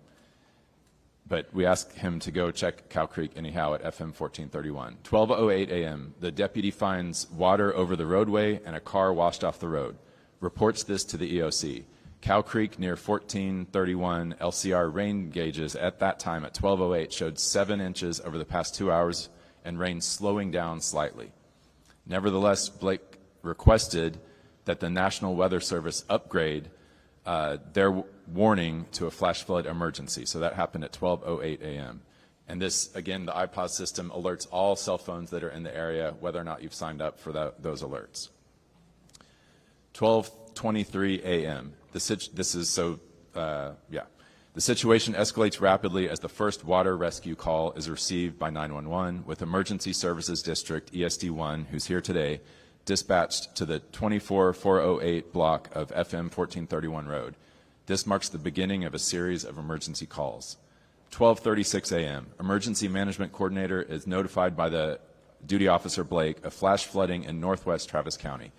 but we asked him to go check Cow Creek anyhow at FM 1431. 12:08 a.m., the deputy finds water over the roadway and a car washed off the road. Reports this to the EOC. Cow Creek near 1431 LCR rain gauges at that time at 12:08 showed 7 inches over the past 2 hours and rain slowing down slightly. Nevertheless, Blake requested that the National Weather Service upgrade their warning to a flash flood emergency. So that happened at 12:08 a.m. And this, again, the iPod system alerts all cell phones that are in the area, whether or not you've signed up for those alerts. 12:23 a.m. The situation escalates rapidly as the first water rescue call is received by 911, with Emergency Services District, ESD1, who's here today, dispatched to the 24408 block of FM 1431 Road. This marks the beginning of a series of emergency calls. 12:36 a.m., Emergency Management Coordinator is notified by the duty officer Blake of flash flooding in northwest Travis County.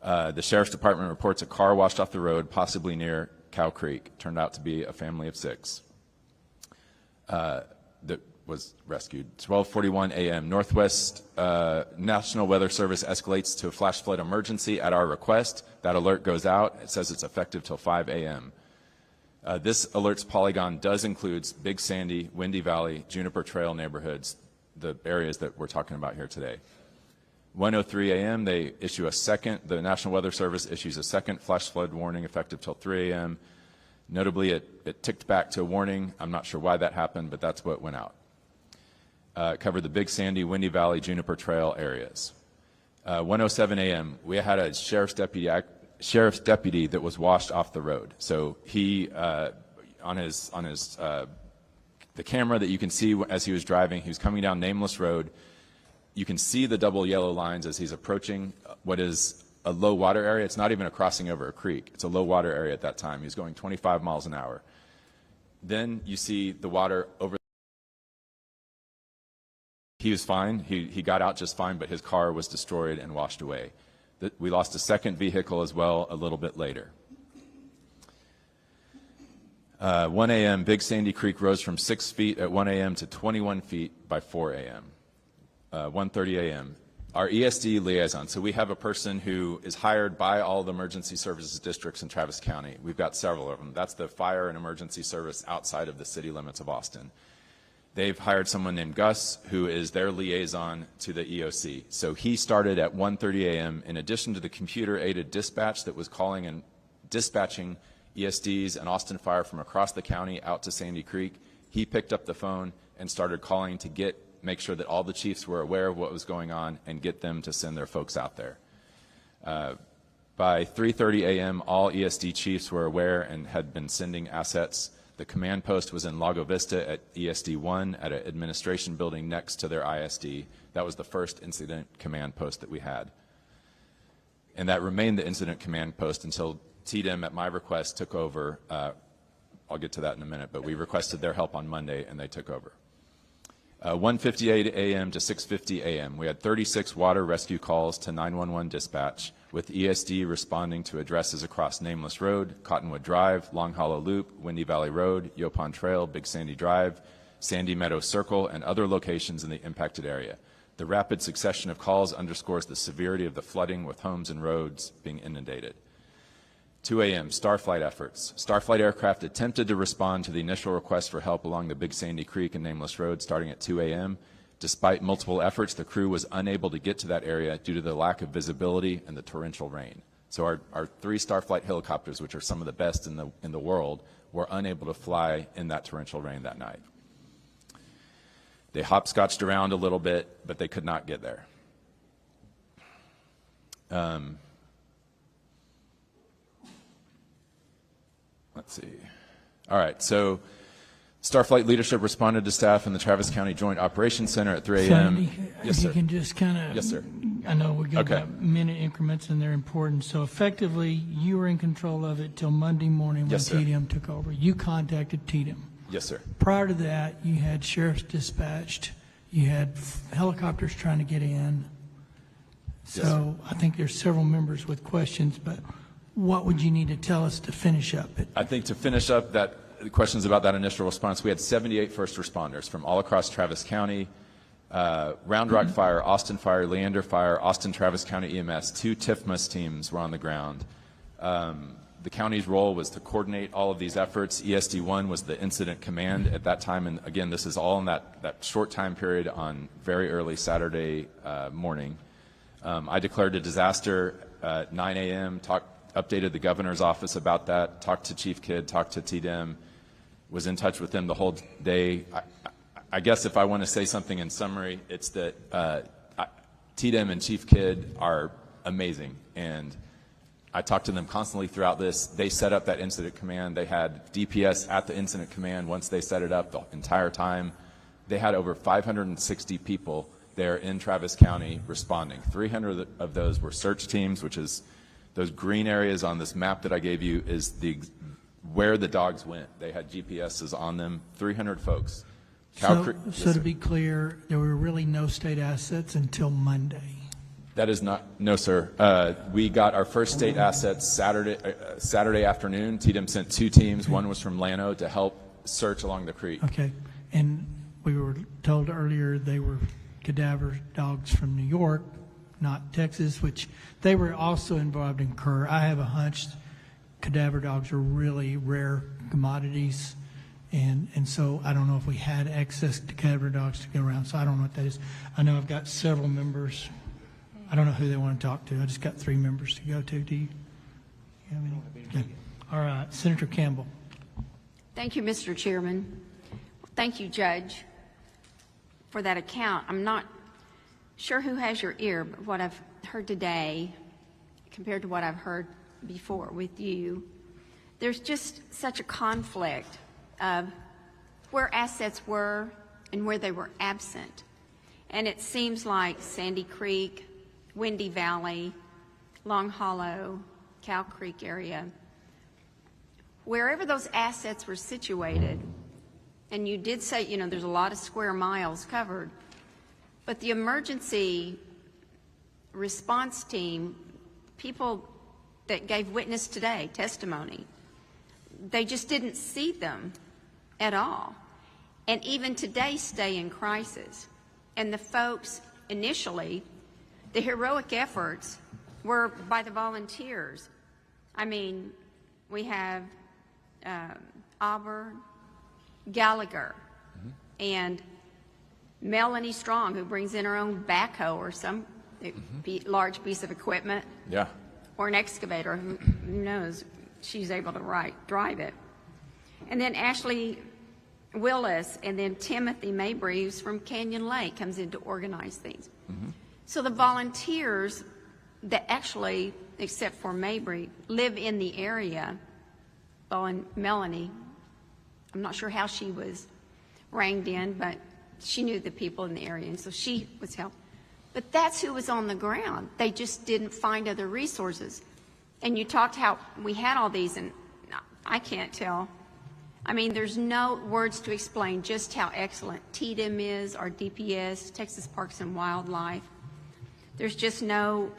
The Sheriff's Department reports a car washed off the road, possibly near Cow Creek. Turned out to be a family of 6 that was rescued. 12:41 a.m. Northwest National Weather Service escalates to a flash flood emergency at our request. That alert goes out. It says it's effective till 5 a.m. This alert's polygon does include Big Sandy, Windy Valley, Juniper Trail neighborhoods, the areas that we're talking about here today. 1:03 a.m. they issue the National Weather Service issues a second flash flood warning effective till 3 a.m. Notably, it ticked back to a warning. I'm not sure why that happened, but that's what went out. It covered the Big Sandy, Windy Valley, Juniper Trail areas. 1:07 a.m. we had a sheriff's deputy that was washed off the road. So he, on the camera that you can see as he was driving, he was coming down Nameless Road. You can see the double yellow lines as he's approaching what is a low water area. It's not even a crossing over a creek. It's a low water area at that time. He was going 25 miles an hour. Then you see the water over. He was fine. He got out just fine, but his car was destroyed and washed away. We lost a second vehicle as well a little bit later. 1 a.m., Big Sandy Creek rose from 6 feet at 1 a.m. to 21 feet by 4 a.m. 1:30 a.m. Our ESD liaison. So we have a person who is hired by all the emergency services districts in Travis County. We've got several of them. That's the fire and emergency service outside of the city limits of Austin. They've hired someone named Gus, who is their liaison to the EOC. So he started at 1:30 a.m. In addition to the computer-aided dispatch that was calling and dispatching ESDs and Austin Fire from across the county out to Sandy Creek, he picked up the phone and started calling to make sure that all the chiefs were aware of what was going on and get them to send their folks out there. By 3:30 a.m., all ESD chiefs were aware and had been sending assets. The command post was in Lago Vista at ESD 1 at an administration building next to their ISD. That was the first incident command post that we had. And that remained the incident command post until TDM, at my request, took over. I'll get to that in a minute, but we requested their help on Monday, and they took over. 1:58 a.m. to 6:50 a.m. We had 36 water rescue calls to 911 dispatch, with ESD responding to addresses across Nameless Road, Cottonwood Drive, Long Hollow Loop, Windy Valley Road, Yopon Trail, Big Sandy Drive, Sandy Meadow Circle, and other locations in the impacted area. The rapid succession of calls underscores the severity of the flooding, with homes and roads being inundated. 2 a.m., Starflight efforts. Starflight aircraft attempted to respond to the initial request for help along the Big Sandy Creek and Nameless Road starting at 2 a.m. Despite multiple efforts, the crew was unable to get to that area due to the lack of visibility and the torrential rain. So our 3 Starflight helicopters, which are some of the best in the world, were unable to fly in that torrential rain that night. They hopscotched around a little bit, but they could not get there. Let's see. All right, so Starflight leadership responded to staff in the Travis County Joint Operations Center at 3 a.m. Sandy, Yes, if you sir. can just kind of, Yes, sir. I know we got Okay. about minute increments and they're important. So effectively, you were in control of it till Monday morning when Yes, sir. TDM took over. You contacted TDM. Yes, sir. Prior to that, you had sheriffs dispatched. You had helicopters trying to get in. So I think there's several members with questions, but what would you need to tell us to finish up it? I think to finish up the questions about that initial response, we had 78 first responders from all across Travis County, Round Rock Fire, Austin Fire, Leander Fire, Austin Travis County EMS, 2 TIFMAS teams were on the ground. The county's role was to coordinate all of these efforts. ESD-1 was the incident command at that time, and again, this is all in that short time period on very early Saturday morning. I declared a disaster at 9 a.m., updated the governor's office about that, talked to Chief Kidd, talked to TDM, was in touch with them the whole day. I guess if I want to say something in summary, it's that TDM and Chief Kidd are amazing, and I talked to them constantly throughout this. They set up that incident command. They had DPS at the incident command once they set it up the entire time. They had over 560 people there in Travis County responding. 300 of those were search teams, which is those green areas on this map that I gave you is where the dogs went. They had GPSs on them, 300 folks. So to be clear, there were really no state assets until Monday. That is not, no, sir. We got our first state assets Saturday afternoon. TDM sent 2 teams. One was from Llano to help search along the creek. Okay, and we were told earlier they were cadaver dogs from New York, not Texas, which they were also involved in Kerr. I have a hunch cadaver dogs are really rare commodities, and so I don't know if we had access to cadaver dogs to go around, so I don't know what that is. I know I've got several members. I don't know who they want to talk to. I just got 3 members to go to. Do you have any? Okay. All right, Senator Campbell. Thank you, Mr. Chairman. Thank you, Judge, for that account. I'm not sure who has your ear, but what I've heard today compared to what I've heard before with you, there's just such a conflict of where assets were and where they were absent. And it seems like Sandy Creek, Windy Valley, Long Hollow, Cow Creek area, wherever those assets were situated, and you did say, you know, there's a lot of square miles covered, but the emergency response team, people that gave witness today, testimony, they just didn't see them at all. And even today stay in crisis. And the folks initially the heroic efforts were by the volunteers. I mean, we have Auburn Gallagher and Melanie Strong, who brings in her own backhoe or some large piece of equipment. Yeah. Or an excavator, who knows, she's able to drive it. And then Ashley Willis, and then Timothy Mabry, who's from Canyon Lake, comes in to organize things. So the volunteers that actually, except for Mabry, live in the area. Well, and Melanie, I'm not sure how she was ranged in, but she knew the people in the area, and so she was helped. But that's who was on the ground. They just didn't find other resources. And you talked how we had all these, and I can't tell. I mean, there's no words to explain just how excellent TDM is, our DPS, Texas Parks and Wildlife. There's just no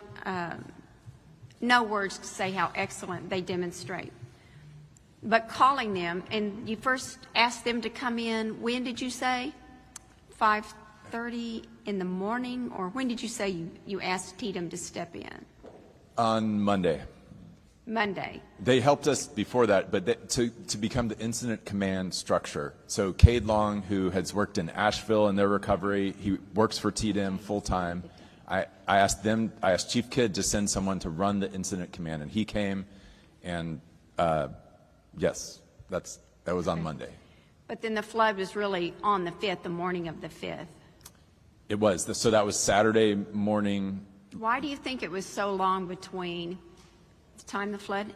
words to say how excellent they demonstrate. But calling them, and you first asked them to come in, when did you say? 5:30 in the morning? Or when did you say you asked TDM to step in? On Monday. Monday. They helped us before that, but to become the incident command structure. So Cade Long, who has worked in Asheville in their recovery, he works for TDM full-time. I asked Chief Kidd to send someone to run the incident command, and he came, and yes, that was on Monday. But then the flood was really on the 5th, the morning of the 5th. It was. So that was Saturday morning. Why do you think it was so long between the time the flood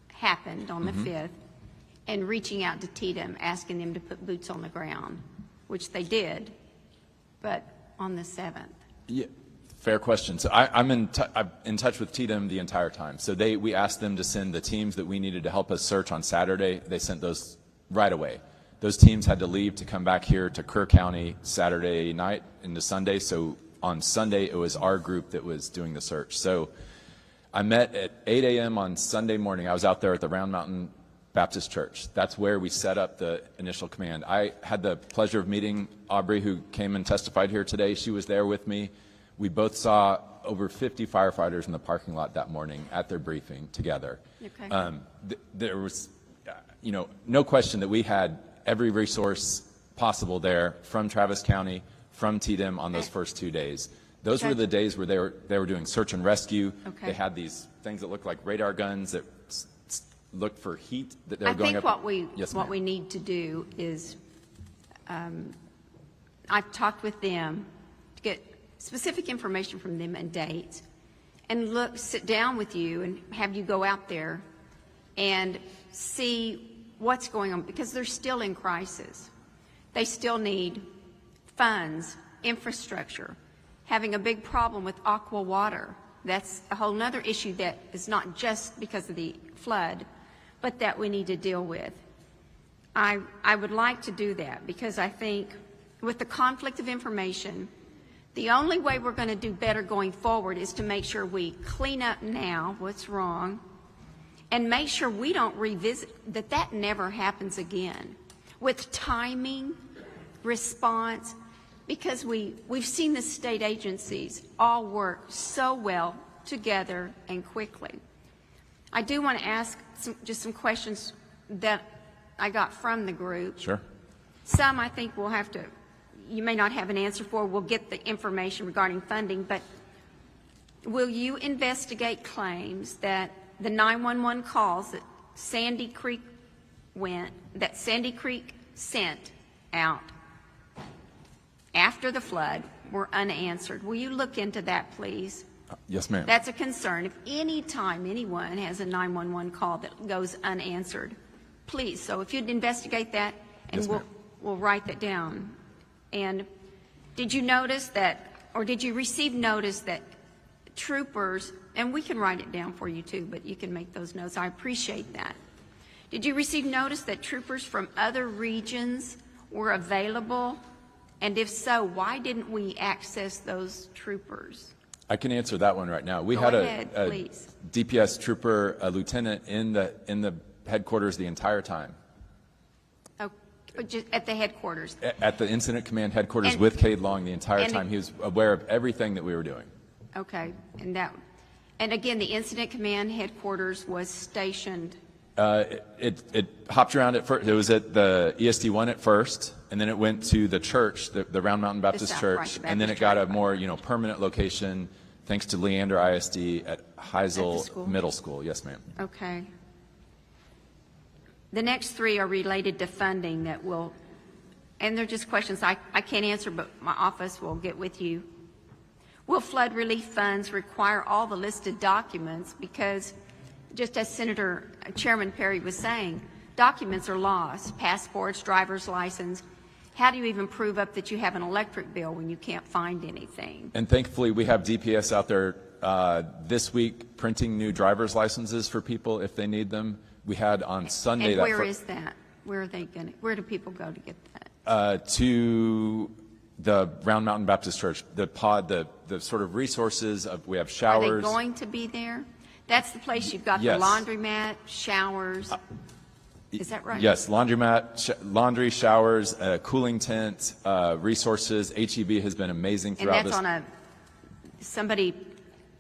happened on the 5th and reaching out to TDM, asking them to put boots on the ground, which they did, but on the 7th? Yeah, fair question. So I'm in touch with TDM the entire time. So we asked them to send the teams that we needed to help us search on Saturday. They sent those right away. Those teams had to leave to come back here to Kerr County Saturday night into Sunday. So on Sunday, it was our group that was doing the search. So I met at 8 a.m. on Sunday morning. I was out there at the Round Mountain Baptist Church. That's where we set up the initial command. I had the pleasure of meeting Aubrey, who came and testified here today. She was there with me. We both saw over 50 firefighters in the parking lot that morning at their briefing together. Okay. There was, no question that we had every resource possible there from Travis County, from TDM on those first 2 days. Those were the days where they were doing search and rescue. Okay. They had these things that looked like radar guns that looked for heat that they were going up. I think what we need to do is, I've talked with them to get specific information from them and dates, and sit down with you and have you go out there and see what's going on, because they're still in crisis. They still need funds, infrastructure, having a big problem with aqua water. That's a whole other issue that is not just because of the flood, but that we need to deal with. I would like to do that, because I think with the conflict of information, the only way we're going to do better going forward is to make sure we clean up now what's wrong, and make sure we don't revisit, that never happens again. With timing, response, because we've seen the state agencies all work so well together and quickly. I do want to ask just some questions that I got from the group. Sure. Some I think you may not have an answer for. We'll get the information regarding funding, but will you investigate claims that the 911 calls that Sandy Creek sent out after the flood were unanswered? Will you look into that, please? Yes, ma'am. That's a concern. If any time anyone has a 911 call that goes unanswered, please. So if you'd investigate that, and yes, we'll write that down. And did you notice that, or did you receive notice that troopers, and we can write it down for you too, but you can make those notes. I appreciate that. Did you receive notice that troopers from other regions were available? And if so, why didn't we access those troopers? I can answer that one right now. We Go had ahead, a please. DPS trooper, a lieutenant in the headquarters the entire time. Oh, just at the headquarters. At the incident command headquarters with Cade Long the entire time. He was aware of everything that we were doing. Okay, and again, the incident command headquarters was stationed. It hopped around at first. It was at the ESD1 at first, and then it went to the church, the Round Mountain Baptist Church, and then it got a more permanent location thanks to Leander ISD at Heisel Middle School. Yes, ma'am. Okay. The next three are related to funding that will, and they're just questions I can't answer, but my office will get with you. Will flood relief funds require all the listed documents? Because just as Chairman Perry was saying, documents are lost, passports, driver's license. How do you even prove up that you have an electric bill when you can't find anything? And thankfully, we have DPS out there this week printing new driver's licenses for people if they need them. We had on Sunday. And where is that? Where do people go to get that? To the Round Mountain Baptist Church, the sort of resources of, we have showers. Are they going to be there? That's the place you've got Yes. the laundromat, showers. Is that right? Yes, laundromat, laundry, showers, cooling tent, resources. HEB has been amazing throughout this. And that's somebody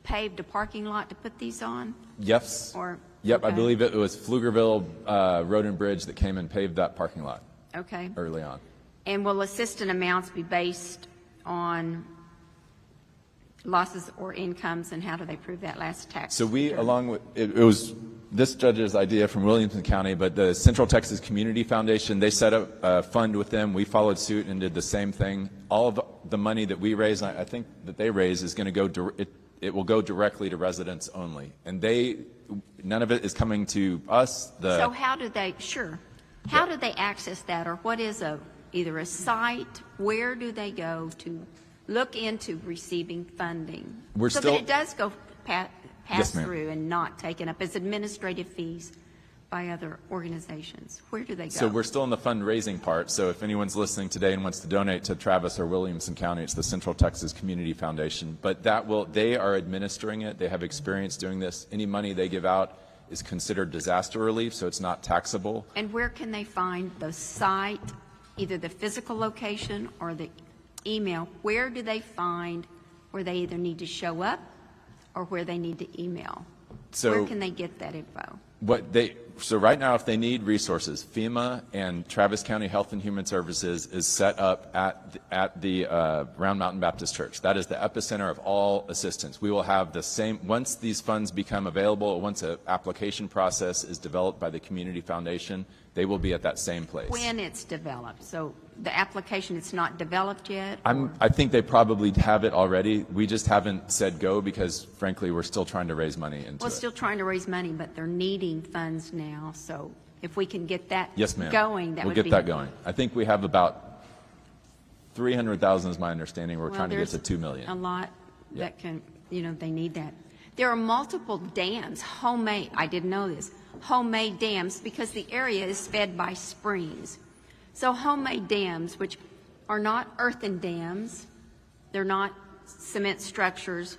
paved a parking lot to put these on? Yes. Yep, I believe it was Pflugerville Road and Bridge that came and paved that parking lot. Okay. Early on. And will assistance amounts be based on losses or incomes, and how do they prove that last tax? So we, along with, it was this judge's idea from Williamson County, but the Central Texas Community Foundation, they set up a fund with them. We followed suit and did the same thing. All of the money that we raise, I think that they raise, is going to go, it will go directly to residents only. And none of it is coming to us. So how do they, how do they access that, or what is either a site? Where do they go to look into receiving funding? That it does go pass Yes, ma'am. through and not taken up as administrative fees by other organizations. Where do they go? So we're still in the fundraising part. So if anyone's listening today and wants to donate to Travis or Williamson County, it's the Central Texas Community Foundation. But they are administering it. They have experience doing this. Any money they give out is considered disaster relief, so it's not taxable. And where can they find the site, either the physical location or the email? Where do they find where they either need to show up or where they need to email? So where can they get that info? So right now, if they need resources, FEMA and Travis County Health and Human Services is set up at the Round Mountain Baptist Church. That is the epicenter of all assistance. We will have the same, once these funds become available, once an application process is developed by the Community Foundation, they will be at that same place. When it's developed. So the application, it's not developed yet? I think they probably have it already. We just haven't said go because, frankly, we're still trying to raise money into it. Still trying to raise money, but they're needing funds now. So if we can get that Yes, ma'am. going, that we'll would get be that going. I think we have about 300,000 is my understanding. We're trying to get to there's 2 million. A lot that can, they need that. There are multiple dams, homemade, I didn't know this, homemade dams, because the area is fed by springs. So homemade dams, which are not earthen dams, they're not cement structures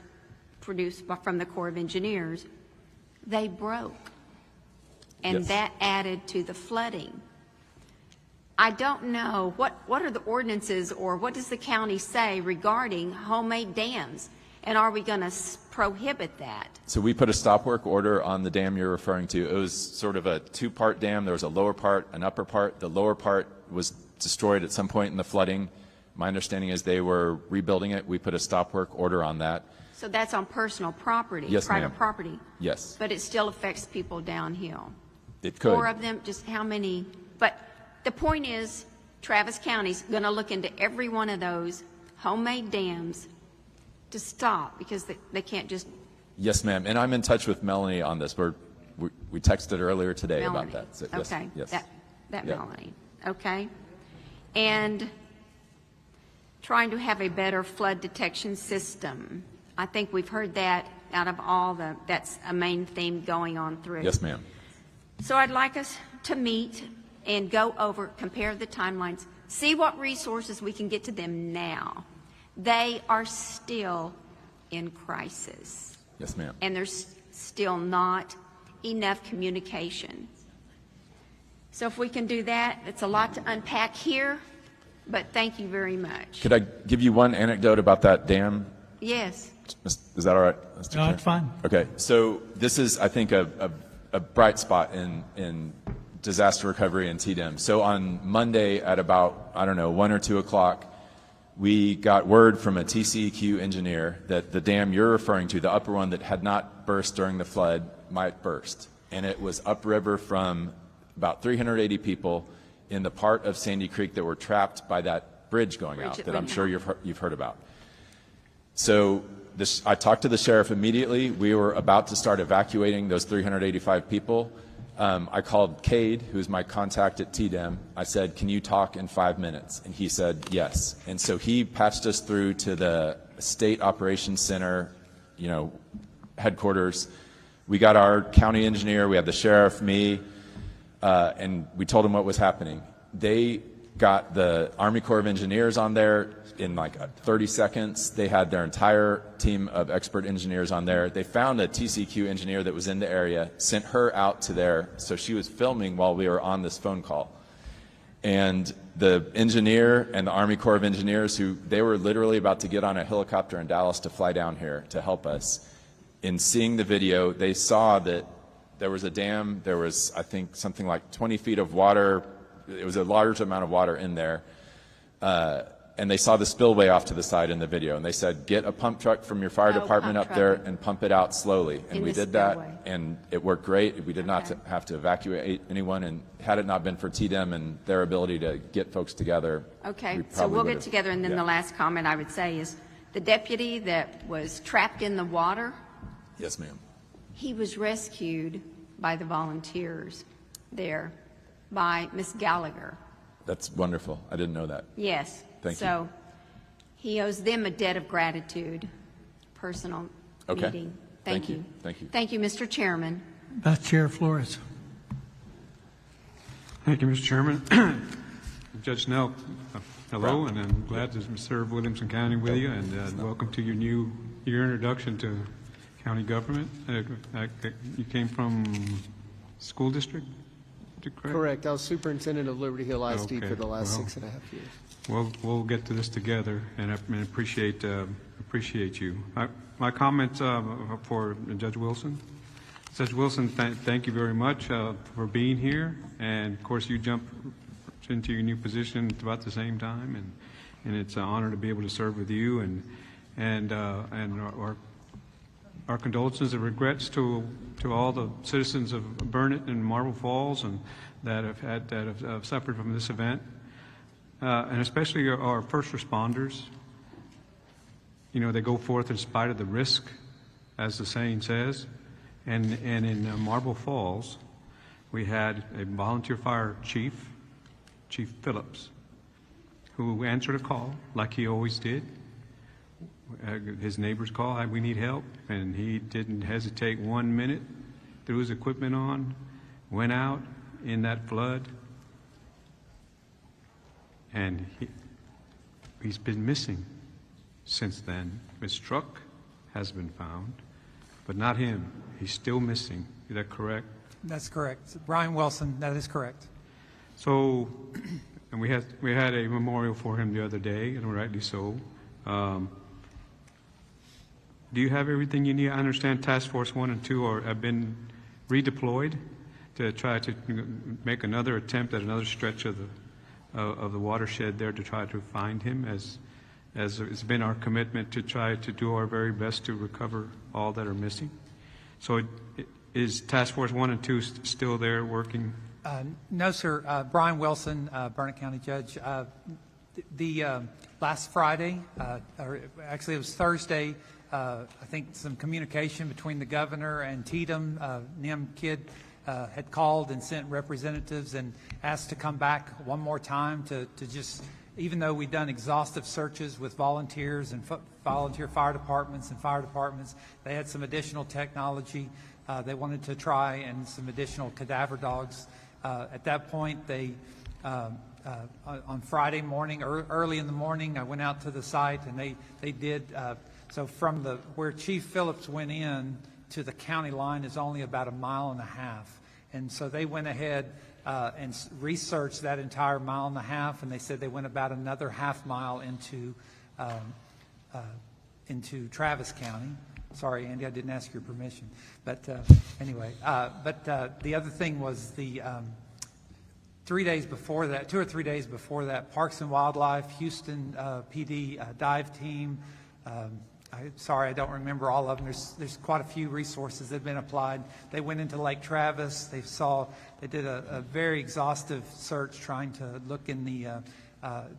produced from the Corps of Engineers, they broke. And Yes. that added to the flooding. I don't know, what are the ordinances, or what does the county say regarding homemade dams? And are we going to prohibit that? So we put a stop work order on the dam you're referring to. It was sort of a two-part dam. There was a lower part, an upper part. The lower part was destroyed at some point in the flooding. My understanding is they were rebuilding it. We put a stop work order on that. So that's on personal property, Yes, private ma'am. property. Yes, But it still affects people downhill. it could. 4 of them, just how many? But the point is, Travis County's going to look into every one of those homemade dams to stop, because they can't just. Yes, ma'am. And I'm in touch with Melanie on this. We texted earlier today Melanie. about that. So, yes, Okay. Yes. That Yeah. Melanie. Okay. And trying to have a better flood detection system. I think we've heard that out of that's a main theme going on through. Yes, ma'am. So I'd like us to meet and go over, compare the timelines, see what resources we can get to them now. They are still in crisis. Yes, ma'am. And there's still not enough communication. So if we can do that, it's a lot to unpack here, but thank you very much. Could I give you one anecdote about that dam? Yes. Is that all right, Mr. No, Chair? it's fine. Okay, so this is, I think, a bright spot in disaster recovery and TDEM. So on Monday at about, 1 or 2 o'clock, we got word from a TCEQ engineer that the dam you're referring to, the upper one that had not burst during the flood, might burst. And it was upriver from about 380 people in the part of Sandy Creek that were trapped by that bridge going out that I'm sure you've heard about. So I talked to the sheriff immediately. We were about to start evacuating those 385 people. I called Cade, who's my contact at TDEM. I said, can you talk in 5 minutes? And he said, yes. And so he patched us through to the State Operations Center, headquarters. We got our county engineer, we had the sheriff, me, and we told them what was happening. They got the Army Corps of Engineers on there in like 30 seconds. They had their entire team of expert engineers on there. They found a TCQ engineer that was in the area, sent her out to there, so she was filming while we were on this phone call. And the engineer and the Army Corps of Engineers, they were literally about to get on a helicopter in Dallas to fly down here to help us. In seeing the video, they saw that there was a dam, there was, I think, something like 20 feet of water. It was a large amount of water in there. And they saw the spillway off to the side in the video. And they said, get a pump truck from your fire department up there and pump it out slowly. And we did that, and it worked great. We did not have to evacuate anyone. And had it not been for TDEM and their ability to get folks together. Okay, so we'll get together. And then the last comment I would say is the deputy that was trapped in the water. Yes, ma'am. He was rescued by the volunteers there, by Miss Gallagher. That's wonderful. I didn't know that. Yes. Thank you. So he owes them a debt of gratitude, personal meeting. Thank you. Thank you. Thank you, Mr. Chairman. Vice Chair Flores. Thank you, Mr. Chairman. Judge Snell, hello, and I'm glad to serve Williamson County with you, and welcome to your introduction to county government. You came from school district? Correct. I was superintendent of Liberty Hill ISD for the last 6.5 years. Well, we'll get to this together, and I appreciate you. My comments for Judge Wilson. Judge Wilson, thank you very much for being here, and of course you jumped into your new position at about the same time, and it's an honor to be able to serve with you, and our condolences and regrets to all the citizens of Burnett and Marble Falls and that have suffered from this event, and especially our first responders. They go forth in spite of the risk, as the saying says. And in Marble Falls, we had a volunteer fire chief, Chief Phillips, who answered a call like he always did. His neighbors called, we need help, and he didn't hesitate 1 minute, threw his equipment on, went out in that flood, and he's been missing since then. His truck has been found, but not him. He's still missing. Is that correct? That's correct. Brian Wilson, that is correct. So, and we had a memorial for him the other day, and rightly so. Do you have everything you need? I understand Task Force 1 and 2 have been redeployed to try to make another attempt at another stretch of the watershed there to try to find him, as it's been our commitment to try to do our very best to recover all that are missing. So is Task Force 1 and 2 still there working? No, sir. Brian Wilson, Burnett County Judge. The last Friday, or actually it was Thursday, I think some communication between the governor and TDEM, NIM Kidd had called and sent representatives and asked to come back one more time to just, even though we'd done exhaustive searches with volunteers and volunteer fire departments, they had some additional technology they wanted to try and some additional cadaver dogs. At that point, they on Friday morning, early in the morning, I went out to the site and they did. So from where Chief Phillips went in to the county line is only about 1.5 miles. And so they went ahead and researched that entire 1.5 miles, and they said they went about another 0.5 mile into Travis County. Sorry, Andy, I didn't ask your permission. But anyway, the other thing was the 3 days before that, 2 or 3 days before that, Parks and Wildlife, Houston PD dive team. Sorry, I don't remember all of them. There's quite a few resources that have been applied. They went into Lake Travis. They did a very exhaustive search trying to look in the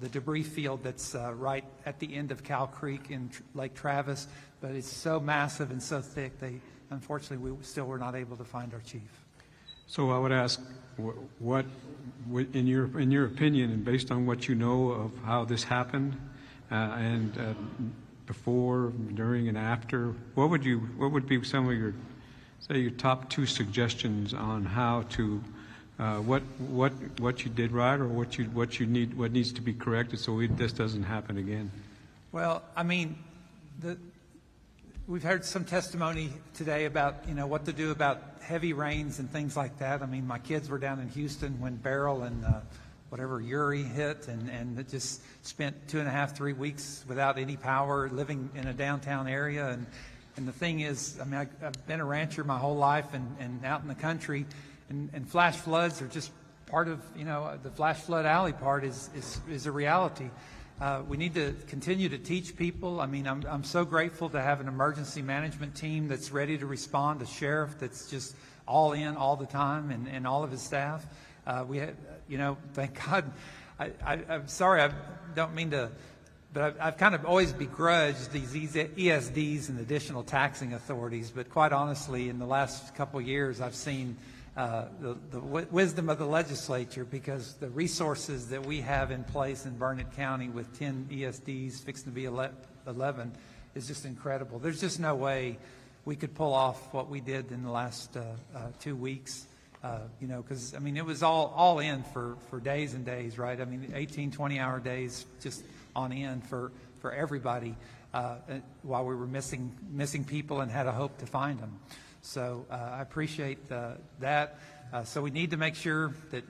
debris field that's right at the end of Cow Creek in Lake Travis. But it's so massive and so thick, unfortunately, we still were not able to find our chief. So I would ask, what in your opinion, and based on what you know of how this happened, and before, during, and after, what would be some of your top 2 suggestions on how to what you did right, or what needs to be corrected so this doesn't happen again? Well, I mean, we've heard some testimony today about what to do about heavy rains and things like that. I mean, my kids were down in Houston when Beryl and Uri hit, and it just spent 2.5, 3 weeks without any power, living in a downtown area. And the thing is, I mean, I've been a rancher my whole life and out in the country, and flash floods are just part of, the flash flood alley part is a reality. We need to continue to teach people. I mean, I'm so grateful to have an emergency management team that's ready to respond, a sheriff that's just all in all the time, and all of his staff. We have, thank God. I'm sorry, I don't mean to, but I've kind of always begrudged these ESDs and additional taxing authorities. But quite honestly, in the last couple of years, I've seen the wisdom of the legislature, because the resources that we have in place in Burnett County with 10 ESDs, fixing to be 11, is just incredible. There's just no way we could pull off what we did in the last 2 weeks. Because, I mean, it was all in for days and days, right? I mean, 18, 20-hour days just on end for everybody while we were missing people and had a hope to find them. So I appreciate that. So we need to make sure that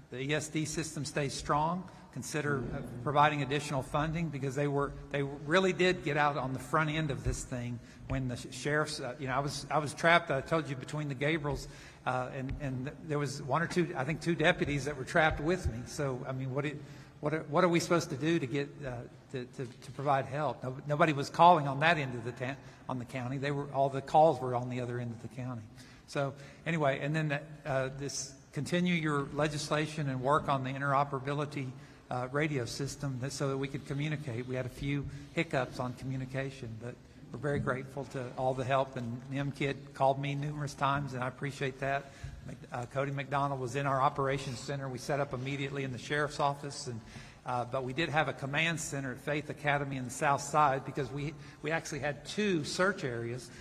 the ESD system stays strong. Consider providing additional funding, because they really did get out on the front end of this thing when the sheriffs. I was trapped. I told you, between the Gabriels, and there was 1 or 2, I think 2 deputies that were trapped with me. So I mean, what are we supposed to do to get to provide help? Nobody was calling on that end of the county. All the calls were on the other end of the county. So anyway, and then this continue your legislation and work on the interoperability radio system so that we could communicate. We had a few hiccups on communication, but we're very grateful to all the help. And MKID called me numerous times, and I appreciate that. Cody McDonald was in our operations center. We set up immediately in the sheriff's office, but we did have a command center at Faith Academy in the south side, because we actually had 2 search areas.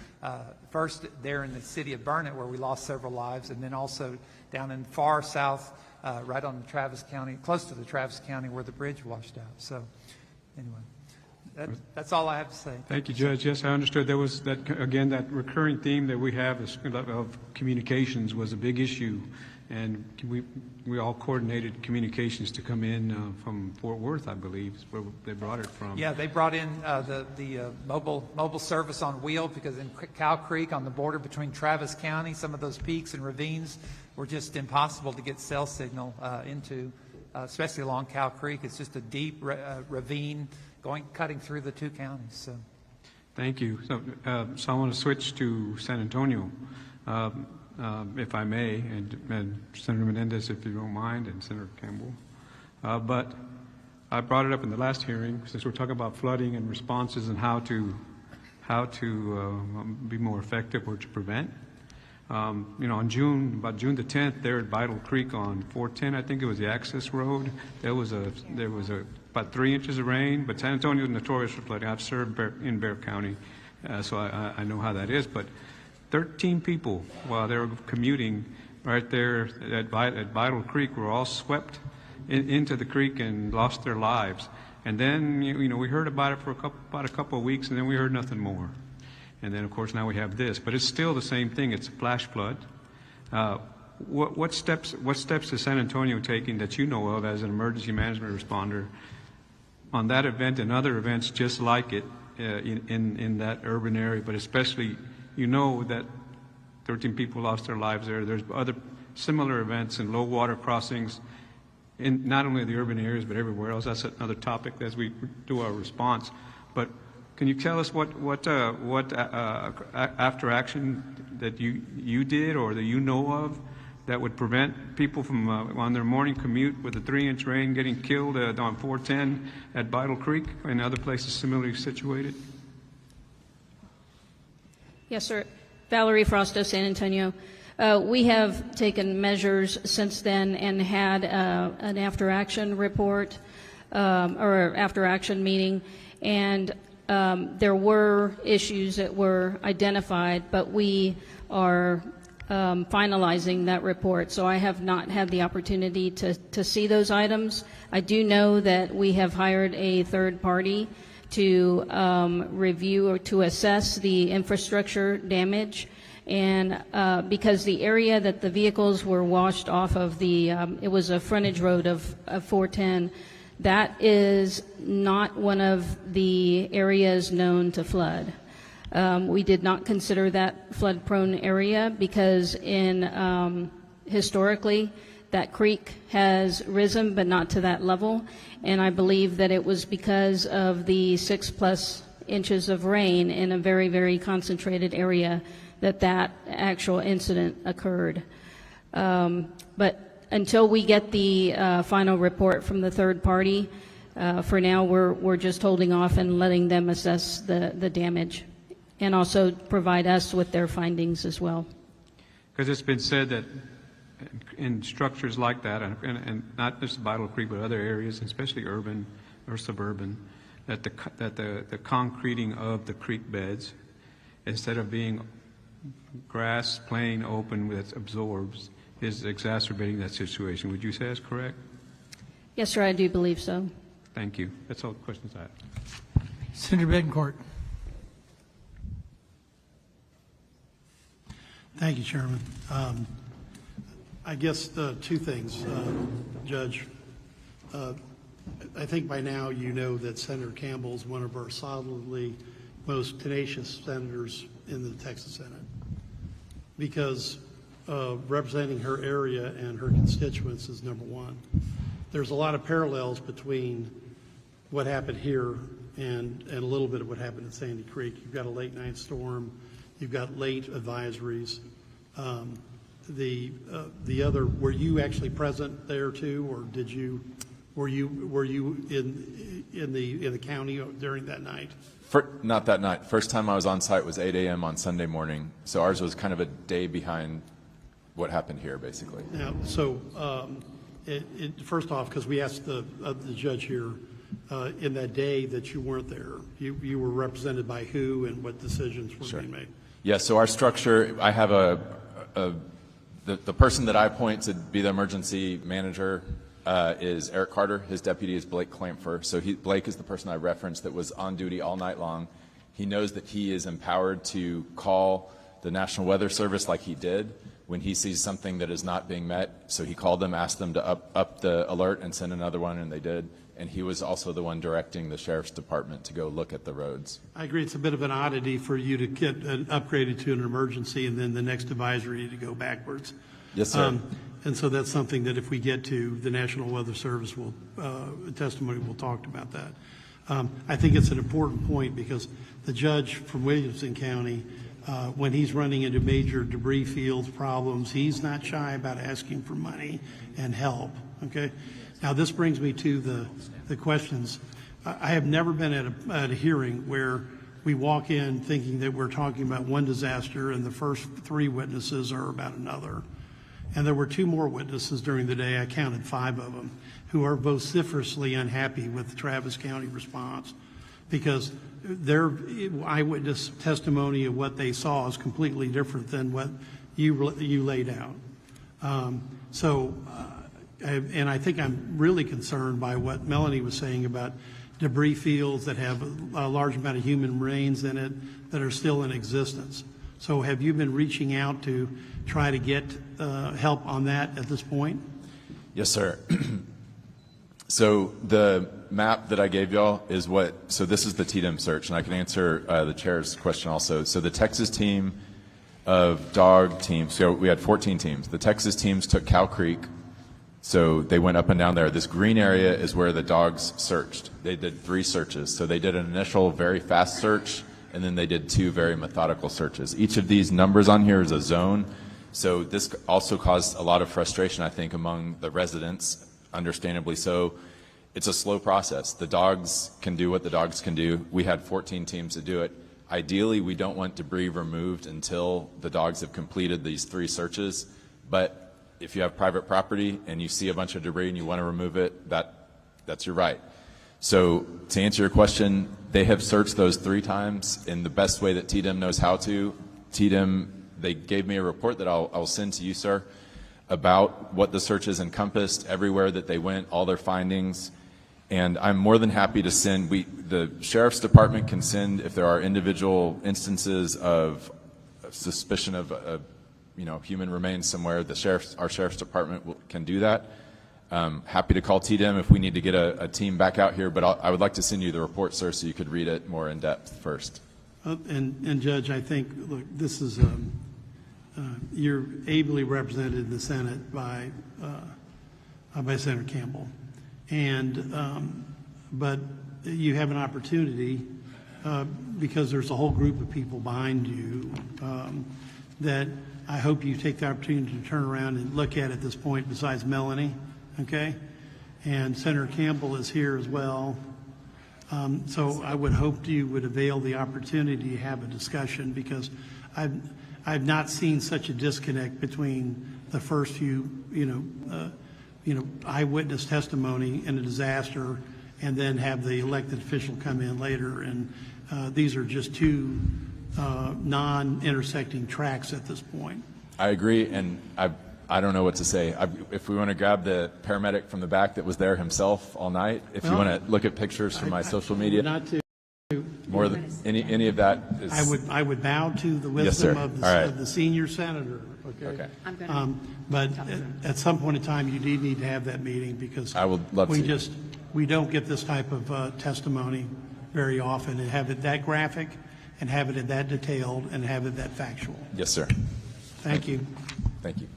First there in the city of Burnett, where we lost several lives, and then also down in far south, right on the Travis County, close to the Travis County, where the bridge washed out. So anyway, that's all I have to say. Thank you, Judge. Yes, I understood. There was that recurring theme that we have of communications was a big issue, and we all coordinated communications to come in from Fort Worth, I believe, is where they brought it from. Yeah, they brought in the mobile service on wheels, because in Cow Creek, on the border between Travis County, some of those peaks and ravines were just impossible to get cell signal into, especially along Cow Creek. It's just a deep ravine cutting through the 2 counties. So, thank you. So I want to switch to San Antonio, if I may, and Senator Menendez, if you don't mind, and Senator Campbell. But I brought it up in the last hearing, since we're talking about flooding and responses and how to be more effective or to prevent. On June the 10th, there at Vital Creek on 410, I think it was the access road, there was about 3 inches of rain. But San Antonio is notorious for flooding. I've served in Kerr County, so I know how that is. But 13 people, while they were commuting right there at Vital Creek, were all swept into the creek and lost their lives. And then we heard about it for about a couple of weeks, and then we heard nothing more. And then, of course, now we have this. But it's still the same thing. It's a flash flood. What steps is San Antonio taking that you know of as an emergency management responder on that event and other events just like it in that urban area, but especially, you know that 13 people lost their lives there. There's other similar events in low water crossings in not only the urban areas but everywhere else. That's another topic as we do our response. But can you tell us what after action that you did or that you know of that would prevent people from on their morning commute with a 3-inch rain getting killed on 410 at Vital Creek and other places similarly situated? Yes, sir. Valerie Frosto, San Antonio. We have taken measures since then and had an after-action report or after-action meeting, and there were issues that were identified, but we are finalizing that report, so I have not had the opportunity to see those items. I do know that we have hired a third party to review or to assess the infrastructure damage, and because the area that the vehicles were washed off of, it was a frontage road of 410, that is not one of the areas known to flood. We did not consider that flood-prone area because historically that creek has risen, but not to that level, and I believe that it was because of the 6+ inches of rain in a very, very concentrated area that actual incident occurred. But until we get the final report from the third party, for now we're just holding off and letting them assess the damage, and also provide us with their findings as well. Because it's been said that in structures like that, and not just Vital Creek, but other areas, especially urban or suburban, that the concreting of the creek beds, instead of being grass plain open that absorbs, is exacerbating that situation. Would you say that's correct? Yes, sir, I do believe so. Thank you. That's all the questions I have. Senator Betancourt. Thank you, Chairman. I guess two things, Judge. I think by now you know that Senator Campbell is one of our solidly most tenacious senators in the Texas Senate, because representing her area and her constituents is number one. There's a lot of parallels between what happened here and a little bit of what happened at Sandy Creek. You've got a late night storm. You've got late advisories. The other, were you actually present there too, or were you in the county during that night? Not that night. First time I was on site was 8 a.m. on Sunday morning. So ours was kind of a day behind what happened here, basically. Now, so first off, because we asked the judge here in that day that you weren't there, you were represented by who and what decisions were being made? Yeah, so our structure, I have the person that I appoint to be the emergency manager is Eric Carter. His deputy is Blake Clampfer. So Blake is the person I referenced that was on duty all night long. He knows that he is empowered to call the National Weather Service like he did when he sees something that is not being met. So he called them, asked them to up the alert and send another one, and they did. And he was also the one directing the Sheriff's Department to go look at the roads. I agree. It's a bit of an oddity for you to get upgraded to an emergency and then the next advisory to go backwards. Yes, sir. And so that's something that if we get to the National Weather Service testimony, we'll talk about that. I think it's an important point because the judge from Williamson County, when he's running into major debris fields problems, he's not shy about asking for money and help. Okay. Now this brings me to the questions. I have never been at a hearing where we walk in thinking that we're talking about one disaster and the first three witnesses are about another. And there were two more witnesses during the day, I counted 5 of them, who are vociferously unhappy with the Travis County response because their eyewitness testimony of what they saw is completely different than what you laid out. And I think I'm really concerned by what Melanie was saying about debris fields that have a large amount of human remains in it that are still in existence. So have you been reaching out to try to get help on that at this point? Yes, sir. So the map that I gave y'all is so this is the TDM search, and I can answer the chair's question also. So the Texas team of dog teams, so we had 14 teams. The Texas teams took Cow Creek, so they went up and down there. This green area is where the dogs searched. They did 3 searches. So they did an initial very fast search, and then they did 2 very methodical searches. Each of these numbers on here is a zone. So this also caused a lot of frustration, I think, among the residents, understandably so. It's a slow process. The dogs can do what the dogs can do. We had 14 teams to do it. Ideally, we don't want debris removed until the dogs have completed these 3 searches. But if you have private property and you see a bunch of debris and you want to remove it, that's your right. So to answer your question, they have searched those 3 times in the best way that TDM knows how to. TDM, they gave me a report that I'll send to you, sir, about what the searches encompassed, everywhere that they went, all their findings. And I'm more than happy to send, the Sheriff's Department can send, if there are individual instances of suspicion of human remains somewhere, our Sheriff's Department can do that. Happy to call TDM if we need to get a team back out here, but I would like to send you the report, sir, so you could read it more in depth first. And Judge, I think, look, this is, you're ably represented in the Senate by Senator Campbell. And, but you have an opportunity, because there's a whole group of people behind you, that I hope you take the opportunity to turn around and look at this point besides Melanie, okay? And Senator Campbell is here as well. So I would hope you would avail the opportunity to have a discussion, because I've not seen such a disconnect between the first few, eyewitness testimony in a disaster, and then have the elected official come in later. And these are just 2 non-intersecting tracks at this point. I agree, and I don't know what to say. If we want to grab the paramedic from the back that was there himself all night, if you want to look at pictures from my social media, not to more than any of that is. I would bow to the wisdom of the senior senator. Okay. But at some point in time, you do need to have that meeting, because I would love to. We don't get this type of testimony very often, and have it that graphic, and have it that detailed, and have it that factual. Yes, sir. Thank you. Thank you.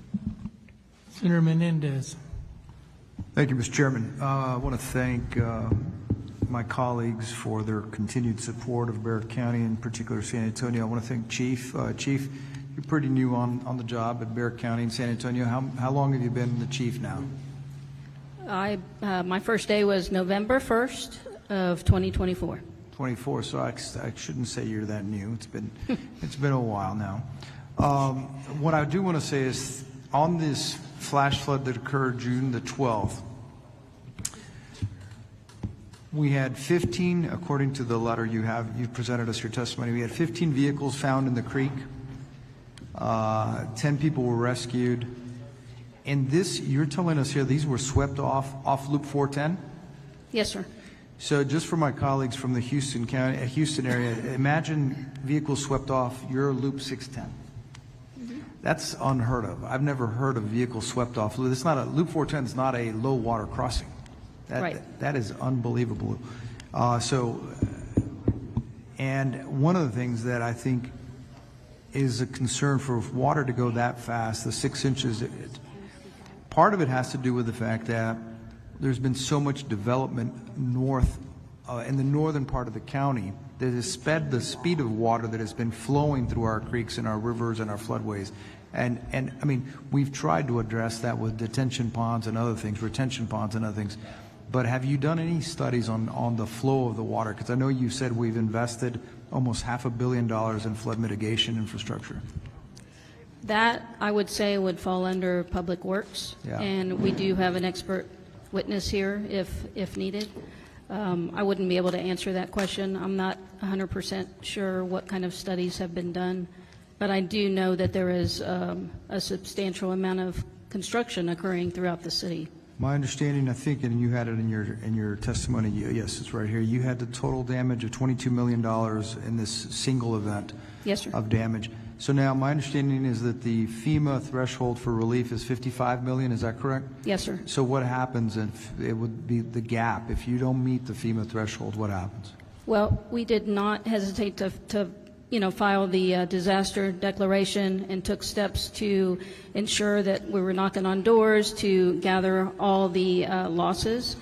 Senator Menendez. Thank you, Mr. Chairman. I want to thank my colleagues for their continued support of Kerr County, in particular San Antonio. I want to thank Chief. Chief, you're pretty new on the job at Kerr County in San Antonio. How long have you been the chief now? My first day was November 1st of 2024. 24, so I shouldn't say you're that new. It's been a while now. What I do want to say is, on this flash flood that occurred June the 12th, we had 15, according to the letter you've presented us your testimony, we had 15 vehicles found in the creek. 10 people were rescued. And this, you're telling us here, these were swept off Loop 410? Yes, sir. So just for my colleagues from the Houston area, imagine vehicles swept off your Loop 610. That's unheard of. I've never heard of vehicles swept off. It's not Loop 410 is not a low water crossing. That is unbelievable. And one of the things that I think is a concern for water to go that fast, the 6 inches, part of it has to do with the fact that there's been so much development in the northern part of the county that has sped the speed of water that has been flowing through our creeks and our rivers and our floodways. And I mean, we've tried to address that with detention ponds and other things, retention ponds and other things. But have you done any studies on the flow of the water? Because I know you said we've invested almost $500 million in flood mitigation infrastructure. That, I would say, would fall under Public Works. Yeah. And we do have an expert witness here if needed. I wouldn't be able to answer that question. I'm not 100% sure what kind of studies have been done, but I do know that there is a substantial amount of construction occurring throughout the city. My understanding, I think, and you had it in your testimony, yes, it's right here, you had the total damage of $22 million in this single event. Yes, sir. Of damage. So now my understanding is that the FEMA threshold for relief is 55 million. Is that correct? Yes, sir. So what happens if it would be the gap? If you don't meet the FEMA threshold, what happens? Well, we did not hesitate to file the disaster declaration and took steps to ensure that we were knocking on doors to gather all the losses.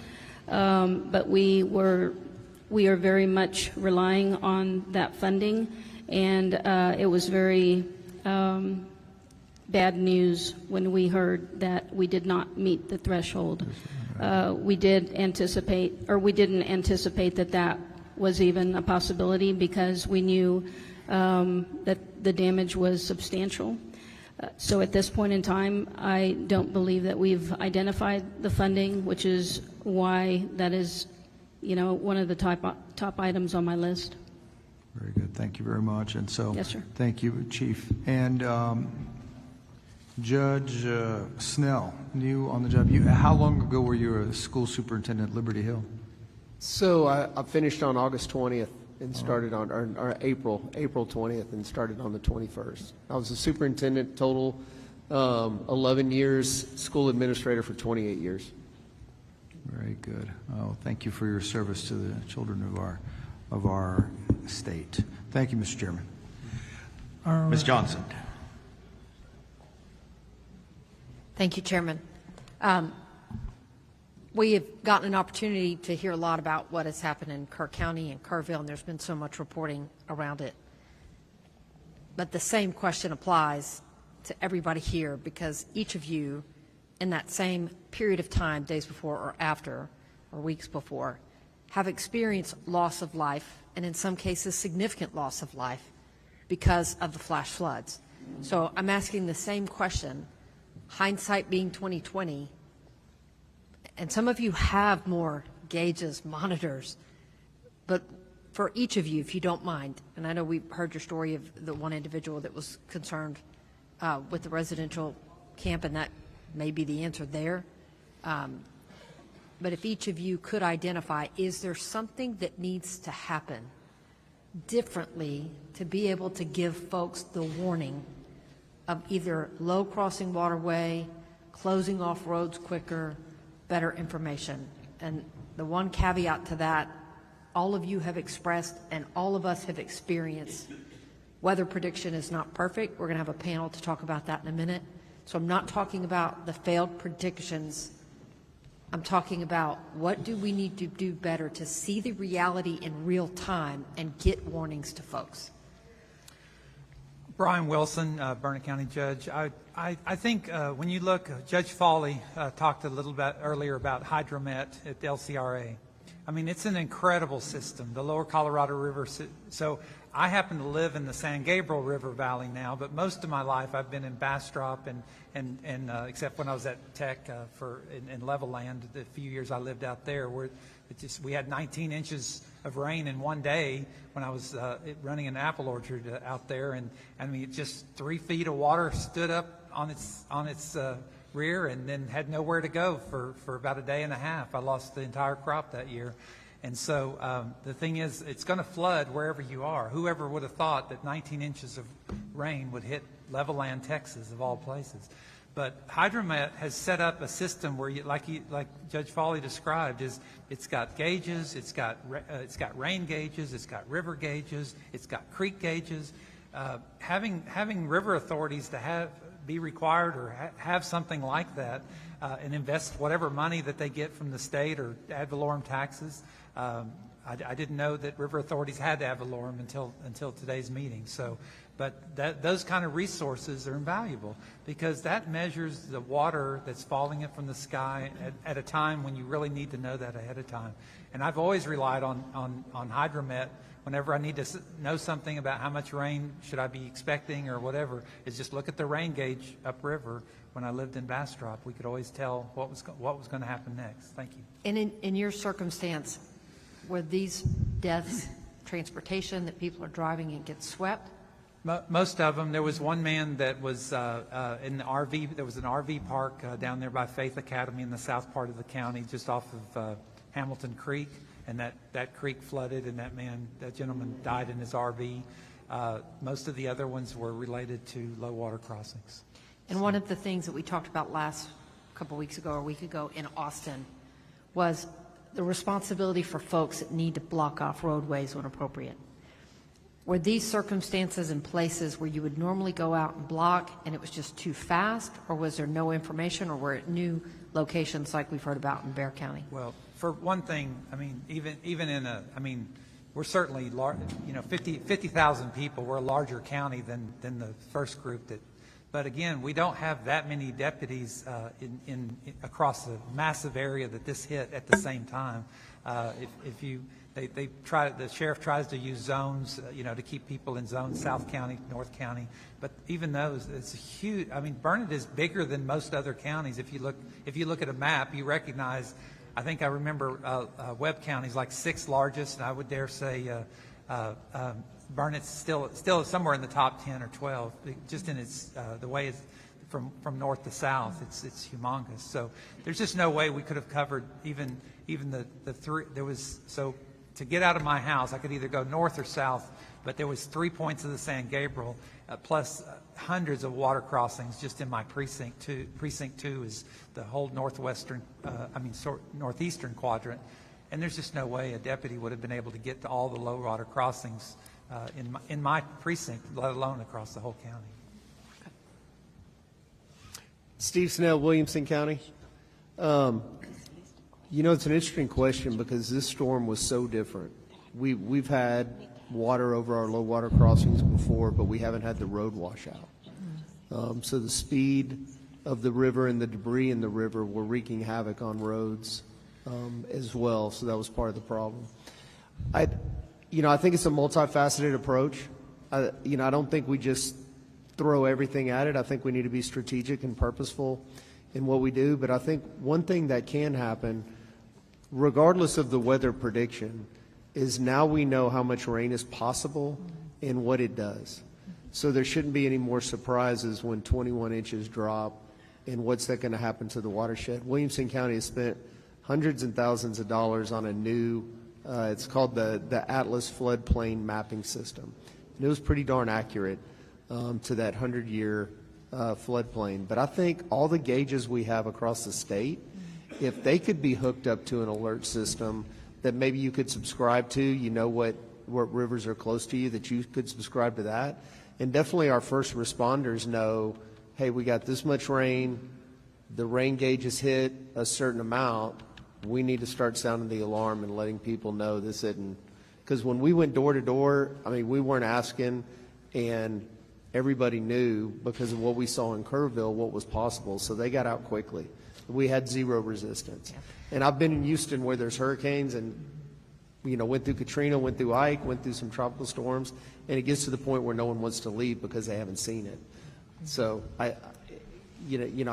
But we are very much relying on that funding, and it was very bad news when we heard that we did not meet the threshold. We didn't anticipate that was even a possibility, because we knew that the damage was substantial. So at this point in time, I don't believe that we've identified the funding, which is why that is, one of the top items on my list. Very good. Thank you very much. And so, yes, sir. Thank you, Chief. And Judge Snell, new on the job. How long ago were you a school superintendent at Liberty Hill? So I finished on August 20th and started on or April 20th and started on the 21st. I was a superintendent total 11 years, school administrator for 28 years. Very good. Oh, thank you for your service to the children of our state. Thank you, Mr. Chairman. Ms. Johnson. Thank you, Chairman. We have gotten an opportunity to hear a lot about what has happened in Kerr County and Kerrville, and there's been so much reporting around it. But the same question applies to everybody here, because each of you, in that same period of time, days before or after, or weeks before, have experienced loss of life, and in some cases significant loss of life, because of the flash floods. So I'm asking the same question, hindsight being 2020, and some of you have more gauges, monitors, but for each of you, if you don't mind, and I know we heard your story of the one individual that was concerned with the residential camp, and that may be the answer there. But if each of you could identify, is there something that needs to happen differently to be able to give folks the warning of either low crossing waterway, closing off roads quicker, better information? And the one caveat to that, all of you have expressed and all of us have experienced, weather prediction is not perfect. We're going to have a panel to talk about that in a minute. So I'm not talking about the failed predictions. I'm talking about what do we need to do better to see the reality in real time and get warnings to folks. Brian Wilson, Burnett County Judge. I think when you look, Judge Foley talked a little bit earlier about Hydromet at the LCRA. I mean, it's an incredible system, the Lower Colorado River. So I happen to live in the San Gabriel River Valley now, but most of my life I've been in Bastrop and except when I was at Tech in Level Land, the few years I lived out there, where we had 19 inches of rain in one day when I was running an apple orchard out there, and I mean, just 3 feet of water stood up on its rear and then had nowhere to go for about a day and a half. I lost the entire crop that year. And so the thing is, it's going to flood wherever you are. Whoever would have thought that 19 inches of rain would hit Level Land, Texas, of all places. But Hydromet has set up a system where, like Judge Foley described, it's got gauges, it's got rain gauges, it's got river gauges, it's got creek gauges. Having river authorities to be required or have something like that and invest whatever money that they get from the state or ad valorem taxes. I didn't know that river authorities had ad valorem until today's meeting. But those kind of resources are invaluable, because that measures the water that's falling in from the sky at a time when you really need to know that ahead of time. And I've always relied on Hydromet whenever I need to know something about how much rain should I be expecting or whatever, is just look at the rain gauge upriver. When I lived in Bastrop, we could always tell what was going to happen next. Thank you. And in your circumstance, were these deaths transportation, that people are driving and get swept? Most of them. There was one man that was in the RV. There was an RV park down there by Faith Academy in the south part of the county, just off of Hamilton Creek, and that creek flooded, and that gentleman died in his RV. Most of the other ones were related to low water crossings. And one of the things that we talked about last couple weeks ago or a week ago in Austin was the responsibility for folks that need to block off roadways when appropriate. Were these circumstances in places where you would normally go out and block and it was just too fast, or was there no information, or were it new locations like we've heard about in Kerr County? Well, for one thing, I mean, even in a, I mean, we're certainly, 50,000 people. We're a larger county than the first group that, but again, we don't have that many deputies in across the massive area that this hit at the same time. They try, the sheriff tries to use zones, to keep people in zones, South County, North County. But even those, it's huge. I mean, Burnett is bigger than most other counties. If you look at a map, you recognize. I think I remember Webb County's like 6th largest, and I would dare say Burnett's still somewhere in the top 10 or 12, just in its the way it's from north to south. It's humongous. So there's just no way we could have covered even the three. There was so. To get out of my house, I could either go north or south, but there was 3 points of the San Gabriel, plus hundreds of water crossings just in my precinct. Precinct 2 is the whole northeastern quadrant, and there's just no way a deputy would have been able to get to all the low water crossings in my precinct, let alone across the whole county. Steve Snell, Williamson County. It's an interesting question because this storm was so different. We've had water over our low water crossings before, but we haven't had the road washout. So the speed of the river and the debris in the river were wreaking havoc on roads as well. So that was part of the problem. I think it's a multifaceted approach. I don't think we just throw everything at it. I think we need to be strategic and purposeful in what we do. But I think one thing that can happen, regardless of the weather prediction, is now we know how much rain is possible and what it does. So there shouldn't be any more surprises when 21 inches drop and what's that going to happen to the watershed. Williamson County has spent hundreds and thousands of dollars on a new, it's called the Atlas floodplain mapping system. And it was pretty darn accurate to that 100-year floodplain. But I think all the gauges we have across the state, if they could be hooked up to an alert system that maybe you could subscribe to, what rivers are close to you, that you could subscribe to that. And definitely our first responders know, hey, we got this much rain, the rain gauge has hit a certain amount, we need to start sounding the alarm and letting people know this isn't. Because when we went door to door, we weren't asking, and everybody knew because of what we saw in Kerrville what was possible, so they got out quickly. We had zero resistance. Yeah. And I've been in Houston where there's hurricanes and, went through Katrina, went through Ike, went through some tropical storms, and it gets to the point where no one wants to leave because they haven't seen it. So I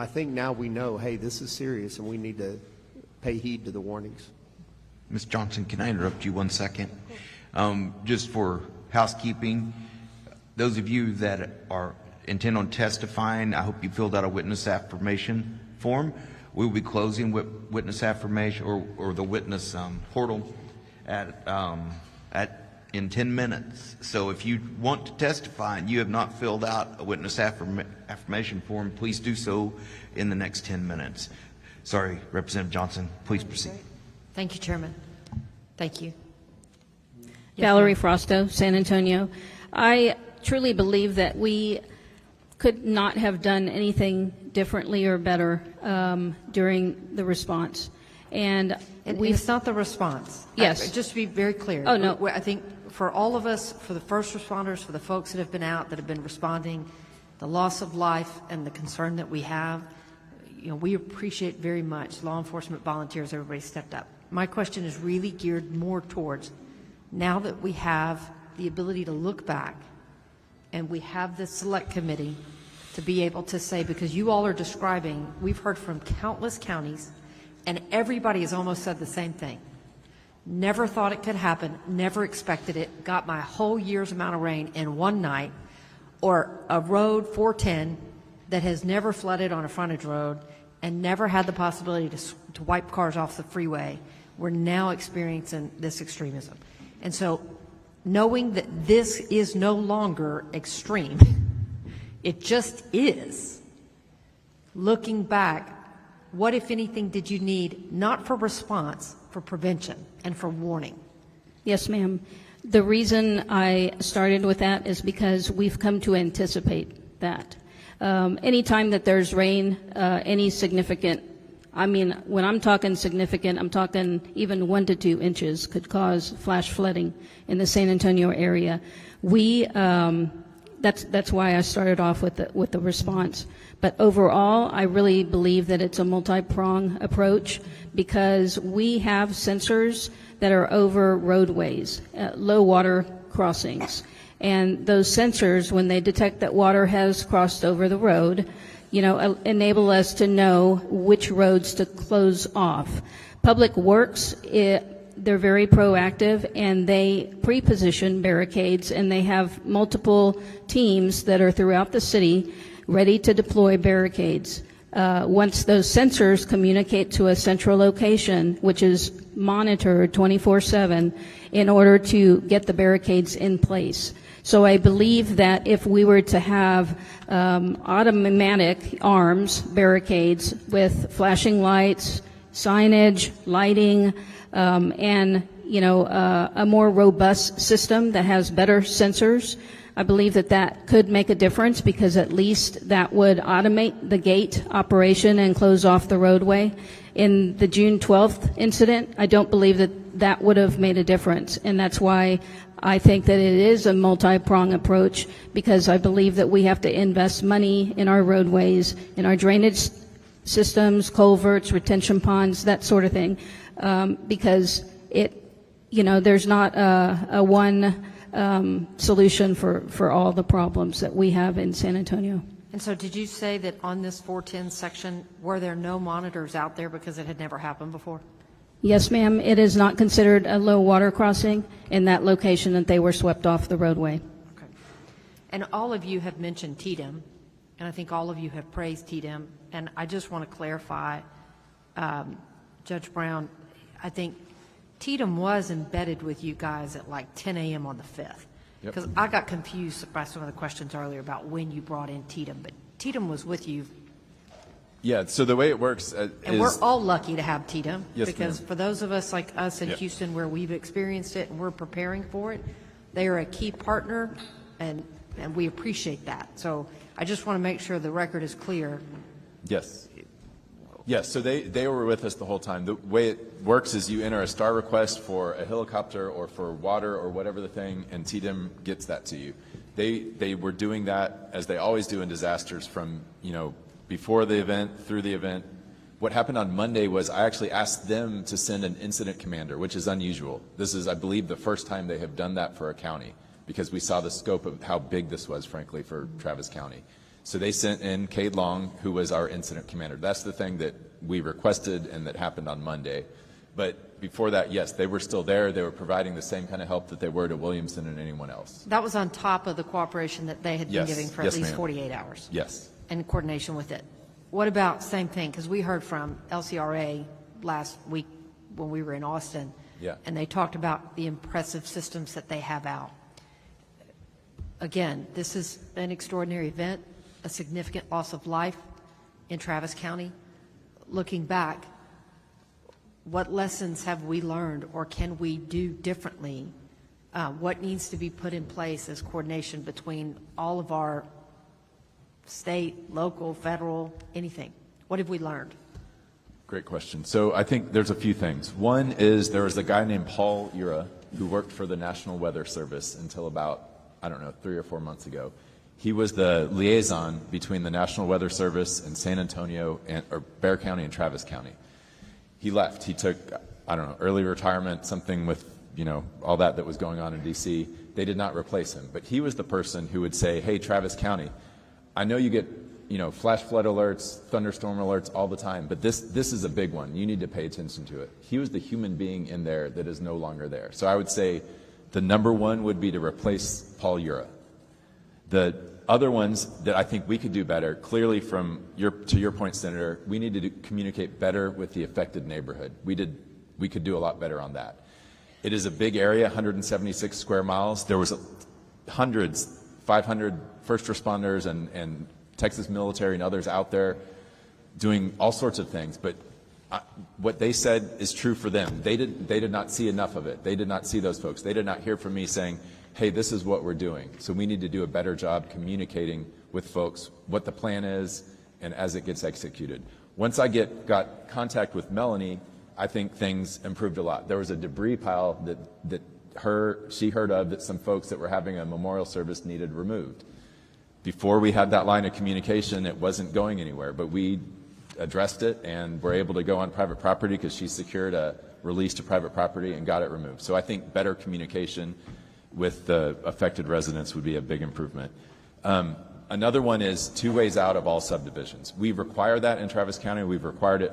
think now we know, hey, this is serious and we need to pay heed to the warnings. Ms. Johnson, can I interrupt you 1 second? Just for housekeeping, those of you that intend on testifying, I hope you filled out a witness affirmation form. We will be closing witness affirmation or the witness portal in 10 minutes. So if you want to testify and you have not filled out a witness affirmation form, please do so in the next 10 minutes. Sorry, Representative Johnson, please proceed. Thank you, Chairman. Thank you. Valerie Frosto, San Antonio. I truly believe that we could not have done anything differently or better during the response. And it's not the response. Yes. Just to be very clear. Oh, no. I think for all of us, for the first responders, for the folks that have been out, that have been responding, the loss of life and the concern that we have, we appreciate very much law enforcement volunteers, everybody stepped up. My question is really geared more towards now that we have the ability to look back and we have the select committee to be able to say, because you all are describing, we've heard from countless counties, and everybody has almost said the same thing. Never thought it could happen, never expected it, got my whole year's amount of rain in one night, or a road 410 that has never flooded on a frontage road and never had the possibility to wipe cars off the freeway. We're now experiencing this extremism. And so knowing that this is no longer extreme, it just is. Looking back, what, if anything, did you need, not for response, for prevention and for warning? Yes, ma'am. The reason I started with that is because we've come to anticipate that. Anytime that there's rain, any significant, I mean, when I'm talking significant, I'm talking even 1 to 2 inches could cause flash flooding in the San Antonio area. That's why I started off with the response. But overall, I really believe that it's a multi-prong approach because we have sensors that are over roadways, low water crossings. And those sensors, when they detect that water has crossed over the road, enable us to know which roads to close off. Public Works, they're very proactive, and they pre-position barricades, and they have multiple teams that are throughout the city ready to deploy barricades. Once those sensors communicate to a central location, which is monitored 24/7, in order to get the barricades in place. So I believe that if we were to have automatic arms, barricades with flashing lights, signage, lighting, and a more robust system that has better sensors, I believe that could make a difference because at least that would automate the gate operation and close off the roadway. In the June 12th incident, I don't believe that would have made a difference, and that's why I think that it is a multi-prong approach because I believe that we have to invest money in our roadways, in our drainage systems, culverts, retention ponds, that sort of thing, because there's not a one solution for all the problems that we have in San Antonio. And so did you say that on this 410 section, were there no monitors out there because it had never happened before? Yes, ma'am. It is not considered a low water crossing in that location that they were swept off the roadway. Okay. And all of you have mentioned TDM, and I think all of you have praised TDM. And I just want to clarify, Judge Brown, I think TDM was embedded with you guys at like 10 a.m. on the 5th. Because I got confused by some of the questions earlier about when you brought in TDM, but TDM was with you. Yeah, so the way it works And we're all lucky to have TDM, Yes, because ma'am. for those of us like us in Houston where we've experienced it and we're preparing for it, they are a key partner, and we appreciate that. So I just want to make sure the record is clear. Yes. Yes, so they were with us the whole time. The way it works is you enter a STAR request for a helicopter or for water or whatever the thing, and TDM gets that to you. They were doing that, as they always do in disasters, from before the event, through the event. What happened on Monday was I actually asked them to send an incident commander, which is unusual. This is, I believe, the first time they have done that for a county, because we saw the scope of how big this was, frankly, for Travis County. So they sent in Cade Long, who was our incident commander. That's the thing that we requested and that happened on Monday. But before that, yes, they were still there. They were providing the same kind of help that they were to Williamson and anyone else. That was on top of the cooperation that they had been Yes. giving for Yes, at least ma'am. 48 hours. Yes. In coordination with it. What about same thing? Because we heard from LCRA last week when we were in Austin. Yeah. And they talked about the impressive systems that they have out. Again, this is an extraordinary event, a significant loss of life in Travis County. Looking back, what lessons have we learned, or can we do differently? What needs to be put in place as coordination between all of our state, local, federal, anything? What have we learned? Great question. So I think there's a few things. One is there was a guy named Paul Ura who worked for the National Weather Service until about, 3 or 4 months ago. He was the liaison between the National Weather Service and San Antonio, or Bexar County and Travis County. He left. He took, early retirement, something with, all that was going on in D.C. They did not replace him. But he was the person who would say, hey, Travis County, I know you get, flash flood alerts, thunderstorm alerts all the time, but this is a big one. You need to pay attention to it. He was the human being in there that is no longer there. So I would say the number one would be to replace Paul Ura. The other ones that I think we could do better, clearly to your point, Senator, we need to communicate better with the affected neighborhood. We could do a lot better on that. It is a big area, 176 square miles. There was hundreds, 500 first responders and Texas military and others out there doing all sorts of things. But what they said is true for them. They did not see enough of it. They did not see those folks. They did not hear from me saying, hey, this is what we're doing. So we need to do a better job communicating with folks what the plan is and as it gets executed. Once I got contact with Melanie, I think things improved a lot. There was a debris pile that she heard of that some folks that were having a memorial service needed removed. Before we had that line of communication, it wasn't going anywhere, but we addressed it and were able to go on private property because she secured a release to private property and got it removed. So I think better communication with the affected residents would be a big improvement. Another one is 2 ways out of all subdivisions. We require that in Travis County. We've required it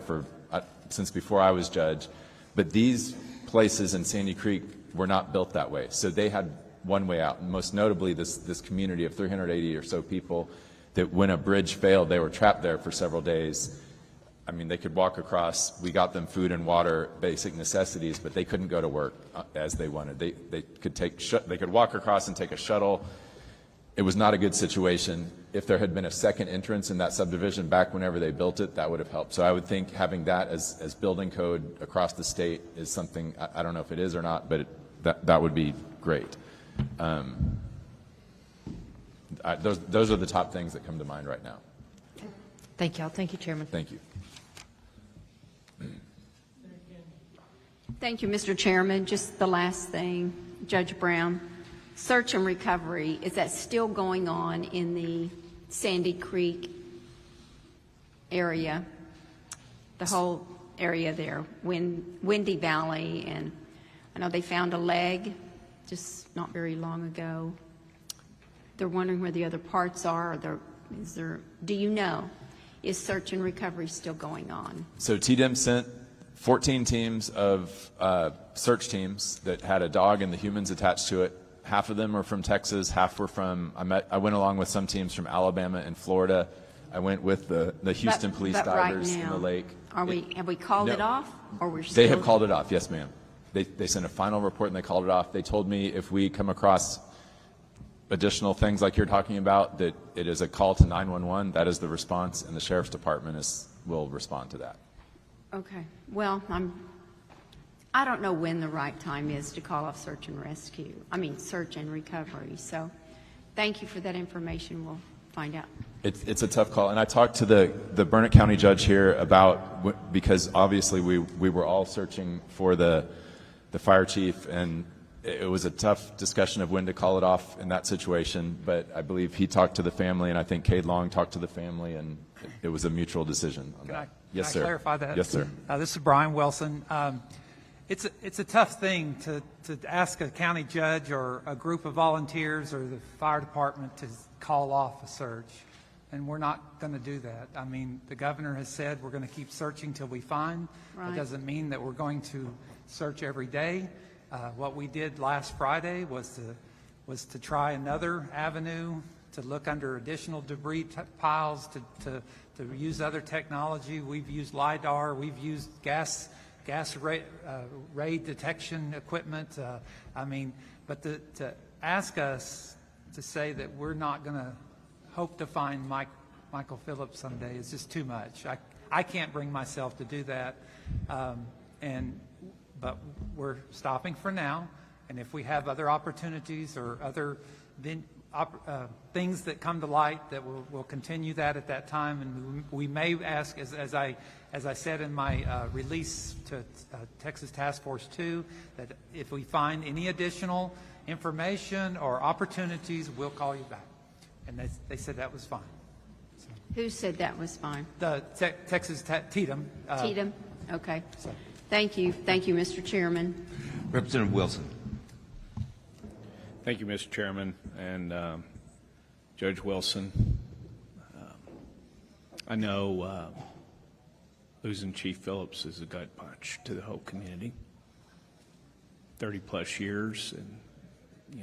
since before I was judge, but these places in Sandy Creek were not built that way. So they had 1 way out, and most notably this community of 380 or so people that when a bridge failed, they were trapped there for several days. I mean, they could walk across. We got them food and water, basic necessities, but they couldn't go to work as they wanted. They could walk across and take a shuttle. It was not a good situation. If there had been a second entrance in that subdivision back whenever they built it, that would have helped. So I would think having that as building code across the state is something, I don't know if it is or not, but that would be great. Those are the top things that come to mind right now. Thank you. Thank you, Chairman. Thank you. Thank you, Mr. Chairman. Just the last thing, Judge Brown. Search and recovery, is that still going on in the Sandy Creek area? The whole area there, Windy Valley, and I know they found a leg just not very long ago. They're wondering where the other parts are. Do you know, is search and recovery still going on? So TDEM sent 14 teams of search teams that had a dog and the humans attached to it. Half of them are from Texas, half were from, I went along with some teams from Alabama and Florida. I went with the Houston police divers in the lake. Have we called it off? Or we're still... They have called it off, yes ma'am. They sent a final report and they called it off. They told me if we come across additional things like you're talking about, that it is a call to 911, that is the response, and the Sheriff's Department will respond to that. Okay. Well, I don't know when the right time is to call off search and rescue. Search and recovery. So thank you for that information. We'll find out. It's a tough call. And I talked to the Burnett County judge here about, because obviously we were all searching for the fire chief, and it was a tough discussion of when to call it off in that situation. But I believe he talked to the family, and I think Cade Long talked to the family, and it was a mutual decision on that. Yes, sir. Can I clarify that? Yes, sir. This is Brian Wilson. It's a tough thing to ask a county judge or a group of volunteers or the fire department to call off a search, and we're not going to do that. The governor has said we're going to keep searching till we find. Right. It doesn't mean that we're going to search every day. What we did last Friday was to try another avenue, to look under additional debris piles, to use other technology. We've used LIDAR. We've used gas ray detection equipment. But to ask us to say that we're not going to hope to find Michael Phillips someday is just too much. I can't bring myself to do that. But we're stopping for now. And if we have other opportunities or other things that come to light, that we'll continue that at that time. And we may ask, as I said in my release to Texas Task Force 2, that if we find any additional information or opportunities, we'll call you back. And they said that was fine. So. Who said that was fine? The Texas TDEM. TDEM? Okay. Thank you. Thank you, Mr. Chairman. Representative Wilson. Thank you, Mr. Chairman, and Judge Wilson. I know losing Chief Phillips is a gut punch to the whole community. 30-plus years, and he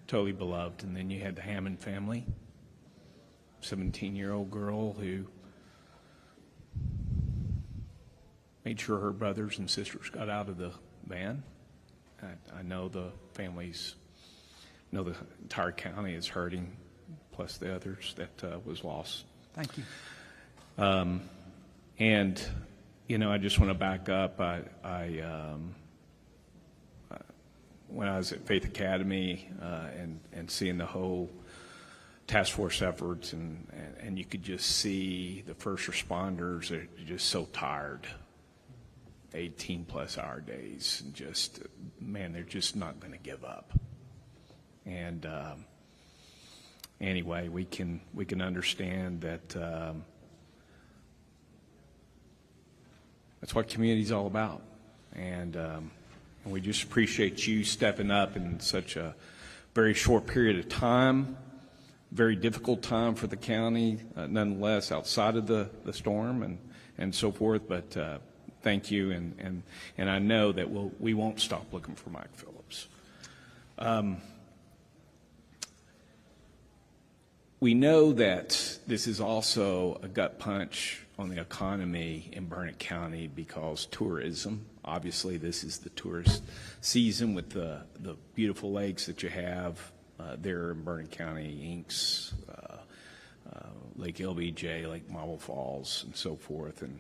totally beloved. And then you had the Hammond family, 17-year-old girl who made made sure her brothers and sisters got out of the van. I know the families, know the entire county is hurting, plus the others that was lost. Thank you. And, you know, I just want to back up. When I was at Faith Academy and seeing the whole task force efforts, and you could just see the first responders are just so tired, 18+ hour days, and just, man, they're just not going to give up. And anyway, we can understand that that's what community's all about, and we just appreciate you stepping up in such a very short period of time. Very difficult time for the county, nonetheless, outside of the storm and so forth. But thank you, and I know that we won't stop looking for Mike Phillips. We know that this is also a gut punch on the economy in Burnett County because tourism. Obviously, this is the tourist season with the beautiful lakes that you have there in Burnett County, Inks, Lake LBJ, Lake Marble Falls, and so forth. And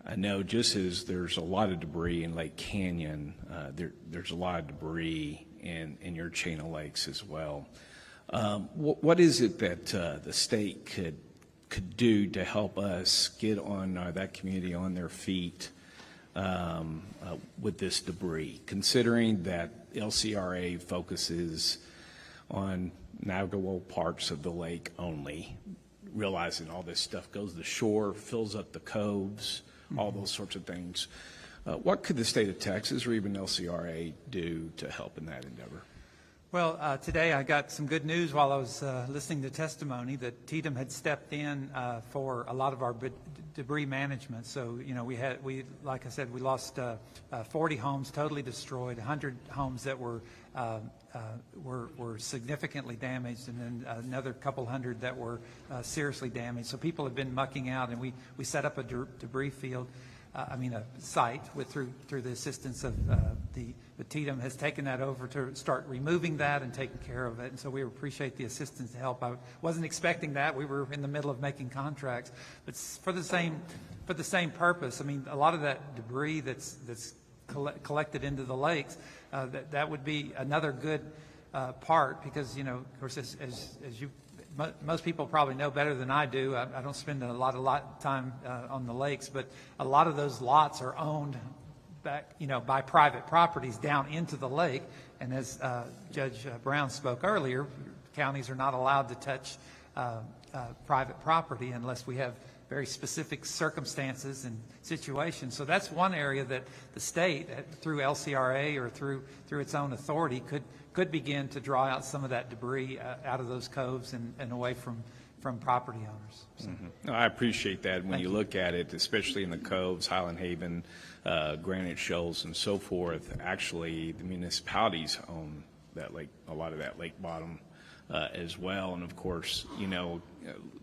I know just as there's a lot of debris in Lake Canyon, there's a lot of debris in your chain of lakes as well. What is it that the state could do to help us get on that community on their feet with this debris, considering that LCRA focuses on navigable parts of the lake only, realizing all this stuff goes to the shore, fills up the coves, all those sorts of things. What could the state of Texas or even LCRA do to help in that endeavor? Well, today I got some good news while I was listening to testimony that TDM had stepped in for a lot of our debris management. So, you know, like I said, we lost 40 homes totally destroyed, 100 homes that were significantly damaged, and then another couple hundred that were seriously damaged. So people have been mucking out, and we set up a debris field. A site through the assistance of the TDM has taken that over to start removing that and taking care of it. And so we appreciate the assistance to help. I wasn't expecting that. We were in the middle of making contracts, but for the same purpose. I mean, a lot of that debris that's collected into the lakes, that would be another good part, because, you know, of course, as you. Most people probably know better than I do. I don't spend a lot of time on the lakes, but a lot of those lots are owned back, you know, by private properties down into the lake. And as Judge Brown spoke earlier, counties are not allowed to touch private property unless we have very specific circumstances and situations. So that's one area that the state, through LCRA or through its own authority, could begin to draw out some of that debris out of those coves and away from property owners. So. No, I appreciate that. When you look at it, especially in the coves, Highland Haven, Granite Shoals, and so forth, actually the municipalities own that lake, a lot of that lake bottom as well. And of course, you know,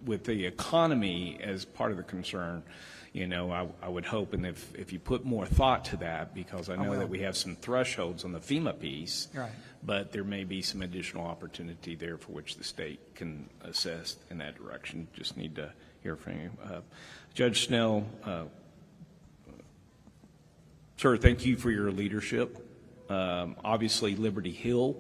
with the economy as part of the concern, you know, I would hope, and if you put more thought to that, because I know that we have some thresholds on the FEMA piece, right, but there may be some additional opportunity there for which the state can assist in that direction. Just need to hear from you. Judge Snell, sir, thank you for your leadership. Obviously, Liberty Hill,